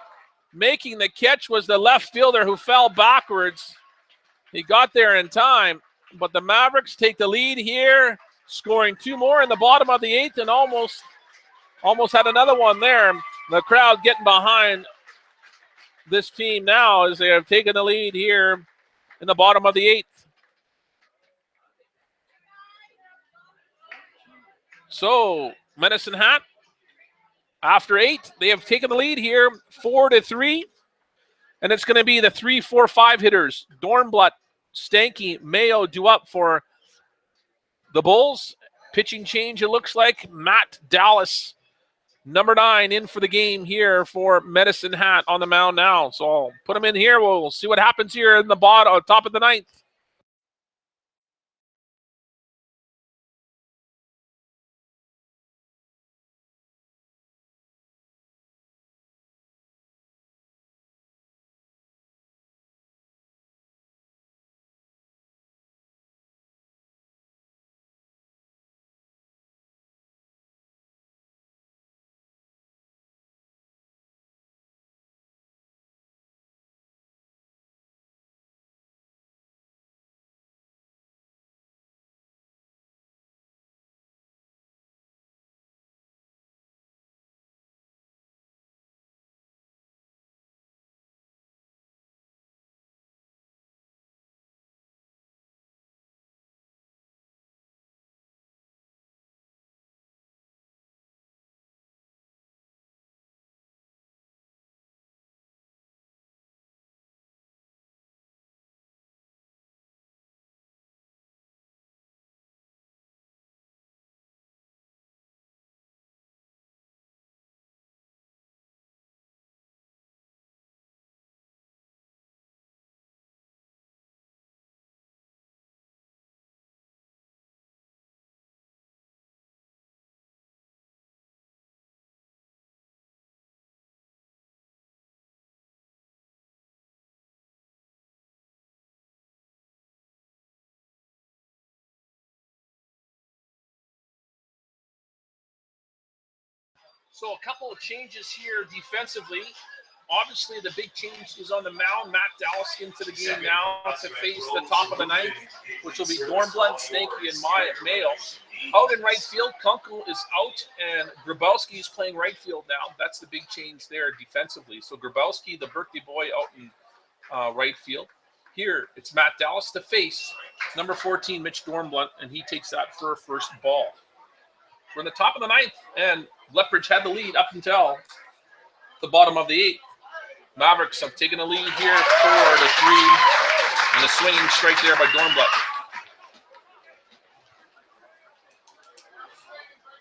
making the catch was the left fielder who fell backwards. He got there in time, but the Mavericks take the lead here, scoring 2 more in the bottom of the 8th and almost had another one there. The crowd getting behind this team now as they have taken the lead here in the bottom of the 8th. So Medicine Hat, after 8, they have taken the lead here 4-3. And it's going to be the 3, 4, 5 hitters. Dornblatt, Stanky, Mayo due up for the Bulls. Pitching change, it looks like. Matt Dallas, number 9, in for the game here for Medicine Hat on the mound now. So I'll put him in here. We'll see what happens here in the bottom, top of the 9th. So a couple of changes here defensively. Obviously, the big change is on the mound. Matt Dallas into the game now to face the top of the 9th, which will be Dornblatt, Stanky, and Mayo. Out in right field, Kunkel is out, and Grabowski is playing right field now. That's the big change there defensively. So Grabowski, the birthday boy, out in right field. Here, it's Matt Dallas to face number 14, Mitch Dornblatt, and he takes that for a first ball. We're in the top of the 9th, and Lethbridge had the lead up until the bottom of the 8th. Mavericks have taken the lead here 4-3, and a swinging strike there by Dornblatt.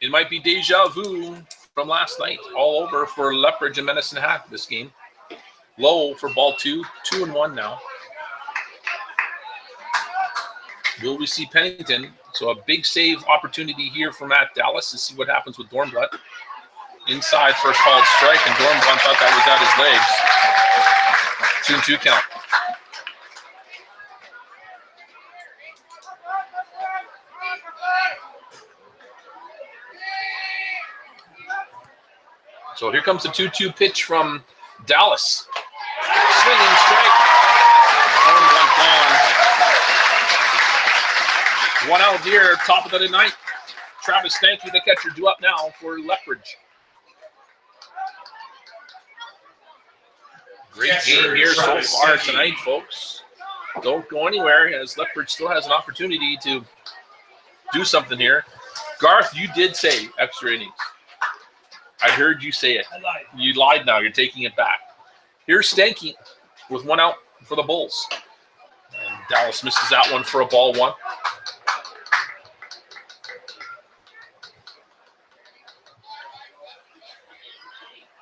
It might be deja vu from last night, all over for Lethbridge and Medicine Hat this game. Low for ball 2, 2-1 now. Will we see Pennington? So a big save opportunity here for Matt Dallas to see what happens with Dornblatt. Inside for a called strike, and Dornblatt thought that was at his legs. 2-2 count. So here comes the 2-2 pitch from Dallas. Swinging strike. Home run gone. One out here, top of the ninth. Travis Stanky, the catcher, due up now for Lethbridge. Great game here so far tonight, folks. Don't go anywhere, as Lethbridge still has an opportunity to do something here. Garth, you did say extra innings. I heard you say it. I lied. You lied now. You're taking it back. Here's Stanky with one out for the Bulls. And Dallas misses that one for a ball one.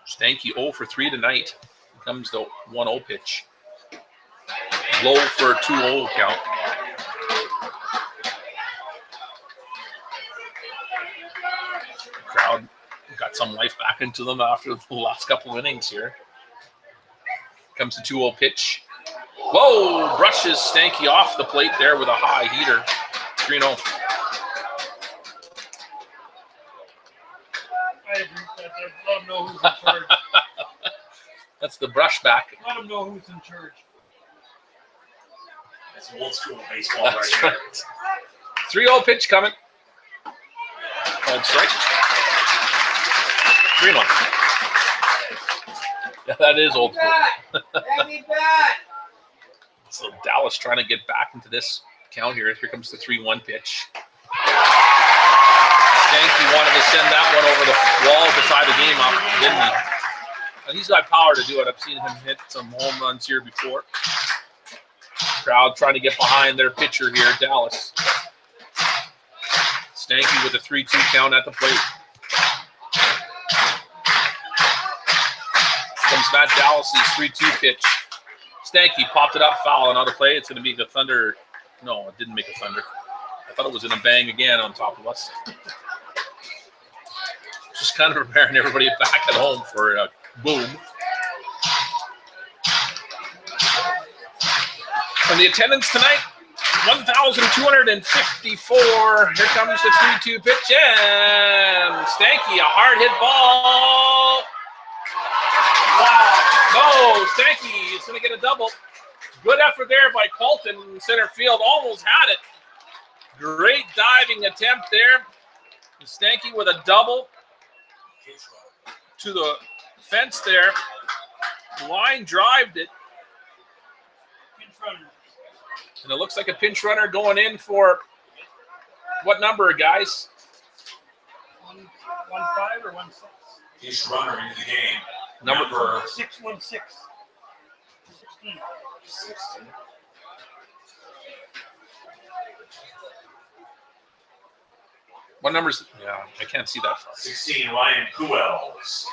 Stanky 0 for 3 tonight. Here comes the 1-0 pitch. Low for a 2-0 count. Crowd got some life back into them after the last couple of innings here. Comes the 2-0 pitch. Whoa! Brushes Stanky off the plate there with a high heater. 3-0. I agree with that. Let them know who's in charge. That's the brush back. Let them know who's in charge. That's old school baseball right That's there. 3-0 pitch coming. Called strike. 3-1. Yeah, that is old school. So Dallas trying to get back into this count here. Here comes the 3-1 pitch. Stanky wanted to send that one over the wall to tie the game up, didn't he? And he's got power to do it. I've seen him hit some home runs here before. Crowd trying to get behind their pitcher here, Dallas. Stanky with a 3-2 count at the plate. Comes Matt Dallas' 3-2 pitch. Stanky popped it up, foul, and on the play, it's going to be the Thunder. No, it didn't make a Thunder. I thought it was going to bang again on top of us. Just kind of preparing everybody back at home for a boom. And the attendance tonight, 1,254. Here comes the 3-2 pitch, and Stanky, a hard hit ball. Wow. No, Stanky is going to get a double. Good effort there by Colton in center field. Almost had it. Great diving attempt there. Stanky with a double to the fence there. Line drived it. Pinch runner. And it looks like a pinch runner going in for what number, guys? 1-5 or 1-6? Pinch runner into the game. Number 6-1-6. 16. what numbers? Yeah, I can't see that far. 16, Ryan Puels.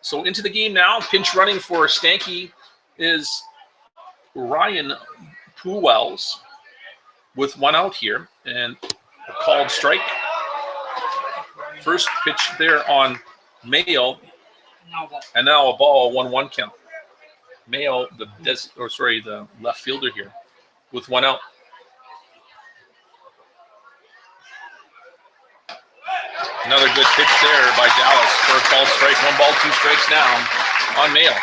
So into the game now. Pinch running for Stanky is Ryan Puels with one out here and a called strike. First pitch there on Mayo, and now a ball, 1-1 count. Mayo, the left fielder here, with one out. Another good pitch there by Dallas for a called strike. 1 ball, 2 strikes now on Mayo.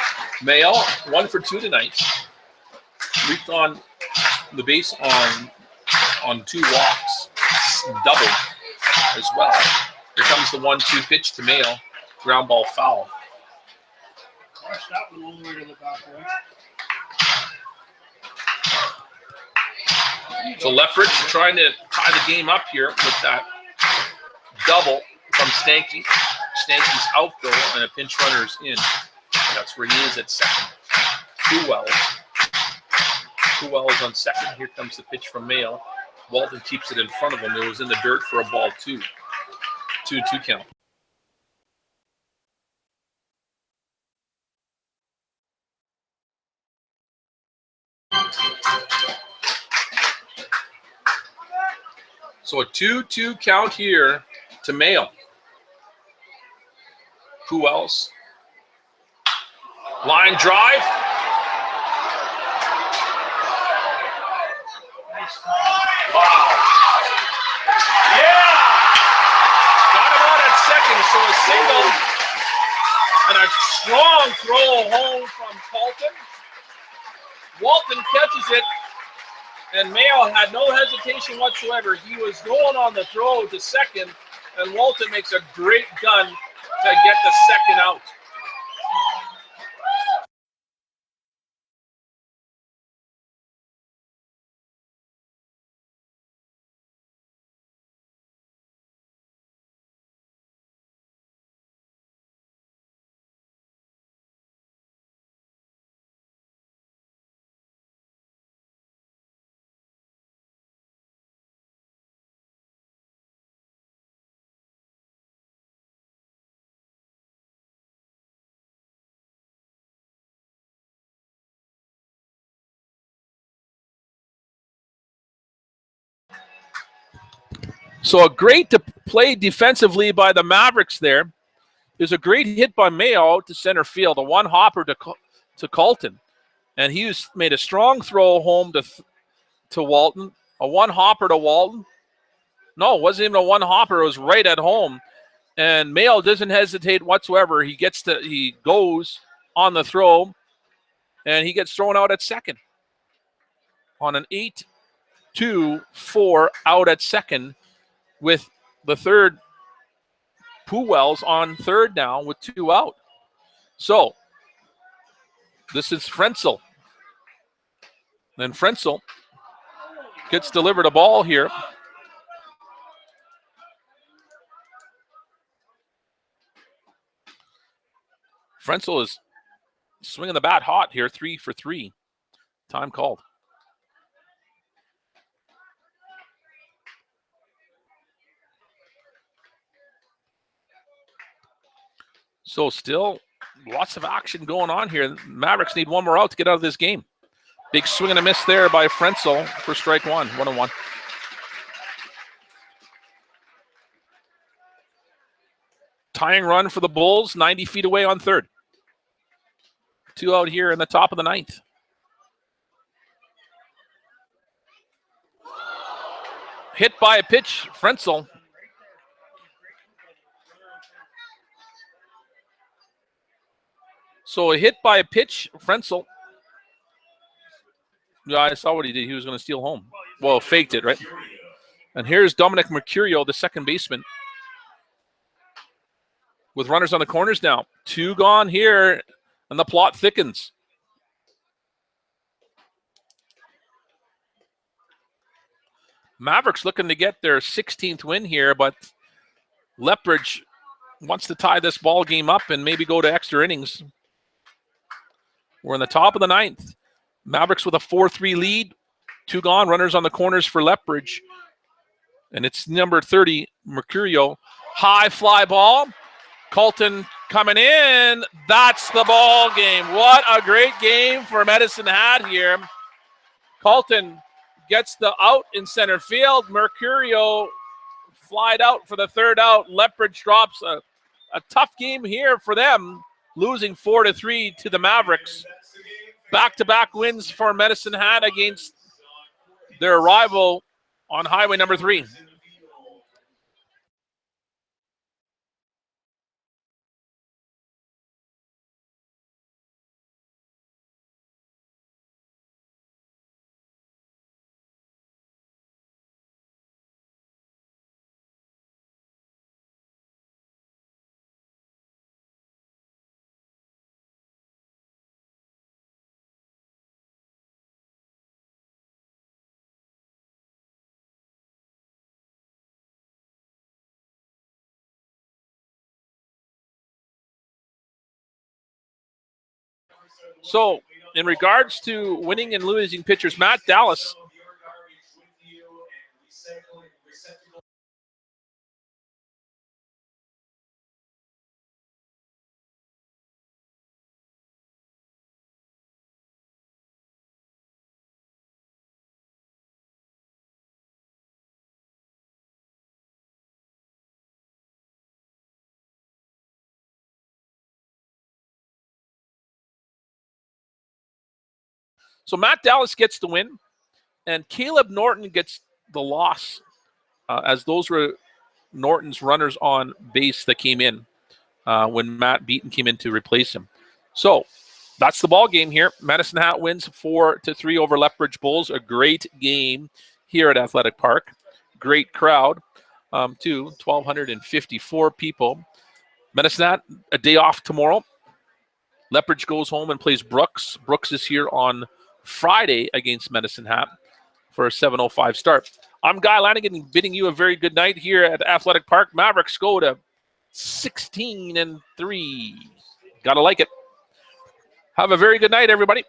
Mayo, 1 for 2 tonight. Reached on the base on 2 walks, doubled as well. Here comes the 1-2 pitch to Mayo. Ground ball foul. Rush that one all the way to the back, right? So Lethbridge trying to tie the game up here with that double from Stanky. Stanky's out though, and a pinch runner's in. That's where he is at second. Puels on second. Here comes the pitch from Mayo. Walton keeps it in front of him. It was in the dirt for a ball 2. 2-2 count. So a 2-2 count here to Mayo. Who else? Line drive. Wow. Yeah! Got him out at second, so a single and a strong throw home from Colton. Walton catches it, and Mayo had no hesitation whatsoever. He was going on the throw to second, and Walton makes a great gun to get the second out. So a great play defensively by the Mavericks there. There's a great hit by Mayo to center field, a one hopper to Colton. And he made a strong throw home to Walton, a one hopper to Walton. No, it wasn't even a one hopper, it was right at home. And Mayo doesn't hesitate whatsoever. He goes on the throw, and he gets thrown out at second on an 8-2-4 out at second with the third Puwells on third now with 2 out. So this is Frenzel. And Frenzel gets delivered a ball here. Frenzel is swinging the bat hot here, 3 for 3. Time called. So still lots of action going on here. Mavericks need one more out to get out of this game. Big swing and a miss there by Frenzel for strike one, 1-1. Tying run for the Bulls, 90 feet away on third. 2 out here in the top of the ninth. Hit by a pitch, Frenzel. So a hit by a pitch, Frenzel. Yeah, I saw what he did. He was going to steal home. Well, faked it, right? And here's Dominic Mercurio, the second baseman. With runners on the corners now. 2 gone here, and the plot thickens. Mavericks looking to get their 16th win here, but Lethbridge wants to tie this ball game up and maybe go to extra innings. We're in the top of the ninth. Mavericks with a 4-3 lead. 2 gone, runners on the corners for Lethbridge. And it's number 30, Mercurio. High fly ball. Colton coming in. That's the ball game. What a great game for Medicine Hat here. Colton gets the out in center field. Mercurio flied out for the third out. Lethbridge drops a tough game here for them, losing 4-3 to the Mavericks. Back-to-back wins for Medicine Hat against their rival on highway number 3. So, in regards to winning and losing pitchers, Matt Dallas So Matt Dallas gets the win, and Caleb Norton gets the loss, as those were Norton's runners on base that came in when Matt Beaton came in to replace him. So that's the ball game here. Medicine Hat wins 4-3 over Lethbridge Bulls. A great game here at Athletic Park. Great crowd, too. 1,254 people. Medicine Hat, a day off tomorrow. Lethbridge goes home and plays Brooks. Brooks is here on Friday against Medicine Hat for a 7:05 start. I'm Guy Lanigan, bidding you a very good night here at Athletic Park. Mavericks go to 16-3. Gotta like it. Have a very good night, everybody.